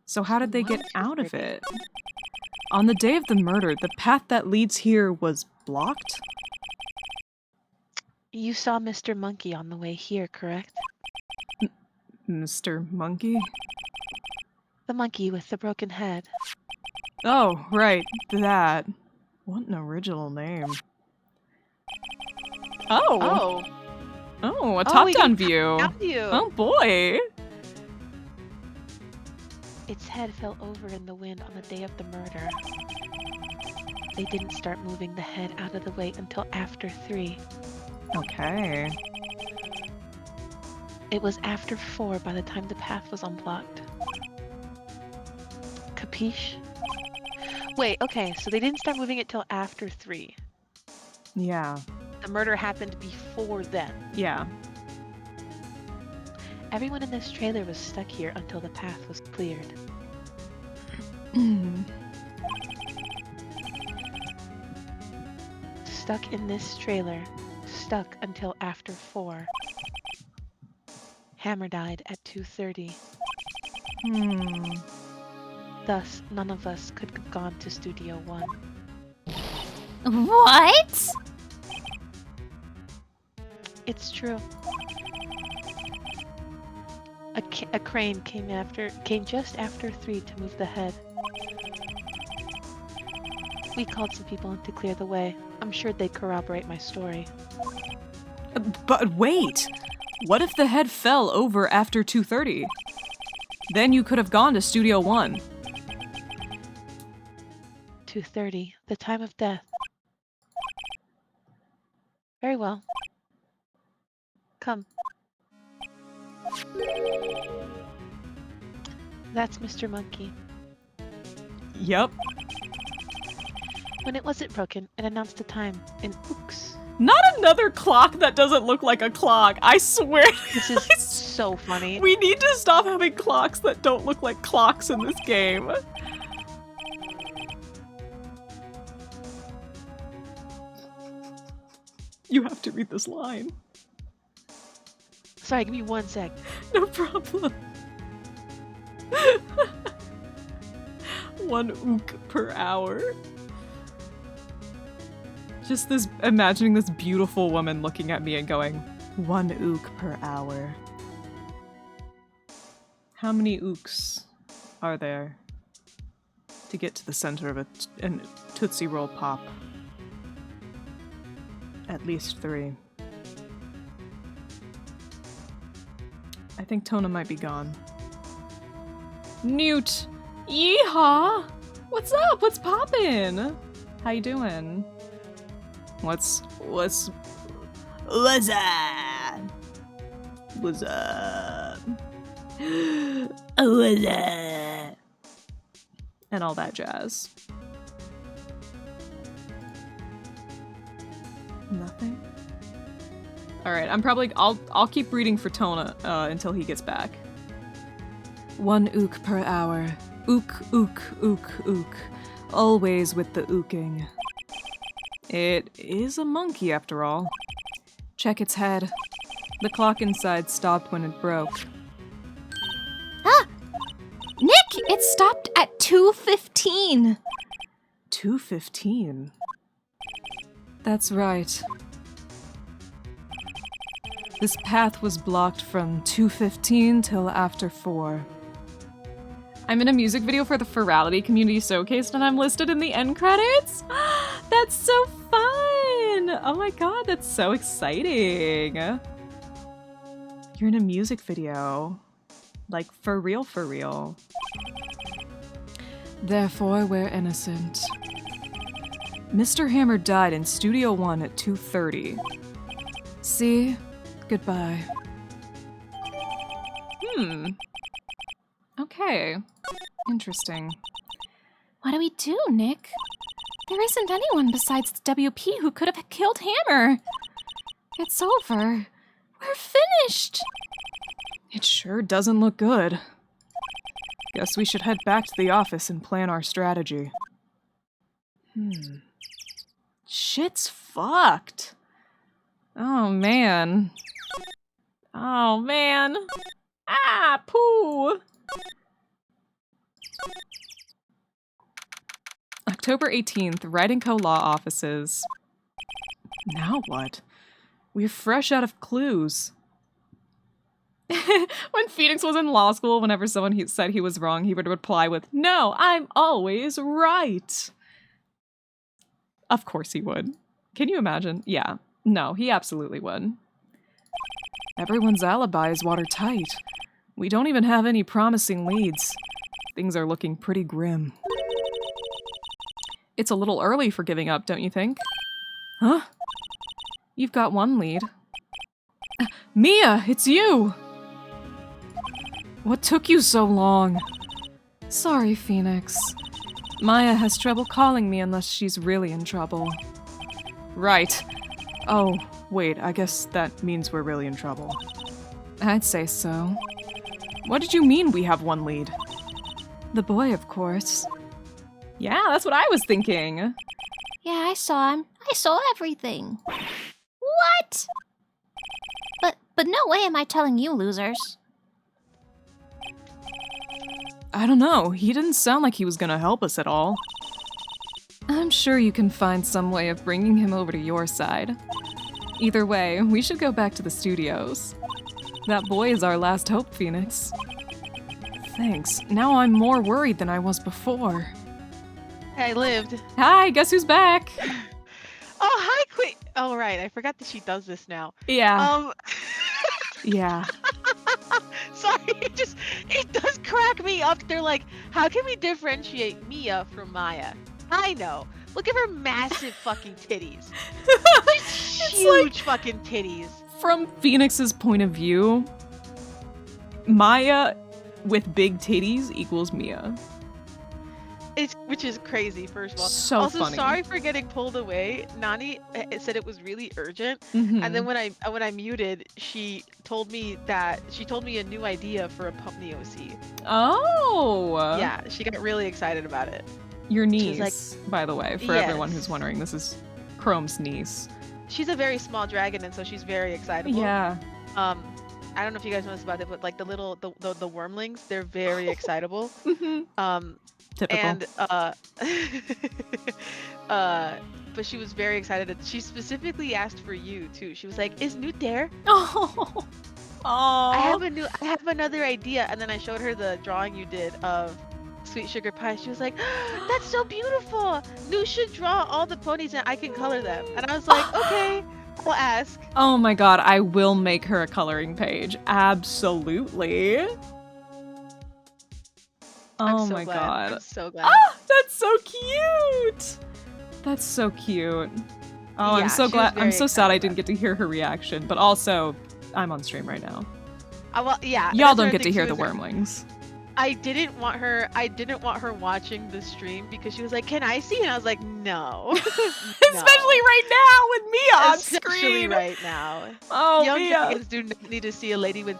Speaker 1: So how did they get out of it? On the day of the murder, the path that leads here was blocked?
Speaker 4: You saw Mr. Monkey on the way here, correct?
Speaker 1: Mr. Monkey?
Speaker 4: The monkey with the broken head.
Speaker 1: Oh, right, that. What an original name. Oh! Oh, a top-down view! Oh boy!
Speaker 4: Its head fell over in the wind on the day of the murder. They didn't start moving the head out of the way until after 3.
Speaker 1: Okay.
Speaker 4: It was after 4 by the time the path was unblocked. Capiche? Wait, okay, so they didn't start moving it till after 3.
Speaker 1: Yeah.
Speaker 2: The murder happened before then.
Speaker 1: Yeah.
Speaker 4: Everyone in this trailer was stuck here until the path was cleared. Stuck in this trailer. Stuck until after 4. Hammer died at 2:30. Thus, none of us could have gone to Studio 1.
Speaker 3: What?
Speaker 4: It's true. A crane came just after 3 to move the head. We called some people in to clear the way. I'm sure they'd corroborate my story.
Speaker 1: But wait! What if the head fell over after 2:30?
Speaker 5: Then you could have gone to Studio 1.
Speaker 4: 2:30, the time of death. Very well. Come. That's Mr. Monkey.
Speaker 5: Yep.
Speaker 4: When it wasn't broken, it announced the time in ooks.
Speaker 5: Not another clock that doesn't look like a clock. I swear.
Speaker 4: This is so funny.
Speaker 5: We need to stop having clocks that don't look like clocks in this game. You have to read this line.
Speaker 4: Sorry, give me 1 sec.
Speaker 5: No problem. 1 ook per hour. Just this, imagining this beautiful woman looking at me and going, 1 ook per hour. How many ooks are there to get to the center of a Tootsie Roll Pop? At least 3. I think Tona might be gone. Newt! Yeehaw! What's up? What's poppin'? How you doing? What's up? What's up? What's up? And all that jazz. Nothing? Alright, I'm probably I'll keep reading for Tona until he gets back. 1 ook per hour. Ook, ook, ook, ook. Always with the ooking. It is a monkey after all. Check its head. The clock inside stopped when it broke.
Speaker 3: Ah! Nick, it stopped at 2:15.
Speaker 5: 2:15? That's right. This path was blocked from 2:15 till after 4. I'm in a music video for the Ferality Community Showcase and I'm listed in the end credits? That's so fun! Oh my god, that's so exciting! You're in a music video. Like, for real, for real. Therefore, we're innocent. Mr. Hammer died in Studio 1 at 2:30. See? Goodbye. Okay. Interesting.
Speaker 3: What do we do, Nick? There isn't anyone besides the WP who could have killed Hammer. It's over. We're finished.
Speaker 5: It sure doesn't look good. Guess we should head back to the office and plan our strategy. Shit's fucked. Oh, man. Oh, man. Ah, poo. October 18th, Wright & Co. Law Offices. Now what? We're fresh out of clues. When Phoenix was in law school, whenever someone said he was wrong, he would reply with, "No, I'm always right." Of course he would. Can you imagine? Yeah. No, he absolutely would. Everyone's alibi is watertight. We don't even have any promising leads. Things are looking pretty grim. It's a little early for giving up, don't you think? Huh? You've got 1 lead. Mia, it's you! What took you so long? Sorry, Phoenix. Maya has trouble calling me unless she's really in trouble. Right. Oh, wait, I guess that means we're really in trouble. I'd say so. What did you mean we have 1 lead? The boy, of course. Yeah, that's what I was thinking.
Speaker 3: Yeah, I saw him. I saw everything. What? But no way am I telling you, losers.
Speaker 5: I don't know. He didn't sound like he was gonna help us at all. I'm sure you can find some way of bringing him over to your side. Either way, we should go back to the studios. That boy is our last hope, Phoenix. Thanks. Now I'm more worried than I was before.
Speaker 2: I lived.
Speaker 5: Hi, guess who's back?
Speaker 2: Oh, hi, Queen. Oh, right. I forgot that she does this now.
Speaker 5: Yeah. Yeah.
Speaker 2: Sorry, it does crack me up. They're like, how can we differentiate Mia from Maya? I know. Look at her massive fucking titties. Just huge fucking titties.
Speaker 1: From Phoenix's point of view, Maya with big titties equals Mia.
Speaker 2: Which is crazy, first of all.
Speaker 1: So
Speaker 2: also,
Speaker 1: funny.
Speaker 2: sorry for getting pulled away. Nani said it was really urgent,
Speaker 1: Mhm.
Speaker 2: and then when I muted, she told me a new idea for a Pumpney OC.
Speaker 1: Oh.
Speaker 2: Yeah, she got really excited about it.
Speaker 1: Your
Speaker 2: She's
Speaker 1: niece, by the way, for everyone who's wondering, this is Chrome's niece.
Speaker 2: She's a very small dragon, and so she's very excitable.
Speaker 1: Yeah.
Speaker 2: I don't know if you guys know this about it, but like the wormlings, they're very excitable.
Speaker 1: Typical.
Speaker 2: And but she was very excited. She specifically asked for you too. She was like, "Is Newt there?"
Speaker 1: Oh.
Speaker 2: I have another idea. And then I showed her the drawing you did of Sweet Sugar Pie. She was like, "That's so beautiful. Newt should draw all the ponies and I can color them." And I was like, "Okay, we'll ask."
Speaker 1: Oh my god, I will make her a coloring page. Absolutely. Oh
Speaker 2: I'm so
Speaker 1: my
Speaker 2: glad.
Speaker 1: god.
Speaker 2: I'm so glad.
Speaker 1: Ah, that's so cute. That's so cute. Oh,
Speaker 2: Yeah,
Speaker 1: I'm so
Speaker 2: she was
Speaker 1: glad. I'm
Speaker 2: very
Speaker 1: so sad I
Speaker 2: excited
Speaker 1: didn't get to hear her reaction, but also I'm on stream right now.
Speaker 2: Well, yeah.
Speaker 1: Y'all
Speaker 2: that's
Speaker 1: don't
Speaker 2: one
Speaker 1: get to
Speaker 2: thing
Speaker 1: hear
Speaker 2: she
Speaker 1: the
Speaker 2: was-
Speaker 1: wormlings.
Speaker 2: I didn't want her watching the stream because she was like, "Can I see?" And I was like, "No."
Speaker 1: Especially right now with Mia on
Speaker 2: Especially
Speaker 1: screen.
Speaker 2: right now.
Speaker 1: Oh,
Speaker 2: Young
Speaker 1: Mia.
Speaker 2: dragons do not need to see a lady with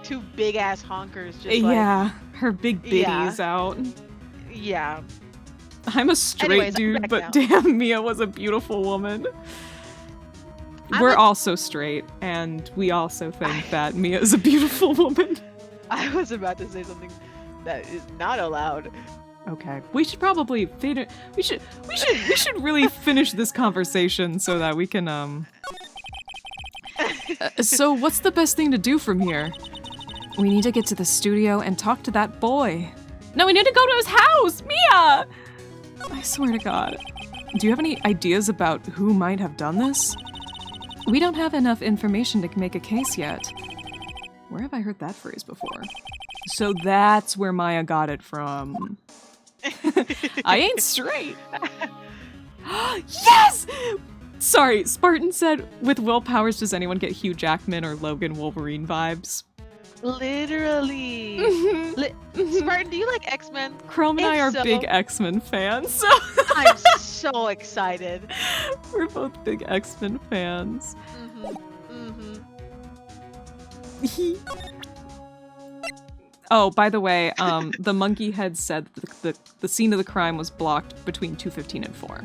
Speaker 2: two big ass honkers. Just
Speaker 1: Yeah, her big
Speaker 2: Yeah.
Speaker 1: bitties out.
Speaker 2: Yeah.
Speaker 1: I'm a straight
Speaker 2: Anyways, I'm
Speaker 1: dude,
Speaker 2: back
Speaker 1: but
Speaker 2: now.
Speaker 1: damn, Mia was a beautiful woman. We're also straight, and we also think that Mia is a beautiful woman.
Speaker 2: I was about to say something that is not allowed.
Speaker 1: Okay, we should probably we should really finish this conversation so that we can so what's the best thing to do from here? We need to get to the studio and talk to that boy. No, we need to go to his house, Mia. I swear to God. Do you have any ideas about who might have done this? We don't have enough information to make a case yet. Where have I heard that phrase before? So that's where Maya got it from. I ain't straight. Yes! Sorry, Spartan said, with Will Powers, does anyone get Hugh Jackman or Logan Wolverine vibes?
Speaker 2: Literally. Spartan, do you like X-Men?
Speaker 1: Chrome and I
Speaker 2: If
Speaker 1: are
Speaker 2: so-
Speaker 1: big X-Men fans, so
Speaker 2: I'm so excited.
Speaker 1: we're both big X-Men fans. Oh, by the way, the monkey head said that the scene of the crime was blocked between 2:15 and 4.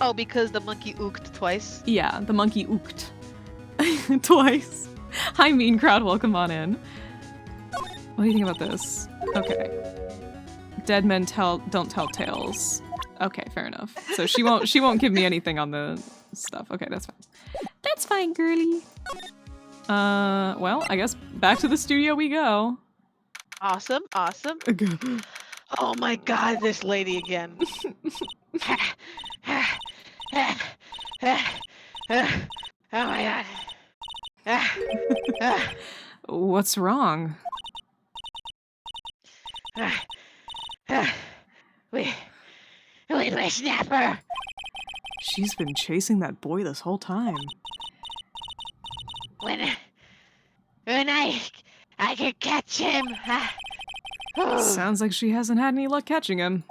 Speaker 2: Oh, because the monkey ooked twice?
Speaker 1: Yeah, the monkey ooked. Twice. Hi, Mean Crowd, welcome on in. What do you think about this? Okay. Dead men don't tell tales. Okay, fair enough. So she won't give me anything on the stuff. Okay, that's fine. That's fine, girly. Well, I guess back to the studio we go.
Speaker 2: Awesome, awesome. Oh my god, this lady again. Oh my god.
Speaker 1: What's wrong?
Speaker 2: Whippersnapper.
Speaker 1: She's been chasing that boy this whole time.
Speaker 4: When I can catch him.
Speaker 1: Sounds like she hasn't had any luck catching him.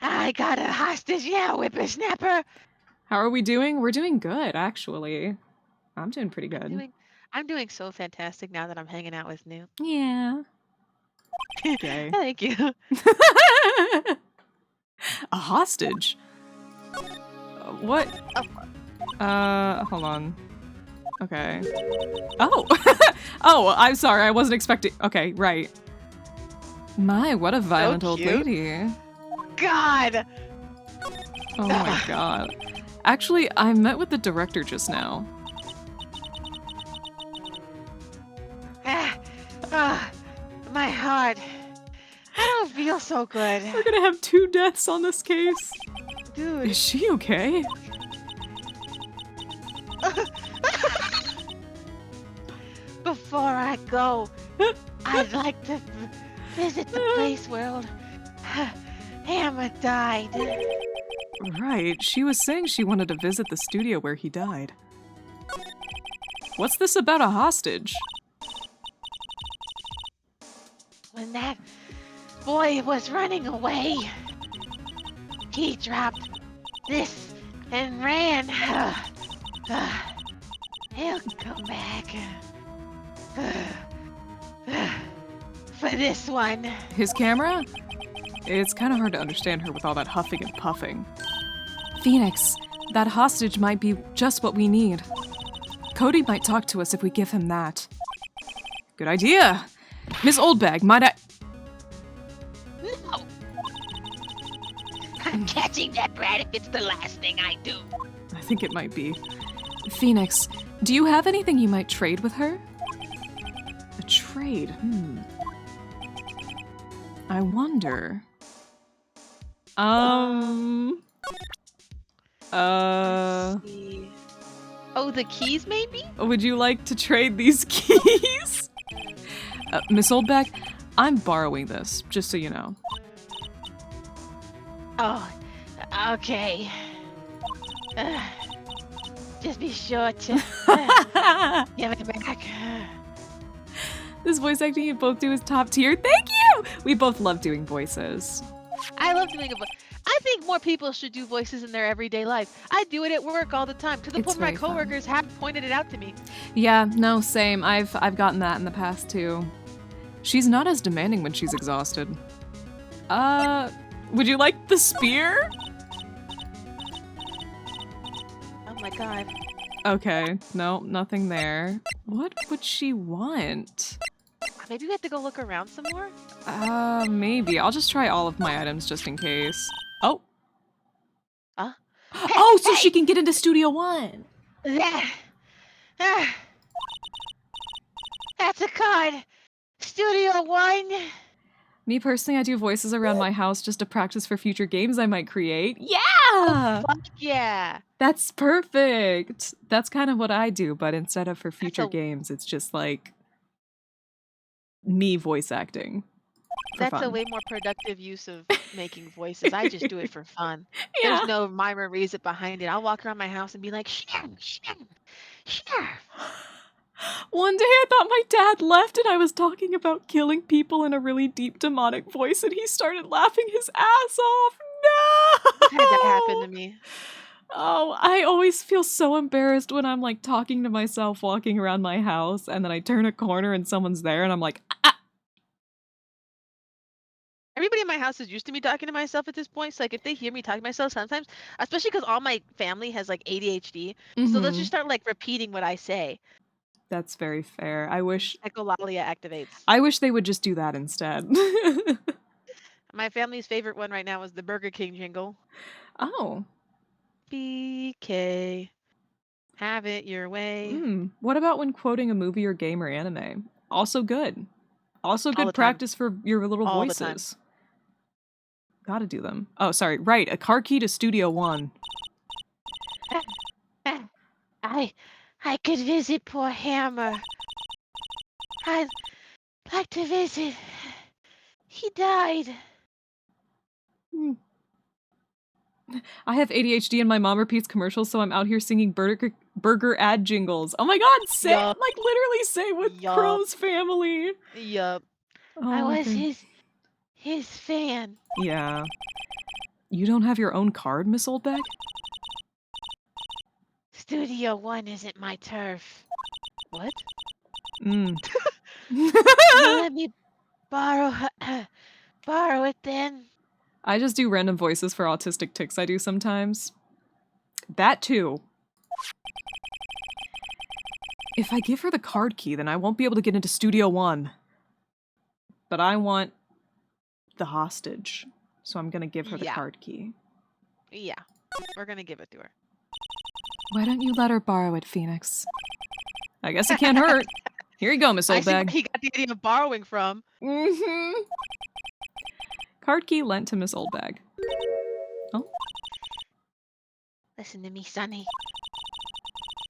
Speaker 4: I got a hostage now, whippersnapper.
Speaker 1: How are we doing? We're doing good, actually. I'm doing pretty good.
Speaker 2: I'm doing so fantastic now that I'm hanging out with Newt.
Speaker 1: Yeah. Okay.
Speaker 2: Thank you.
Speaker 1: A hostage? What? Hold on. Okay. Oh! Oh, I'm sorry, I wasn't expecting- okay, right. My, what a violent old
Speaker 2: cute.
Speaker 1: lady.
Speaker 2: God!
Speaker 1: Oh my god. Actually, I met with the director just now.
Speaker 4: My heart. I don't feel so good.
Speaker 1: We're gonna have 2 deaths on this case.
Speaker 2: Dude.
Speaker 1: Is she okay?
Speaker 4: before I go, I'd like to visit the place where old Hammer died.
Speaker 5: Right, she was saying she wanted to visit the studio where he died. What's this about a hostage?
Speaker 4: When that boy was running away, he dropped this and ran. He'll come back for this one.
Speaker 5: His camera? It's kind of hard to understand her with all that huffing and puffing. Phoenix, that hostage might be just what we need. Cody might talk to us if we give him that. Good idea. Miss Oldbag, might I—
Speaker 4: No! I'm catching that brat if it's the last thing I do.
Speaker 5: I think it might be. Phoenix, do you have anything you might trade with her? A trade? I wonder.
Speaker 2: Let's see. Oh, the keys maybe?
Speaker 5: Would you like to trade these keys? Miss Oldbeck, I'm borrowing this, just so you know.
Speaker 4: Oh, okay. Just be sure to give it back.
Speaker 5: This voice acting you both do is top tier. Thank you! We both love doing voices.
Speaker 2: I love doing a voice. I think more people should do voices in their everyday life. I do it at work all the time, to the
Speaker 5: It's
Speaker 2: point where my
Speaker 5: very fun.
Speaker 2: coworkers have pointed it out to me.
Speaker 5: Yeah, no, same. I've gotten that in the past too. She's not as demanding when she's exhausted. Would you like the spear?
Speaker 2: Oh my god.
Speaker 5: Okay, no, nothing there. What would she want?
Speaker 2: Maybe we have to go look around some more?
Speaker 5: Maybe. I'll just try all of my items just in case. Oh.
Speaker 2: Huh?
Speaker 5: Oh, so she can get into Studio One.
Speaker 4: That's a card. Studio One.
Speaker 5: Me personally, I do voices around my house just to practice for future games I might create. Yeah!
Speaker 2: Fuck yeah!
Speaker 5: That's perfect. That's kind of what I do, but instead of for future games, it's just like me voice acting.
Speaker 2: That's
Speaker 5: fun.
Speaker 2: a way more productive use of making voices. I just do it for fun.
Speaker 5: Yeah.
Speaker 2: There's no rhyme or reason behind it. I'll walk around my house and be like, shim, shim, shim.
Speaker 5: One day I thought my dad left and I was talking about killing people in a really deep demonic voice and he started laughing his ass off. No!
Speaker 2: I've had that happen to me.
Speaker 5: Oh, I always feel so embarrassed when I'm like talking to myself walking around my house and then I turn a corner and someone's there and I'm like, ah!
Speaker 2: Everybody in my house is used to me talking to myself at this point. So like if they hear me talking to myself sometimes, especially because all my family has like ADHD, so they'll just start like repeating what I say.
Speaker 5: That's very fair. I wish
Speaker 2: Echolalia activates.
Speaker 5: I wish they would just do that instead.
Speaker 2: My family's favorite one right now is the Burger King jingle.
Speaker 5: Oh.
Speaker 2: BK. Have it your way.
Speaker 5: What about when quoting a movie or game or anime? Also good. Also
Speaker 2: All the
Speaker 5: good
Speaker 2: time.
Speaker 5: practice for your little
Speaker 2: All the time.
Speaker 5: voices. Gotta do them. Oh, sorry. Right, a car key to Studio One.
Speaker 4: I could visit poor Hammer. I'd like to visit. He died.
Speaker 5: I have ADHD and my mom repeats commercials, so I'm out here singing burger ad jingles. Oh my god, say
Speaker 2: Yup.
Speaker 5: like literally say with
Speaker 2: Yup.
Speaker 5: Crow's family.
Speaker 2: Yup.
Speaker 5: Oh,
Speaker 4: I was
Speaker 5: okay.
Speaker 4: his fan.
Speaker 5: Yeah. You don't have your own card, Miss Oldbeck?
Speaker 4: Studio One isn't my turf.
Speaker 2: What?
Speaker 4: You let me borrow it then.
Speaker 5: I just do random voices for autistic tics I do sometimes. That too. If I give her the card key, then I won't be able to get into Studio One. But I want the hostage, so I'm gonna give her the
Speaker 2: Yeah.
Speaker 5: card key.
Speaker 2: Yeah. We're gonna give it to her.
Speaker 5: Why don't you let her borrow it, Phoenix? I guess it can't hurt. Here you go, Miss
Speaker 2: I see where
Speaker 5: Oldbag.
Speaker 2: he got the idea of borrowing from.
Speaker 5: Card key lent to Miss Oldbag. Oh,
Speaker 4: Listen to me, Sonny.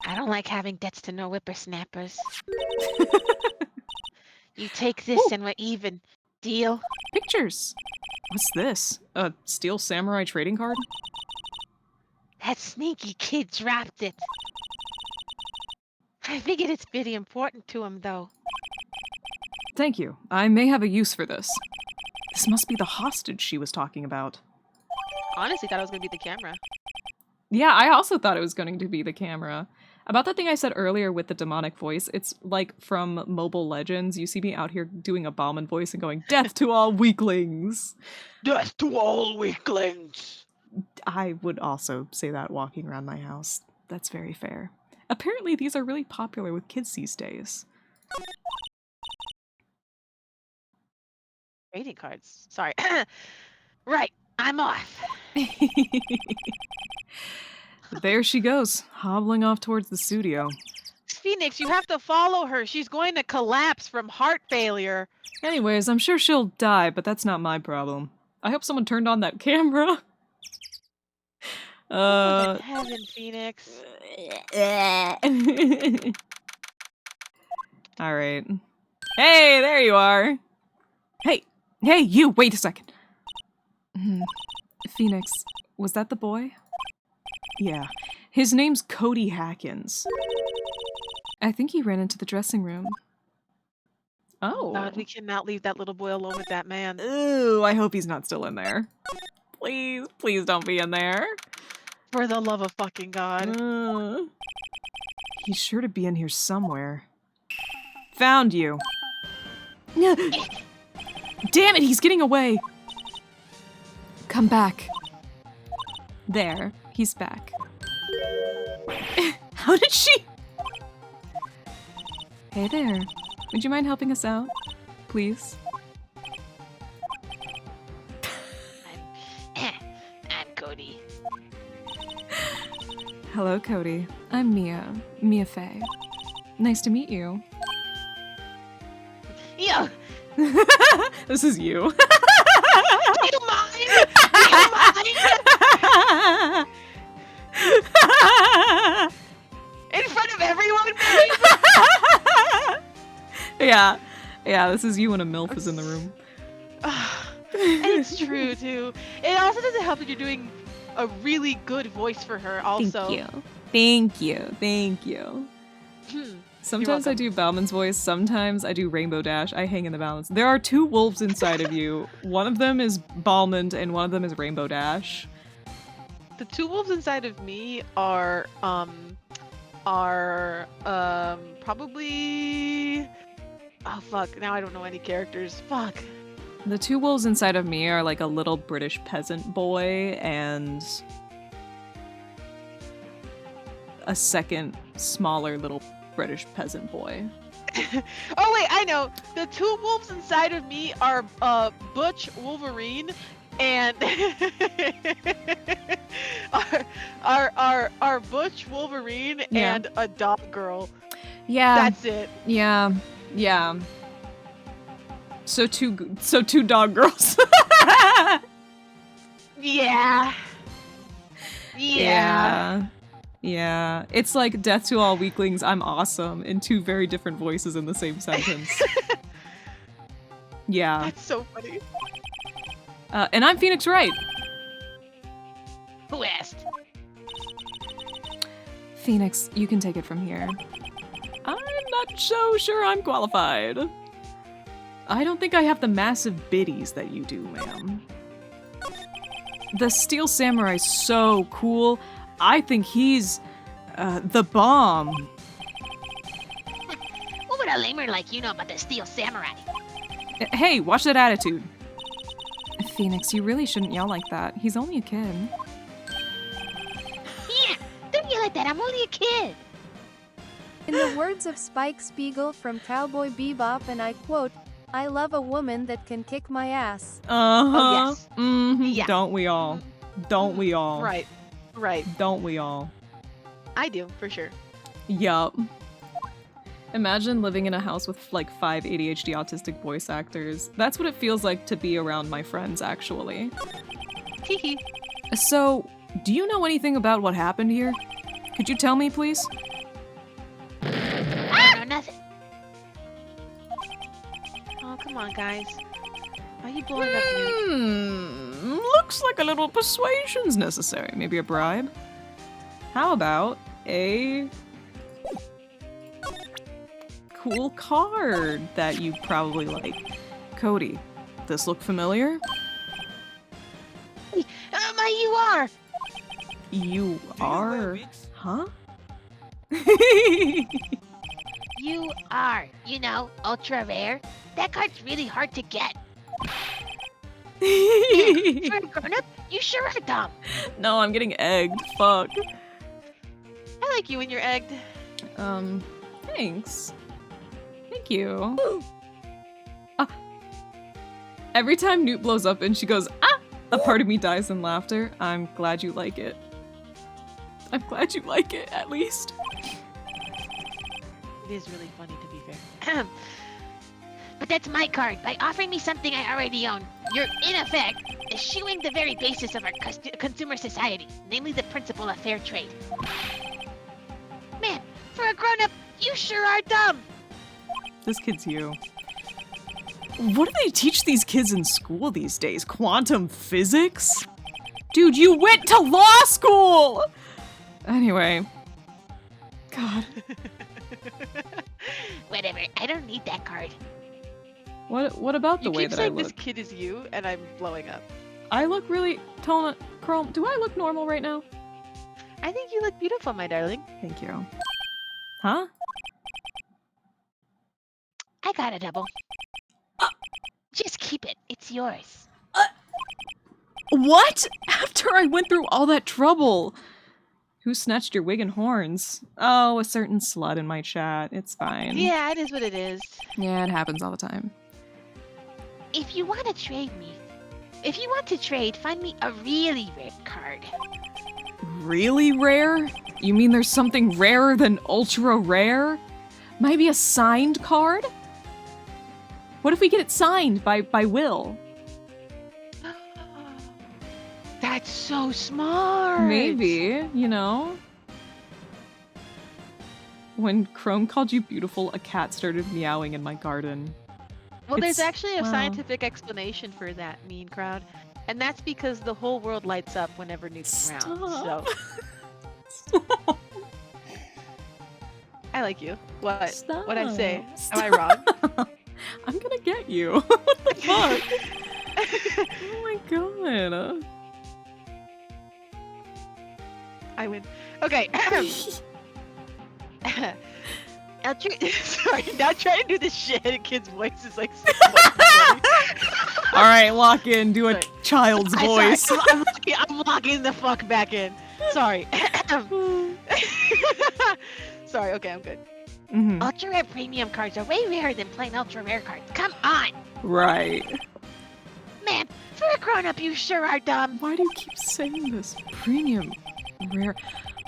Speaker 4: I don't like having debts to no whippersnappers. You take this
Speaker 1: Ooh.
Speaker 4: and we're even. Deal?
Speaker 1: Pictures. What's this? A steel samurai trading card?
Speaker 4: That sneaky kid dropped it. I figured it's pretty important to him, though.
Speaker 1: Thank you. I may have a use for this. This must be the hostage she was talking about.
Speaker 2: Honestly, thought it was gonna be the camera.
Speaker 1: Yeah, I also thought it was going to be the camera. About that thing I said earlier with the demonic voice, it's like from Mobile Legends. You see me out here doing a Bauman voice and going, "Death to all weaklings!"
Speaker 2: Death to all weaklings!
Speaker 1: I would also say that walking around my house. That's very fair. Apparently these are really popular with kids these days.
Speaker 2: Trading cards. Sorry. Right, I'm off.
Speaker 1: There she goes, hobbling off towards the studio.
Speaker 2: Phoenix, you have to follow her. She's going to collapse from heart failure.
Speaker 1: Anyways, I'm sure she'll die, but that's not my problem. I hope someone turned on that camera.
Speaker 2: Good heaven, Phoenix.
Speaker 1: Alright. Hey, there you are! Hey, you, wait a second. Phoenix, was that the boy? Yeah. His name's Cody Hackins. I think he ran into the dressing room. Oh.
Speaker 2: God, we cannot leave that little boy alone with that man.
Speaker 1: Ooh, I hope he's not still in there. Please don't be in there.
Speaker 2: For the love of fucking God.
Speaker 1: He's sure to be in here somewhere. Found you. Damn it, he's getting away. Come back. There, he's back. How did she? Hey there. Would you mind helping us out? Please?
Speaker 4: I'm Cody.
Speaker 1: Hello, Cody. I'm Mia Faye. Nice to meet you.
Speaker 4: Yo!
Speaker 1: This is you.
Speaker 4: Do you mind? Do you mind?
Speaker 2: In front of everyone, babe?
Speaker 1: Yeah, this is you when a MILF is in the room.
Speaker 2: It's true, too. It also doesn't help that you're doing a really good voice for her, also.
Speaker 1: Thank you. Sometimes I do Bauman's voice, sometimes I do Rainbow Dash. I hang in the balance. There are two wolves inside of you. One of them is Bauman and one of them is Rainbow Dash.
Speaker 2: The two wolves inside of me are probably... Oh, fuck. Now I don't know any characters. Fuck.
Speaker 1: The two wolves inside of me are like a little British peasant boy and a second smaller little British peasant boy.
Speaker 2: Oh wait, I know. The two wolves inside of me are Butch Wolverine and are Butch Wolverine and a dog girl.
Speaker 1: Yeah.
Speaker 2: That's it.
Speaker 1: Yeah. So two dog girls.
Speaker 2: Yeah.
Speaker 1: Yeah. It's like death to all weaklings, I'm awesome in two very different voices in the same sentence. Yeah.
Speaker 2: That's so funny.
Speaker 1: And I'm Phoenix Wright.
Speaker 4: Who asked?
Speaker 1: Phoenix, you can take it from here. I'm not so sure I'm qualified. I don't think I have the massive biddies that you do, ma'am. The Steel Samurai's so cool. I think he's the bomb.
Speaker 4: What would a lamer like you know about the Steel Samurai?
Speaker 1: Hey, watch that attitude. Phoenix, you really shouldn't yell like that. He's only a kid.
Speaker 4: Yeah, don't yell like that. I'm only a kid.
Speaker 6: In the words of Spike Spiegel from Cowboy Bebop, and I quote, "I love a woman that can kick my ass."
Speaker 2: Oh, yes.
Speaker 1: Mm-hmm.
Speaker 2: Yeah.
Speaker 1: Don't we all? Don't we all?
Speaker 2: Right.
Speaker 1: Don't we all?
Speaker 2: I do, for sure.
Speaker 1: Yup. Imagine living in a house with like 5 ADHD autistic voice actors. That's what it feels like to be around my friends, actually.
Speaker 2: Hee.
Speaker 1: So, do you know anything about what happened here? Could you tell me, please?
Speaker 4: Come on, guys. Why are you blowing up Newt?
Speaker 5: Looks like a little persuasion's necessary. Maybe a bribe? How about a cool card that you probably like? Cody, this look familiar?
Speaker 4: You are!
Speaker 5: You are? Huh?
Speaker 4: You are, you know, ultra rare. That card's really hard to get. For a grown-up, you sure are dumb.
Speaker 5: No, I'm getting egged. Fuck.
Speaker 2: I like you when you're egged.
Speaker 5: Thanks. Thank you. Every time Newt blows up and she goes, ah! A part of me dies in laughter. I'm glad you like it. I'm glad you like it, at least.
Speaker 2: It is really funny, to be fair.
Speaker 4: But that's my card. By offering me something I already own, you're, in effect, eschewing the very basis of our consumer society, namely the principle of fair trade. Man, for a grown-up, you sure are dumb!
Speaker 5: This kid's you. What do they teach these kids in school these days? Quantum physics? Dude, you went to law school! Anyway. God.
Speaker 4: Whatever, I don't need that card.
Speaker 5: What about the way that I
Speaker 2: You keep saying
Speaker 5: look?
Speaker 2: this kid is you, and I'm blowing up.
Speaker 5: I look really... Chrome, do I look normal right now?
Speaker 2: I think you look beautiful, my darling.
Speaker 5: Thank you. Huh?
Speaker 4: I got a double. Just keep it. It's yours.
Speaker 5: What? After I went through all that trouble? Who snatched your wig and horns? Oh, a certain slut in my chat. It's fine.
Speaker 2: Yeah, it is what it is.
Speaker 5: Yeah, it happens all the time.
Speaker 4: If you want to trade, find me a really rare card.
Speaker 5: Really rare? You mean there's something rarer than ultra rare? Maybe a signed card? What if we get it signed by Will?
Speaker 2: That's so smart.
Speaker 5: Maybe, you know? When Chrome called you beautiful, a cat started meowing in my garden.
Speaker 2: Well, there's
Speaker 5: It's-
Speaker 2: actually a
Speaker 5: wow.
Speaker 2: scientific explanation for that, mean crowd. And that's because the whole world lights up whenever Newt's around. So
Speaker 5: Stop.
Speaker 2: I like you. What?
Speaker 5: Stop.
Speaker 2: What'd I say?
Speaker 5: Stop.
Speaker 2: Am I wrong?
Speaker 5: I'm gonna get you. What the fuck? Oh my god.
Speaker 2: I win. Okay. Sorry, now trying to do this shit in kid's voice is like so funny.
Speaker 5: Alright, lock in. Do a
Speaker 2: Sorry.
Speaker 5: child's voice.
Speaker 2: I'm locking the fuck back in. Sorry. Sorry, okay, I'm good.
Speaker 5: Mhm.
Speaker 4: Ultra rare premium cards are way rarer than plain ultra rare cards. Come on!
Speaker 5: Right.
Speaker 4: Man, for a grown-up, you sure are dumb.
Speaker 5: Why do you keep saying this? Premium. Rare.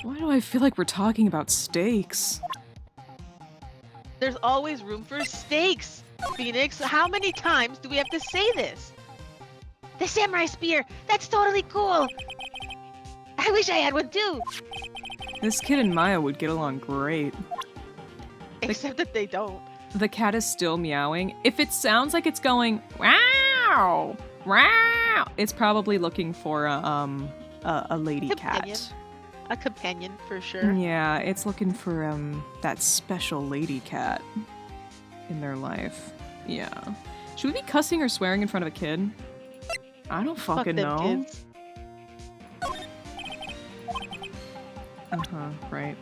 Speaker 5: Why do I feel like we're talking about steaks?
Speaker 2: There's always room for stakes, Phoenix. How many times do we have to say this?
Speaker 4: The samurai spear, that's totally cool. I wish I had one too.
Speaker 5: This kid and Maya would get along great.
Speaker 2: Except that they don't.
Speaker 5: The cat is still meowing. If it sounds like it's going wow, wow, it's probably looking for a lady
Speaker 2: Companion.
Speaker 5: cat.
Speaker 2: A companion for sure.
Speaker 5: Yeah, it's looking for that special lady cat in their life. Yeah. Should we be cussing or swearing in front of a kid? I don't
Speaker 2: Fuck
Speaker 5: fucking
Speaker 2: them
Speaker 5: know.
Speaker 2: kids.
Speaker 5: Uh-huh, right.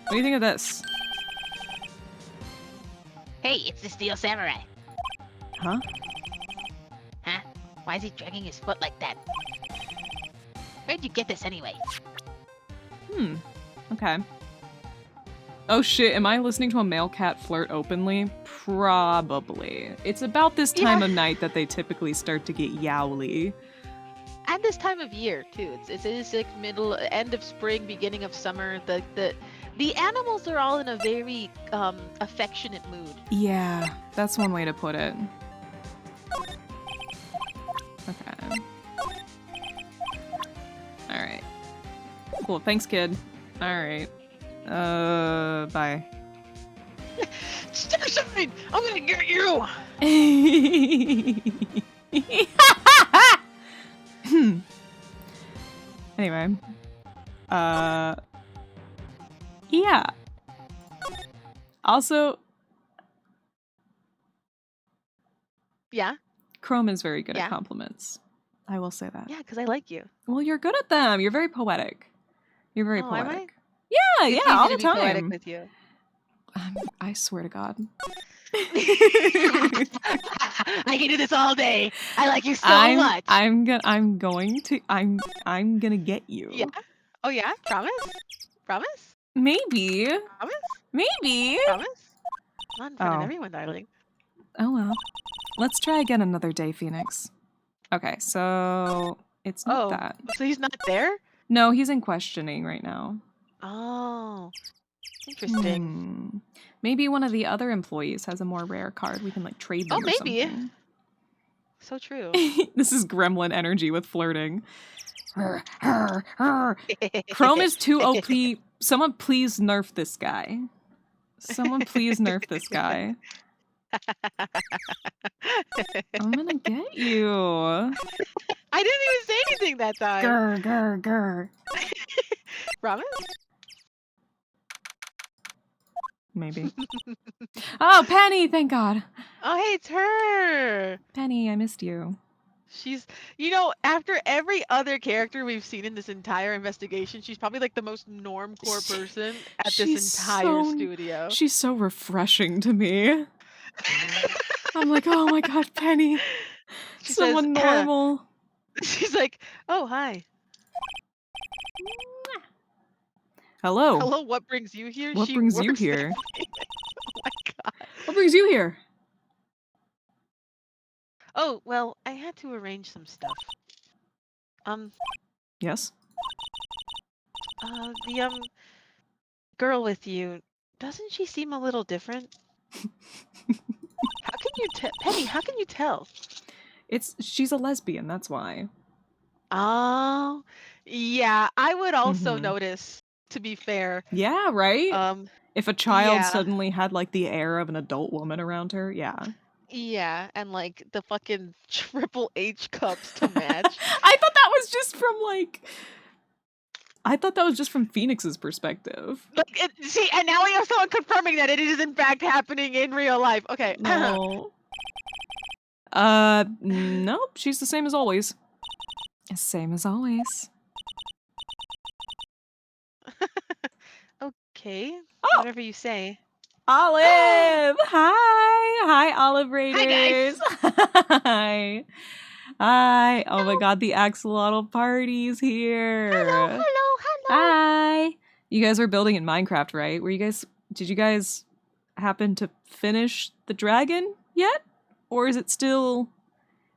Speaker 5: What do you think of this?
Speaker 4: Hey, it's the Steel Samurai.
Speaker 5: Huh?
Speaker 4: Huh? Why is he dragging his foot like that? Where'd you get this anyway?
Speaker 5: Okay. Oh shit, am I listening to a male cat flirt openly? Probably. It's about this time of night that they typically start to get yowly.
Speaker 2: And this time of year too. It is like end of spring, beginning of summer. The animals are all in a very affectionate mood.
Speaker 5: Yeah, that's one way to put it. Okay. Alright. Cool, thanks kid. Alright. Bye.
Speaker 2: There's a fine. I'm gonna get you.
Speaker 1: Anyway. Yeah. Also,
Speaker 2: Yeah.
Speaker 1: Chrome is very good
Speaker 2: Yeah.
Speaker 1: at compliments. I will say that.
Speaker 2: Yeah, because I like you.
Speaker 1: Well, you're good at them. You're very poetic. You're very
Speaker 2: Oh, am I?
Speaker 1: poetic. Yeah,
Speaker 2: It's
Speaker 1: yeah,
Speaker 2: easy
Speaker 1: all
Speaker 2: to
Speaker 1: the
Speaker 2: be poetic
Speaker 1: time.
Speaker 2: with you.
Speaker 1: I swear to God.
Speaker 2: I can do this all day. I like you so much.
Speaker 1: I'm gonna get you.
Speaker 2: Yeah. Oh yeah. Promise. Promise.
Speaker 1: Maybe.
Speaker 2: Promise.
Speaker 1: Maybe.
Speaker 2: Promise. Not in front of
Speaker 1: Oh.
Speaker 2: everyone, darling.
Speaker 1: Oh well. Let's try again another day, Phoenix. Okay, so it's not that.
Speaker 2: So he's not there?
Speaker 1: No, he's in questioning right now.
Speaker 2: Oh. Interesting.
Speaker 1: Maybe one of the other employees has a more rare card. We can like trade them or
Speaker 2: maybe.
Speaker 1: something.
Speaker 2: So true.
Speaker 1: This is gremlin energy with flirting. Chrome is too OP. Someone please nerf this guy. Someone please nerf this guy. I'm gonna get you.
Speaker 2: I didn't even say anything that time.
Speaker 1: Grr.
Speaker 2: Promise?
Speaker 1: Maybe. Oh, Penny, thank God.
Speaker 2: Oh, hey, it's her.
Speaker 1: Penny, I missed you.
Speaker 2: She's, after every other character we've seen in this entire investigation, she's probably like the most normcore person at this entire studio.
Speaker 1: She's so refreshing to me. I'm like, oh my God, Penny. Someone normal.
Speaker 2: She's like, oh, hi.
Speaker 1: Hello.
Speaker 2: Hello, what brings you here?
Speaker 1: What brings you here?
Speaker 2: Oh my God.
Speaker 1: What brings you here?
Speaker 2: Oh, well, I had to arrange some stuff.
Speaker 1: Yes?
Speaker 2: The girl with you, doesn't she seem a little different? How can you tell? Penny, how can you tell?
Speaker 1: She's a lesbian, that's why.
Speaker 2: Oh, yeah, I would also notice, to be fair.
Speaker 1: Yeah, right? If a child suddenly had like the air of an adult woman around her, yeah.
Speaker 2: Yeah, and like the fucking Triple H cups to match.
Speaker 1: I thought that was just from Phoenix's perspective.
Speaker 2: See, and now we have someone confirming that it is in fact happening in real life. Okay.
Speaker 1: No. Nope, she's the same as always. Same as always.
Speaker 2: Okay.
Speaker 1: Oh.
Speaker 2: Whatever you say.
Speaker 1: Olive! Hi, Olive Raiders!
Speaker 2: Hi, guys!
Speaker 1: Hi! Oh my God, the axolotl party's here!
Speaker 4: Hello!
Speaker 1: Hi! You guys were building in Minecraft, right? Did you guys happen to finish the dragon yet? Or is it still...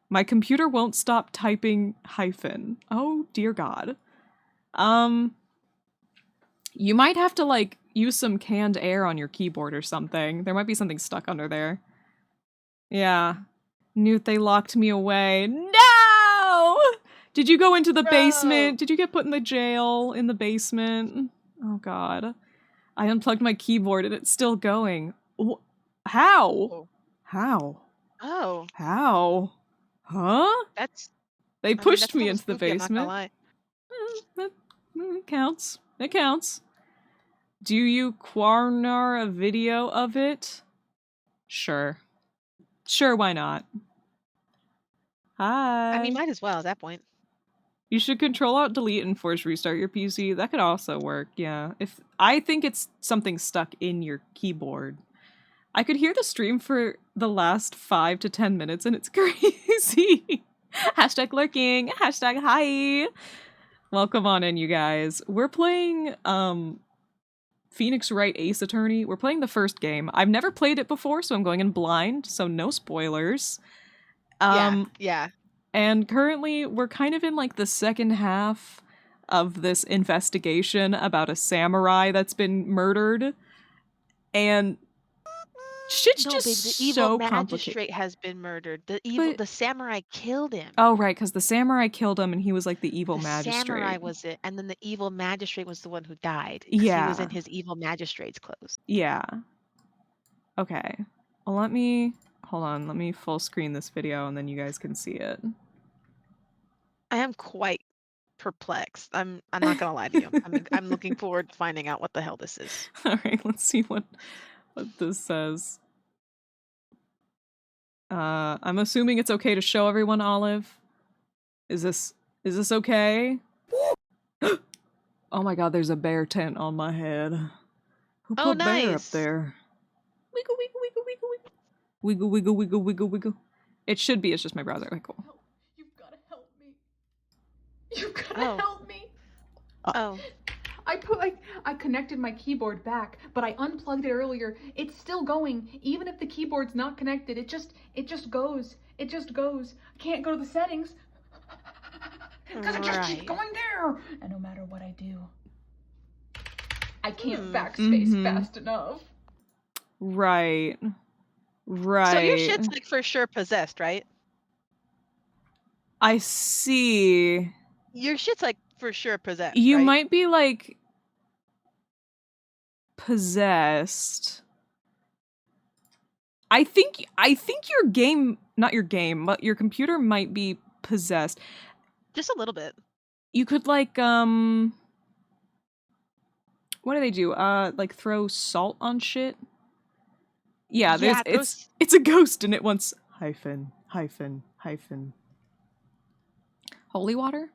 Speaker 1: My computer won't stop typing hyphen. Oh dear God. You might have to like use some canned air on your keyboard or something. There might be something stuck under there. Yeah. Newt, they locked me away. No! Did you go into the basement? Did you get put in the jail in the basement? Oh God. I unplugged my keyboard and it's still going. How? How?
Speaker 2: Oh.
Speaker 1: How? Huh? They pushed me into the basement. That counts. It counts. Do you corner a video of it? Sure. Sure, why not? Hi.
Speaker 2: I mean, might as well at that point.
Speaker 1: You should Control-Alt-Delete and force restart your PC. That could also work, yeah. I think it's something stuck in your keyboard. I could hear the stream for the last 5 to 10 minutes and it's crazy. Hashtag lurking. Hashtag hi. Welcome on in, you guys. We're playing Phoenix Wright Ace Attorney. We're playing the first game. I've never played it before, so I'm going in blind, so no spoilers.
Speaker 2: Yeah.
Speaker 1: And currently, we're kind of in like the second half of this investigation about a samurai that's been murdered. And shit's just
Speaker 2: the evil
Speaker 1: so
Speaker 2: magistrate
Speaker 1: complicated.
Speaker 2: has been murdered. The samurai killed him.
Speaker 1: Oh, right, because the samurai killed him and he was like the evil magistrate.
Speaker 2: The samurai was it, and then the evil magistrate was the one who died.
Speaker 1: Yeah.
Speaker 2: He was in his evil magistrate's clothes.
Speaker 1: Yeah. Okay. Let me... Hold on, let me full screen this video and then you guys can see it.
Speaker 2: I am quite perplexed. I'm not gonna lie to you. I'm looking forward to finding out what the hell this is.
Speaker 1: Alright, let's see what this says. I'm assuming it's okay to show everyone, Olive. Is this okay? Oh my god, there's a bear tent on my head. Who
Speaker 2: Oh,
Speaker 1: put bear up
Speaker 2: nice.
Speaker 1: there? Wiggle, wiggle, wiggle, wiggle, wiggle. Wiggle, wiggle, wiggle, wiggle, wiggle. It should be, it's just my browser. Okay, cool.
Speaker 5: You've gotta help me. You've gotta
Speaker 2: Oh.
Speaker 5: help me.
Speaker 2: Oh.
Speaker 5: I connected my keyboard back, but I unplugged it earlier. It's still going, even if the keyboard's not connected. It just goes. It just goes. I can't go to the settings because it just keeps
Speaker 2: Right.
Speaker 5: going there. And no matter what I do, I can't backspace fast enough.
Speaker 1: Right. Right.
Speaker 2: So your shit's like for sure possessed, right?
Speaker 1: I see.
Speaker 2: Your shit's like for sure possessed.
Speaker 1: You
Speaker 2: right?
Speaker 1: might be like possessed. I think your game, not your game, but your computer might be possessed.
Speaker 2: Just a little bit.
Speaker 1: You could like what do they do? Like throw salt on shit? Yeah,
Speaker 2: Yeah,
Speaker 1: it's a ghost and it wants hyphen. Holy water?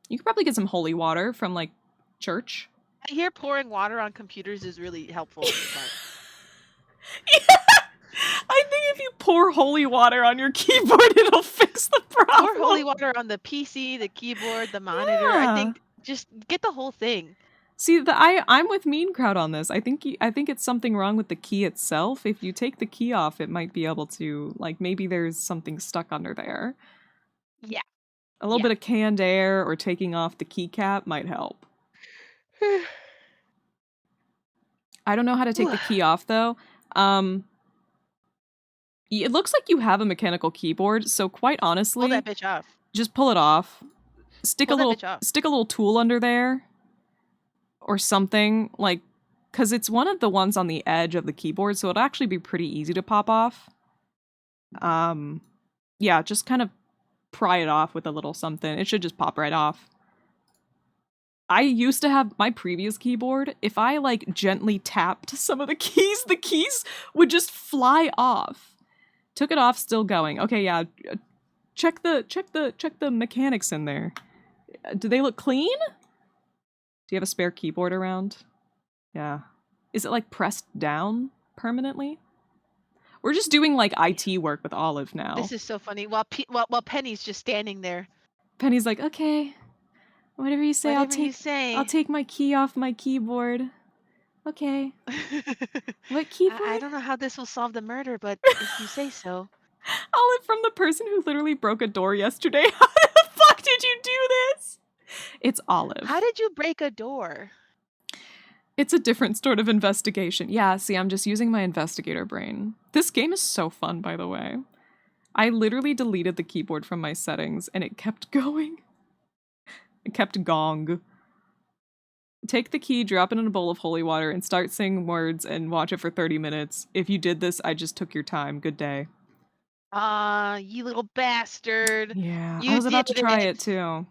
Speaker 1: You could probably get some holy water from like church.
Speaker 2: I hear pouring water on computers is really helpful.
Speaker 1: Yeah. I think if you pour holy water on your keyboard, it'll fix the problem.
Speaker 2: Pour holy water on the PC, the keyboard, the monitor.
Speaker 1: Yeah.
Speaker 2: I think just get the whole thing.
Speaker 1: See, I'm with Mean Crowd on this. I think it's something wrong with the key itself. If you take the key off, it might be able to, like, maybe there's something stuck under there.
Speaker 2: Yeah.
Speaker 1: A little bit of canned air or taking off the keycap might help. I don't know how to take the key off, though. It looks like you have a mechanical keyboard, so quite honestly...
Speaker 2: Pull that bitch off.
Speaker 1: Just pull it off. Stick a little tool under there. Or something, like... Because it's one of the ones on the edge of the keyboard, so it'll actually be pretty easy to pop off. Yeah, just kind of pry it off with a little something. It should just pop right off. I used to have my previous keyboard. If I like gently tapped some of the keys would just fly off. Took it off, still going. Okay, yeah. Check the mechanics in there. Do they look clean? Do you have a spare keyboard around? Yeah. Is it like pressed down permanently? We're just doing like IT work with Olive now.
Speaker 2: This is so funny. While Penny's just standing there.
Speaker 1: Penny's like, okay, whatever you say, I'll take my key off my keyboard. Okay. What keyboard?
Speaker 2: I don't know how this will solve the murder, but if you say so.
Speaker 1: Olive from the person who literally broke a door yesterday. How the fuck did you do this? It's Olive.
Speaker 2: How did you break a door?
Speaker 1: It's a different sort of investigation. Yeah, see, I'm just using my investigator brain. This game is so fun, by the way. I literally deleted the keyboard from my settings, and it kept going. It kept gong. Take the key, drop it in a bowl of holy water, and start saying words and watch it for 30 minutes. If you did this, I just took your time. Good day.
Speaker 2: You little bastard.
Speaker 1: Yeah,
Speaker 2: You
Speaker 1: I was about to
Speaker 2: did
Speaker 1: try
Speaker 2: it.
Speaker 1: it too.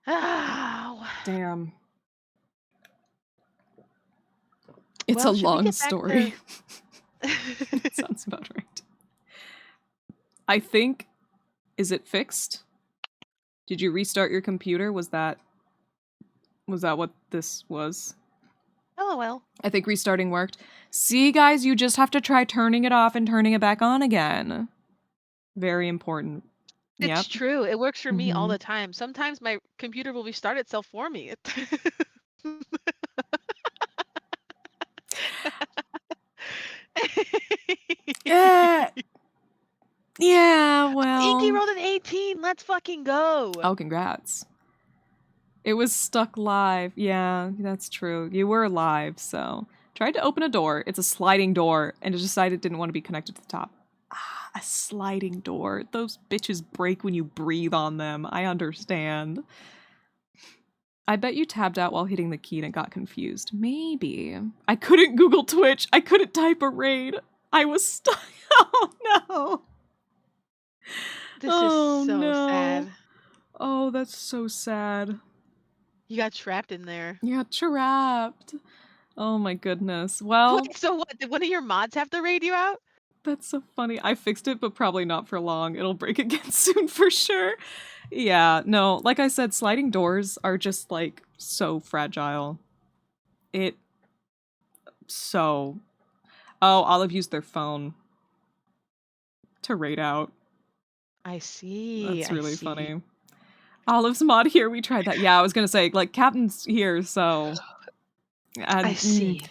Speaker 2: Ow.
Speaker 1: Damn. It's
Speaker 2: Well,
Speaker 1: a
Speaker 2: should we
Speaker 1: long
Speaker 2: get back
Speaker 1: story. Sounds about right. I think... Is it fixed? Did you restart your computer? Was that what this was?
Speaker 2: LOL.
Speaker 1: I think restarting worked. See, guys, you just have to try turning it off and turning it back on again. Very important.
Speaker 2: It's true. It works for me all
Speaker 1: Mhm.
Speaker 2: the time. Sometimes my computer will restart itself for me.
Speaker 1: Yeah, well...
Speaker 2: Inky rolled an 18. Let's fucking go.
Speaker 1: Oh, congrats. It was stuck live. Yeah, that's true. You were live, so... Tried to open a door. It's a sliding door, and it decided it didn't want to be connected to the top. Ah, a sliding door. Those bitches break when you breathe on them. I understand. I bet you tabbed out while hitting the key and it got confused. Maybe. I couldn't Google Twitch. I couldn't type a raid. I was stuck. Oh no.
Speaker 2: This is so sad.
Speaker 1: Oh, that's so sad.
Speaker 2: You got trapped in there.
Speaker 1: You got trapped. Oh my goodness. Well,
Speaker 2: Wait, so what? Did one of your mods have to raid you out?
Speaker 1: that's so funny. I fixed it, but probably not for long. It'll break again soon for sure. Yeah, no, like I said, sliding doors are just like so fragile. So. Oh, Olive used their phone to raid out.
Speaker 2: I see.
Speaker 1: That's really funny. Olive's mod here, we tried that. Yeah, I was gonna say, like, Captain's here, so. And,
Speaker 2: I see.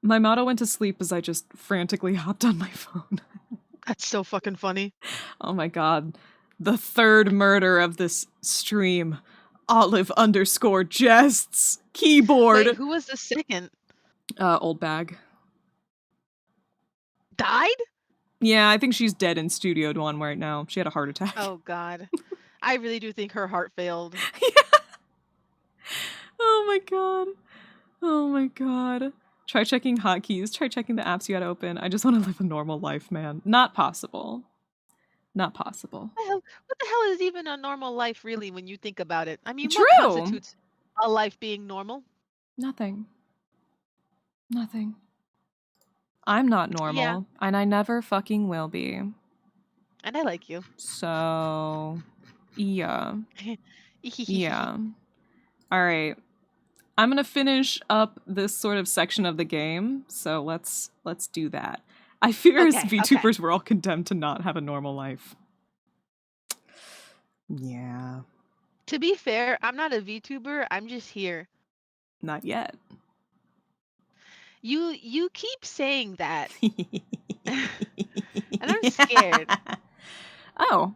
Speaker 1: My motto went to sleep as I just frantically hopped on my phone.
Speaker 2: That's so fucking funny.
Speaker 1: Oh my god. The third murder of this stream. Olive_jests. Keyboard.
Speaker 2: Wait, who was the second?
Speaker 1: Old bag.
Speaker 2: Died?
Speaker 1: Yeah, I think she's dead in Studio One right now. She had a heart attack.
Speaker 2: Oh god. I really do think her heart failed.
Speaker 1: Yeah. Oh my god. Oh my god. Try checking hotkeys. Try checking the apps you had open. I just want to live a normal life, man. Not possible. Not possible.
Speaker 2: What the hell is even a normal life, really, when you think about it? I mean,
Speaker 1: True.
Speaker 2: what constitutes a life being normal?
Speaker 1: Nothing. Nothing. I'm not normal,
Speaker 2: Yeah.
Speaker 1: and I never fucking will be.
Speaker 2: And I like you.
Speaker 1: So, yeah. Yeah. All right. I'm going to finish up this sort of section of the game, so let's do that. I fear as VTubers we're all condemned to not have a normal life. Yeah.
Speaker 2: To be fair, I'm not a VTuber, I'm just here.
Speaker 1: Not yet.
Speaker 2: You keep saying that. And I'm scared.
Speaker 1: Oh.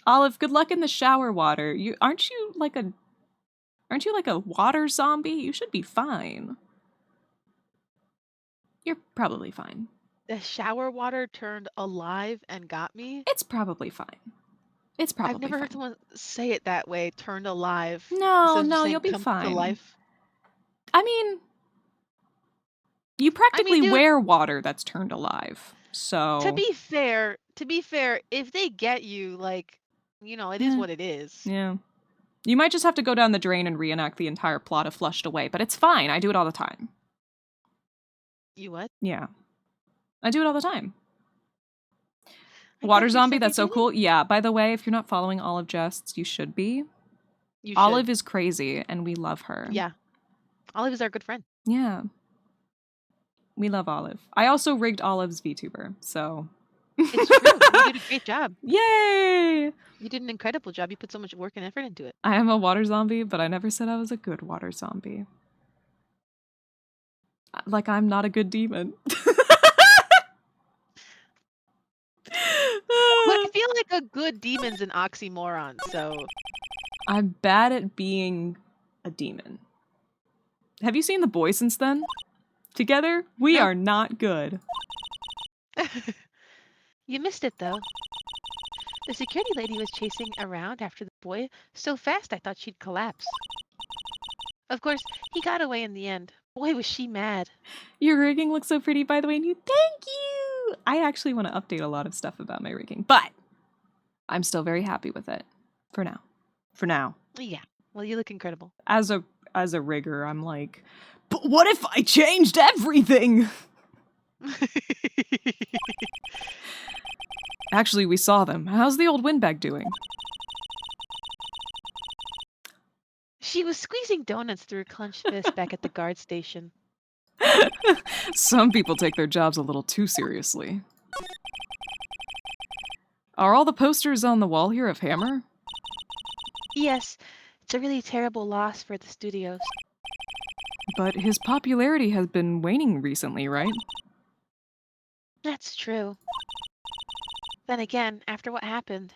Speaker 1: Olive, good luck in the shower water. Aren't you like a water zombie? You should be fine. You're probably fine.
Speaker 2: The shower water turned alive and got me?
Speaker 1: It's probably fine. It's probably
Speaker 2: I've never heard someone say it that way, turned alive.
Speaker 1: No,
Speaker 2: instead of just saying
Speaker 1: you'll be
Speaker 2: come
Speaker 1: fine.
Speaker 2: To life.
Speaker 1: I mean, you practically wear water that's turned alive. So
Speaker 2: To be fair, if they get you, like, it is what it is.
Speaker 1: Yeah. You might just have to go down the drain and reenact the entire plot of Flushed Away, but it's fine. I do it all the time.
Speaker 2: You what?
Speaker 1: Yeah. I do it all the time. Water zombie, that's so cool. Yeah, by the way, if you're not following Olive Jests, you should be.
Speaker 2: You should.
Speaker 1: Olive is crazy, and we love her.
Speaker 2: Yeah. Olive is our good friend.
Speaker 1: Yeah. We love Olive. I also rigged Olive's VTuber, so...
Speaker 2: It's true. You did a great job.
Speaker 1: Yay!
Speaker 2: You did an incredible job. You put so much work and effort into it.
Speaker 1: I am a water zombie, but I never said I was a good water zombie. Like, I'm not a good demon.
Speaker 2: But I feel like a good demon's an oxymoron, so...
Speaker 1: I'm bad at being a demon. Have you seen The Boy since then? Together, we are not good.
Speaker 2: You missed it, though. The security lady was chasing around after the boy so fast I thought she'd collapse. Of course, he got away in the end. Boy, was she mad.
Speaker 1: Your rigging looks so pretty, by the way, and thank you! I actually want to update a lot of stuff about my rigging, but I'm still very happy with it. For now. For now.
Speaker 2: Yeah. Well, you look incredible.
Speaker 1: As a rigger, I'm like, but what if I changed everything? Actually, we saw them. How's the old windbag doing?
Speaker 2: She was squeezing donuts through her clenched fist back at the guard station.
Speaker 1: Some people take their jobs a little too seriously. Are all the posters on the wall here of Hammer?
Speaker 2: Yes, it's a really terrible loss for the studios.
Speaker 1: But his popularity has been waning recently, right?
Speaker 2: That's true. Then again, after what happened...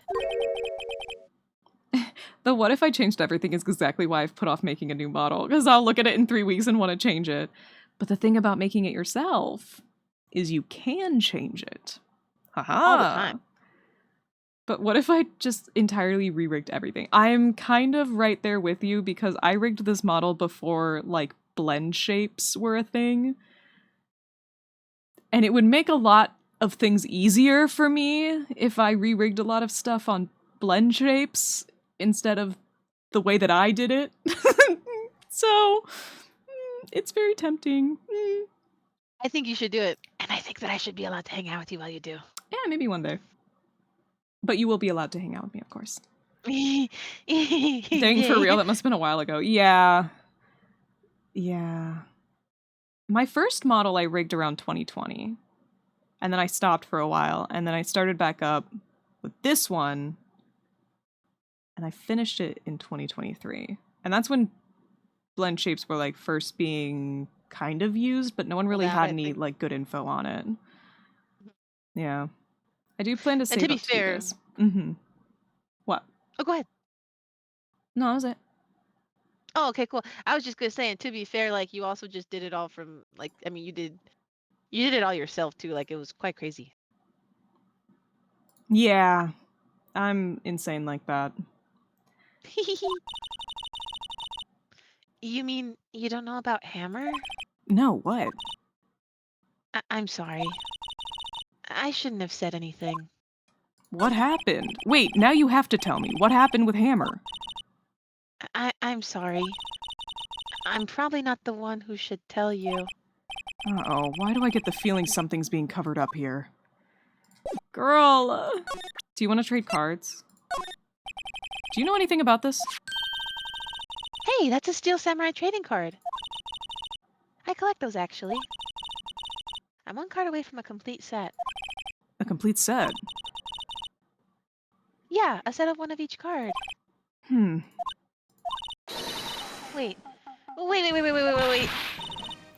Speaker 1: The what if I changed everything is exactly why I've put off making a new model, because I'll look at it in 3 weeks and want to change it. But the thing about making it yourself is you can change it. Haha!
Speaker 2: All the time.
Speaker 1: But what if I just entirely re-rigged everything? I'm kind of right there with you because I rigged this model before, like, blend shapes were a thing.
Speaker 5: And it would make a lot of things easier for me if I re-rigged a lot of stuff on blend shapes instead of the way that I did it. So, it's very tempting.
Speaker 2: I think you should do it. And I think that I should be allowed to hang out with you while you do.
Speaker 5: Yeah, maybe one day. But you will be allowed to hang out with me, of course. Dang, for real, that must have been a while ago. Yeah. Yeah. My first model I rigged around 2020. And then I stopped for a while. And then I started back up with this one. And I finished it in 2023. And that's when blend shapes were like first being kind of used, but no one really had any like good info on it. Yeah. I do plan to save
Speaker 2: to be
Speaker 5: up
Speaker 2: fair,
Speaker 5: to this. What?
Speaker 2: Oh, go ahead.
Speaker 5: No, that was it.
Speaker 2: Oh, okay, cool. I was just gonna say, and to be fair, like you also just did it all from like, I mean, you did it all yourself too. Like it was quite crazy.
Speaker 5: Yeah, I'm insane like that.
Speaker 2: You mean you don't know about Hammer?
Speaker 5: No, what?
Speaker 2: I'm sorry. I shouldn't have said anything.
Speaker 5: What happened? Wait, now you have to tell me. What happened with Hammer?
Speaker 2: I'm sorry. I'm probably not the one who should tell you.
Speaker 5: Uh-oh, why do I get the feeling something's being covered up here? Girl! Do you want to trade cards? Do you know anything about this?
Speaker 2: Hey, that's a Steel Samurai trading card. I collect those, actually. I'm one card away from a complete set.
Speaker 5: A complete set?
Speaker 2: Yeah, a set of one of each card. Wait. Wait.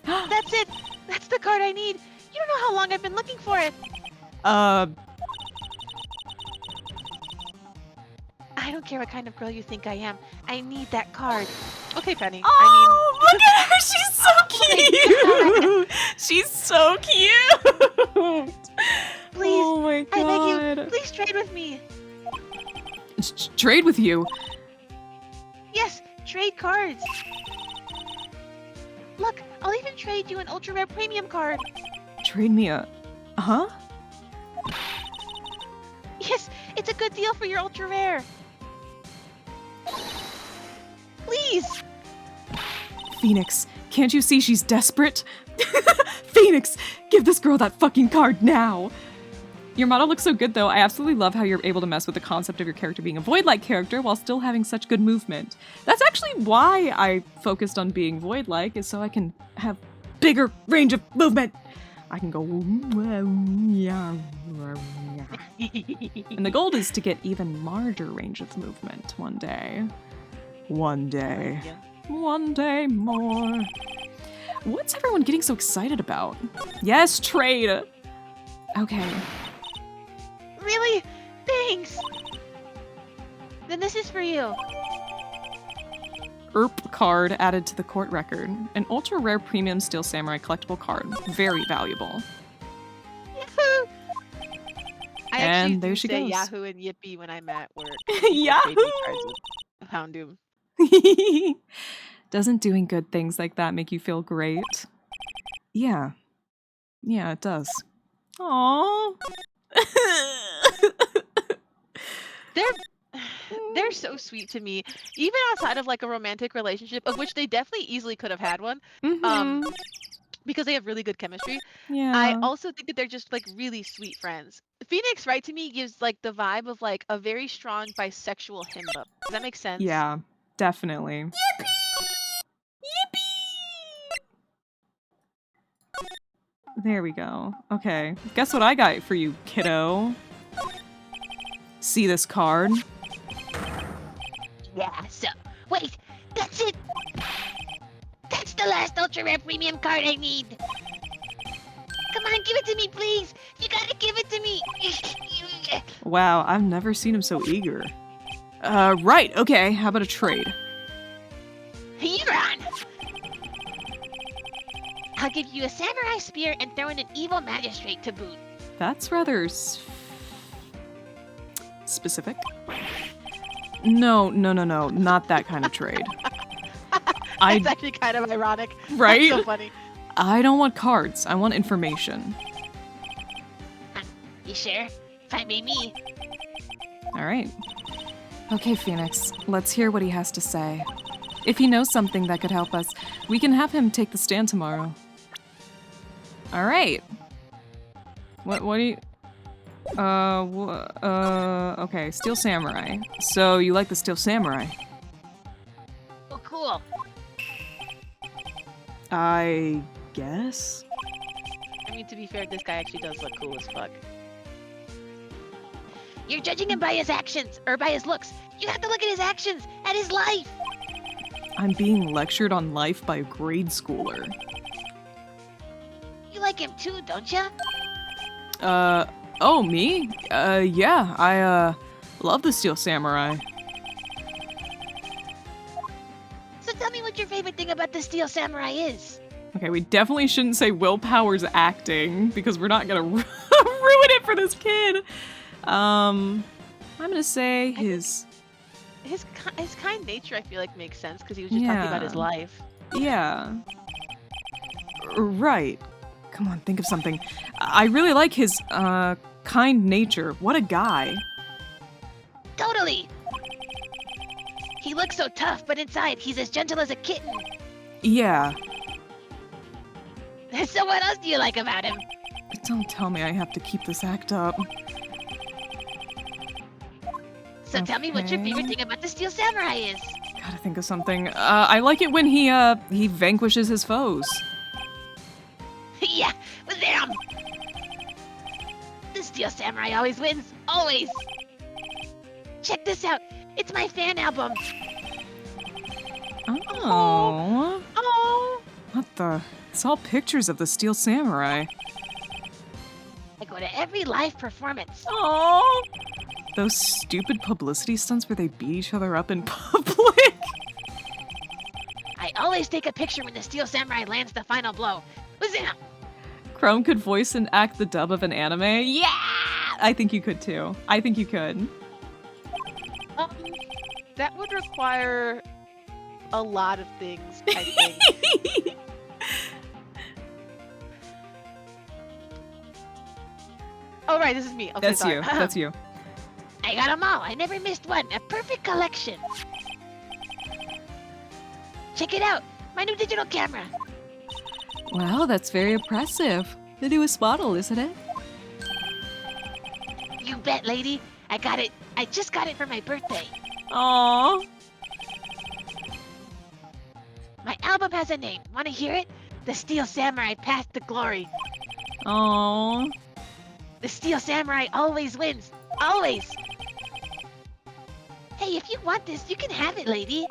Speaker 2: That's it! That's the card I need! You don't know how long I've been looking for it! I don't care what kind of girl you think I am. I need that card. Okay, Penny.
Speaker 5: Oh, look at her! She's so cute! She's so cute!
Speaker 2: Please,
Speaker 5: oh my god.
Speaker 2: I beg you, please trade with me.
Speaker 5: Trade with you?
Speaker 2: Yes, trade cards. Look, I'll even trade you an ultra rare premium card.
Speaker 5: Trade me a... Huh?
Speaker 2: Yes, it's a good deal for your ultra rare. Please.
Speaker 5: Phoenix, can't you see she's desperate? Phoenix, give this girl that fucking card now! Your model looks so good though. I absolutely love how you're able to mess with the concept of your character being a Void-like character while still having such good movement. That's actually why I focused on being Void-like, is so I can have bigger range of movement. I can go... And the goal is to get even larger range of movement one day. One day. One day more. What's everyone getting so excited about? Yes, trade! Okay.
Speaker 2: Really? Thanks. Then this is for you.
Speaker 5: Card added to the court record. An ultra rare premium Steel Samurai collectible card. Very valuable.
Speaker 2: Yahoo! I
Speaker 5: And
Speaker 2: actually
Speaker 5: there she
Speaker 2: say
Speaker 5: goes.
Speaker 2: Yahoo and Yippee when I'm at work.
Speaker 5: Yahoo!
Speaker 2: Hound Doom.
Speaker 5: Doesn't doing good things like that make you feel great? Yeah. Yeah, it does. Aww.
Speaker 2: They're so sweet to me, even outside of like a romantic relationship, of which they definitely easily could have had one, because they have really good chemistry.
Speaker 5: Yeah.
Speaker 2: I also think that they're just like really sweet friends. Phoenix Wright to me gives like the vibe of like a very strong bisexual himbo. Does that make sense?
Speaker 5: Yeah, definitely. Yippee! There we go. Okay, guess what I got for you, kiddo? See this card?
Speaker 4: Yeah, so. Wait, that's it! That's the last ultra rare premium card I need! Come on, give it to me, please! You gotta give it to me!
Speaker 5: Wow, I've never seen him so eager. Right, okay, how about a trade?
Speaker 4: You're on! I'll give you a samurai spear and throw in an evil magistrate to boot.
Speaker 5: That's rather specific. No, not that kind of trade.
Speaker 2: It's actually kind of ironic.
Speaker 5: Right?
Speaker 2: That's so funny.
Speaker 5: I don't want cards, I want information.
Speaker 4: You sure? If I be me.
Speaker 5: Alright. Okay, Phoenix, let's hear what he has to say. If he knows something that could help us, we can have him take the stand tomorrow. Alright. What do you... okay, Steel Samurai. So, you like the Steel Samurai?
Speaker 4: Oh, cool.
Speaker 5: I guess?
Speaker 2: I mean, to be fair, this guy actually does look cool as fuck.
Speaker 4: You're judging him by his actions, or by his looks. You have to look at his actions, at his life.
Speaker 5: I'm being lectured on life by a grade schooler.
Speaker 4: You like him too, don't ya?
Speaker 5: Oh, me? Yeah, I, love the Steel Samurai.
Speaker 4: So tell me what your favorite thing about the Steel Samurai is.
Speaker 5: Okay, we definitely shouldn't say Willpower's acting, because we're not gonna ruin it for this kid. I'm gonna say his
Speaker 2: Kind nature, I feel like, makes sense because he was just talking about his life.
Speaker 5: Yeah. Right. Come on, think of something. I really like his, kind nature. What a guy.
Speaker 4: Totally. He looks so tough, but inside he's as gentle as a kitten.
Speaker 5: Yeah.
Speaker 4: So what else do you like about him?
Speaker 5: Don't tell me I have to keep this act up.
Speaker 4: So tell me what your favorite thing about the Steel Samurai is.
Speaker 5: Gotta think of something. I like it when he vanquishes his foes.
Speaker 4: Yeah, with them. The Steel Samurai always wins. Always. Check this out. It's my fan album.
Speaker 5: Oh.
Speaker 2: Oh!
Speaker 5: What the? It's all pictures of the Steel Samurai.
Speaker 4: I go to every live performance.
Speaker 5: Oh. Those stupid publicity stunts where they beat each other up in public.
Speaker 4: I always take a picture when the Steel Samurai lands the final blow. Wazam!
Speaker 5: Chrome could voice and act the dub of an anime. Yeah! I think you could too. I think you could.
Speaker 2: That would require a lot of things, I think. Oh, right, this is me. Okay,
Speaker 5: That's
Speaker 2: sorry.
Speaker 5: you. That's you.
Speaker 4: I got them all. I never missed one. A perfect collection. Check it out. My new digital camera.
Speaker 5: Wow, that's very impressive. The newest model, isn't it?
Speaker 4: You bet, lady. I got it. I just got it for my birthday.
Speaker 5: Aww.
Speaker 4: My album has a name. Want to hear it? The Steel Samurai Path to Glory.
Speaker 5: Aww.
Speaker 4: The Steel Samurai always wins. Always. Hey, if you want this, you can have it, lady.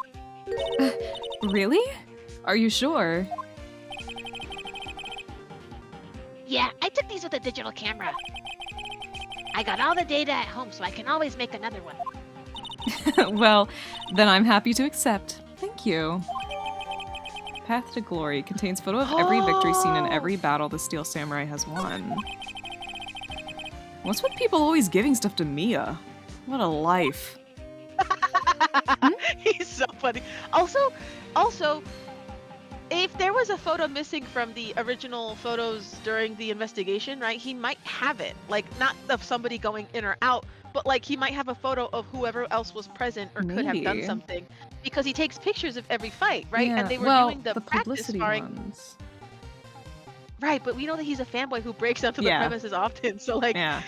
Speaker 5: Really? Are you sure?
Speaker 4: Yeah, I took these with a digital camera. I got all the data at home, so I can always make another one.
Speaker 5: Well, then I'm happy to accept. Thank you. Path to Glory contains photo of every victory scene in every battle the Steel Samurai has won. What's with people always giving stuff to Mia? What a life.
Speaker 2: He's so funny. Also, if there was a photo missing from the original photos during the investigation, right, he might have it. Like, not of somebody going in or out, but like he might have a photo of whoever else was present or could have done something. Because he takes pictures of every fight, right?
Speaker 5: Yeah.
Speaker 2: And they were doing the practice
Speaker 5: publicity
Speaker 2: sparring.
Speaker 5: ones.
Speaker 2: Right, but we know that he's a fanboy who breaks onto the premises often, so like...
Speaker 5: Yeah.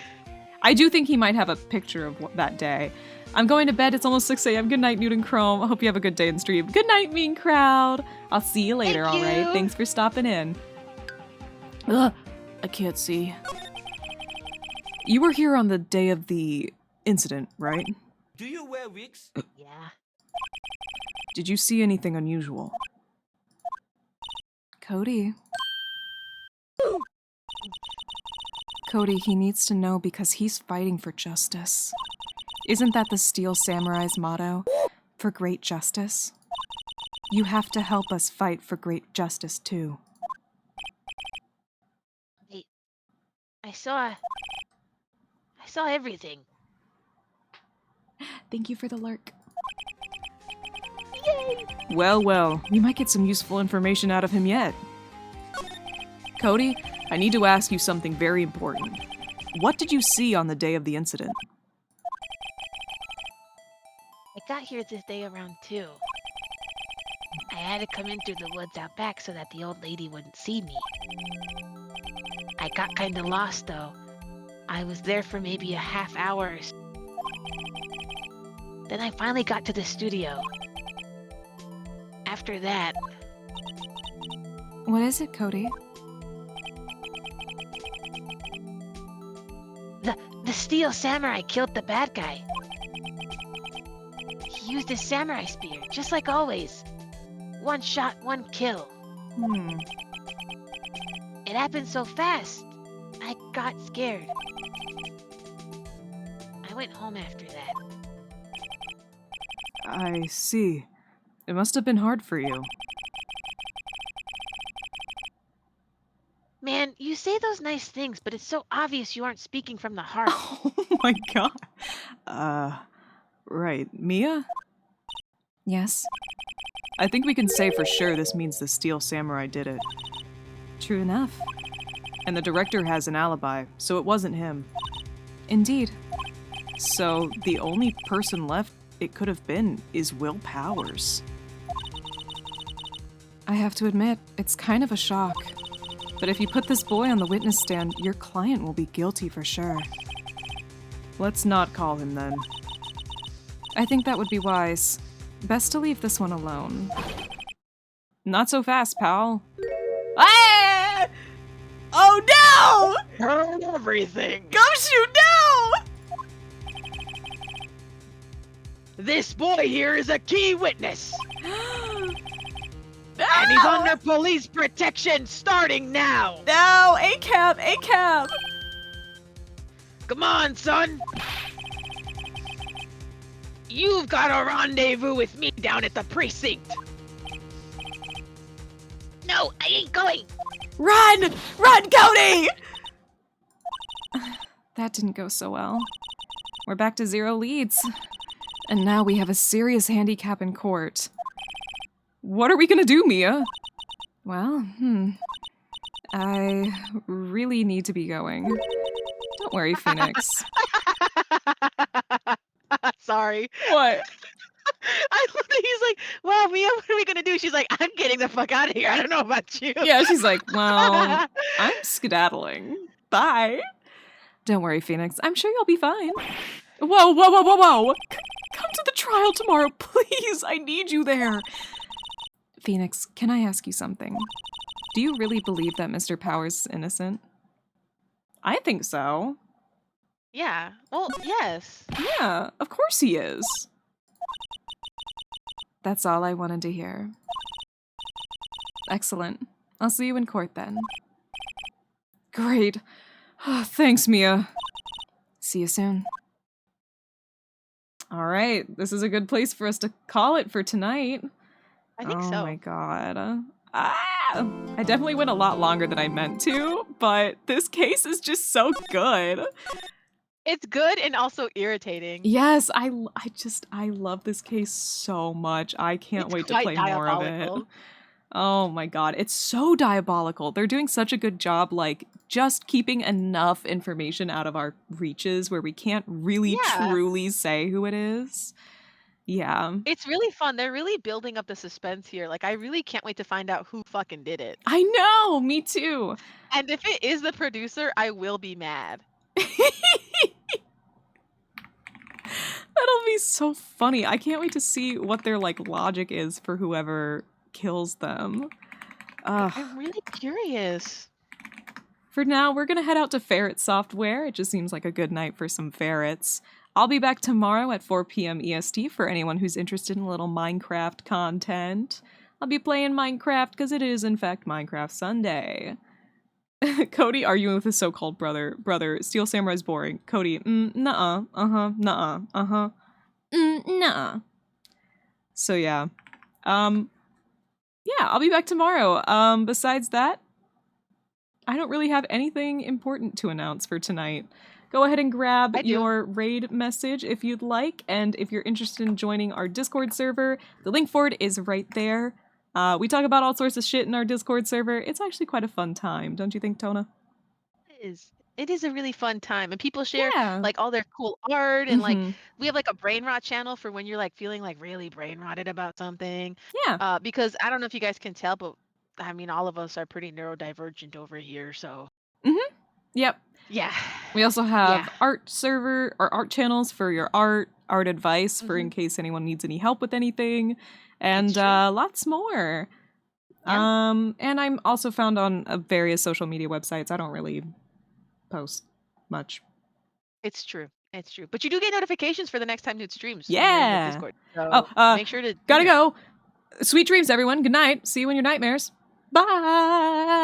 Speaker 5: I do think he might have a picture of that day. I'm going to bed. It's almost 6 a.m. Good night, Newt and Chrome. I hope you have a good day in stream. Good night, mean crowd. I'll see you later,
Speaker 4: Thank
Speaker 5: alright?
Speaker 4: you.
Speaker 5: Thanks for stopping in. Ugh, I can't see. You were here on the day of the incident, right?
Speaker 7: Do you wear wigs?
Speaker 4: Yeah.
Speaker 5: Did you see anything unusual? Cody. Cody, he needs to know because he's fighting for justice. Isn't that the Steel Samurai's motto? For great justice? You have to help us fight for great justice too.
Speaker 4: I saw everything.
Speaker 5: Thank you for the lurk. Well, we might get some useful information out of him yet. Cody, I need to ask you something very important. What did you see on the day of the incident?
Speaker 4: I got here this day around 2. I had to come in through the woods out back so that the old lady wouldn't see me. I got kinda lost though. I was there for maybe a half hour. Then I finally got to the studio. After that,
Speaker 3: What is it, Cody?
Speaker 4: the steel samurai killed the bad guy. He used his samurai spear, just like always. 1 shot, 1 kill. It happened so fast, I got scared. I went home after that.
Speaker 5: I see. It must have been hard for you.
Speaker 4: Man, you say those nice things, but it's so obvious you aren't speaking from the heart.
Speaker 5: Oh my god. Right. Mia?
Speaker 3: Yes.
Speaker 5: I think we can say for sure this means the Steel Samurai did it.
Speaker 3: True enough.
Speaker 5: And the director has an alibi, so it wasn't him.
Speaker 3: Indeed.
Speaker 5: So the only person left it could have been is Will Powers.
Speaker 3: I have to admit, it's kind of a shock. But if you put this boy on the witness stand, your client will be guilty for sure.
Speaker 5: Let's not call him then.
Speaker 3: I think that would be wise. Best to leave this one alone.
Speaker 5: Not so fast, pal. Ah! Oh no!
Speaker 2: Burn everything!
Speaker 5: Gumshoe, no!
Speaker 2: This boy here is a key witness! And he's under police protection starting now!
Speaker 5: No! ACAB! ACAB!
Speaker 2: Come on, son! You've got a rendezvous with me down at the precinct!
Speaker 4: No, I ain't going!
Speaker 5: Run! Run, Cody!
Speaker 3: That didn't go so well. We're back to 0 leads. And now we have a serious handicap in court.
Speaker 5: What are we gonna do, Mia?
Speaker 3: Well, I really need to be going. Don't worry, Phoenix.
Speaker 2: Sorry.
Speaker 5: What?
Speaker 2: I love that he's like, well, Mia, what are we gonna do? She's like, I'm getting the fuck out of here. I don't know about you.
Speaker 5: Yeah, she's like, well, I'm skedaddling. Bye.
Speaker 3: Don't worry, Phoenix. I'm sure you'll be fine.
Speaker 5: Whoa, whoa, whoa, whoa, whoa! Come to the trial tomorrow, please! I need you there!
Speaker 3: Phoenix, can I ask you something? Do you really believe that Mr. Powers is innocent?
Speaker 5: I think so.
Speaker 2: Yeah. Well, yes.
Speaker 5: Yeah, of course he is.
Speaker 3: That's all I wanted to hear. Excellent. I'll see you in court then.
Speaker 5: Great. Thanks, Mia.
Speaker 3: See you soon.
Speaker 5: All right, this is a good place for us to call it for tonight.
Speaker 2: I think so.
Speaker 5: Oh my god. I definitely went a lot longer than I meant to, but this case is just so good.
Speaker 2: It's good and also irritating.
Speaker 5: Yes, I love this case so much. I can't wait to play more of it. Oh my god, it's so diabolical. They're doing such a good job, like, just keeping enough information out of our reaches where we can't really truly say who it is. Yeah.
Speaker 2: It's really fun. They're really building up the suspense here. Like, I really can't wait to find out who fucking did it.
Speaker 5: I know, me too.
Speaker 2: And if it is the producer, I will be mad.
Speaker 5: That'll be so funny. I can't wait to see what their, like, logic is for whoever kills them.
Speaker 2: I'm really curious.
Speaker 5: For now, we're gonna head out to Ferret Software. It just seems like a good night for some ferrets. I'll be back tomorrow at 4 p.m. EST for anyone who's interested in a little Minecraft content. I'll be playing Minecraft because it is, in fact, Minecraft Sunday. Cody arguing with his so-called brother. Brother, Steel Samurai's boring. Cody, nuh-uh, uh-huh, nuh-uh, uh-huh.
Speaker 3: Nuh-uh.
Speaker 5: So yeah. Yeah, I'll be back tomorrow. Besides that, I don't really have anything important to announce for tonight. Go ahead and grab your raid message if you'd like, and if you're interested in joining our Discord server, the link for it is right there. We talk about all sorts of shit in our Discord server. It's actually quite a fun time, don't you think, Tona?
Speaker 2: It is. It is a really fun time, and people share
Speaker 1: Yeah.
Speaker 2: like all their cool art, and like
Speaker 1: Mhm.
Speaker 2: we have like a brain rot channel for when you're like feeling like really brain rotted about something.
Speaker 1: Yeah.
Speaker 2: Because I don't know if you guys can tell, but I mean all of us are pretty neurodivergent over here, so
Speaker 1: Mhm. Yep.
Speaker 2: yeah,
Speaker 1: We also
Speaker 2: yeah.
Speaker 1: have art server or art channels for your art advice for in
Speaker 2: Hmm.
Speaker 1: case anyone needs any help with anything,
Speaker 2: It's
Speaker 1: and
Speaker 2: true.
Speaker 1: lots more.
Speaker 2: Yeah,
Speaker 1: And I'm also found on various social media websites. I don't really post much.
Speaker 2: it's true. It's true. But you do get notifications for the next time Newt streams when you're in the
Speaker 1: Yeah.
Speaker 2: Discord.
Speaker 1: Oh,
Speaker 2: So make sure to join
Speaker 1: gotta
Speaker 2: us.
Speaker 1: go. Sweet dreams, everyone. Good night. See you in your nightmares. Bye.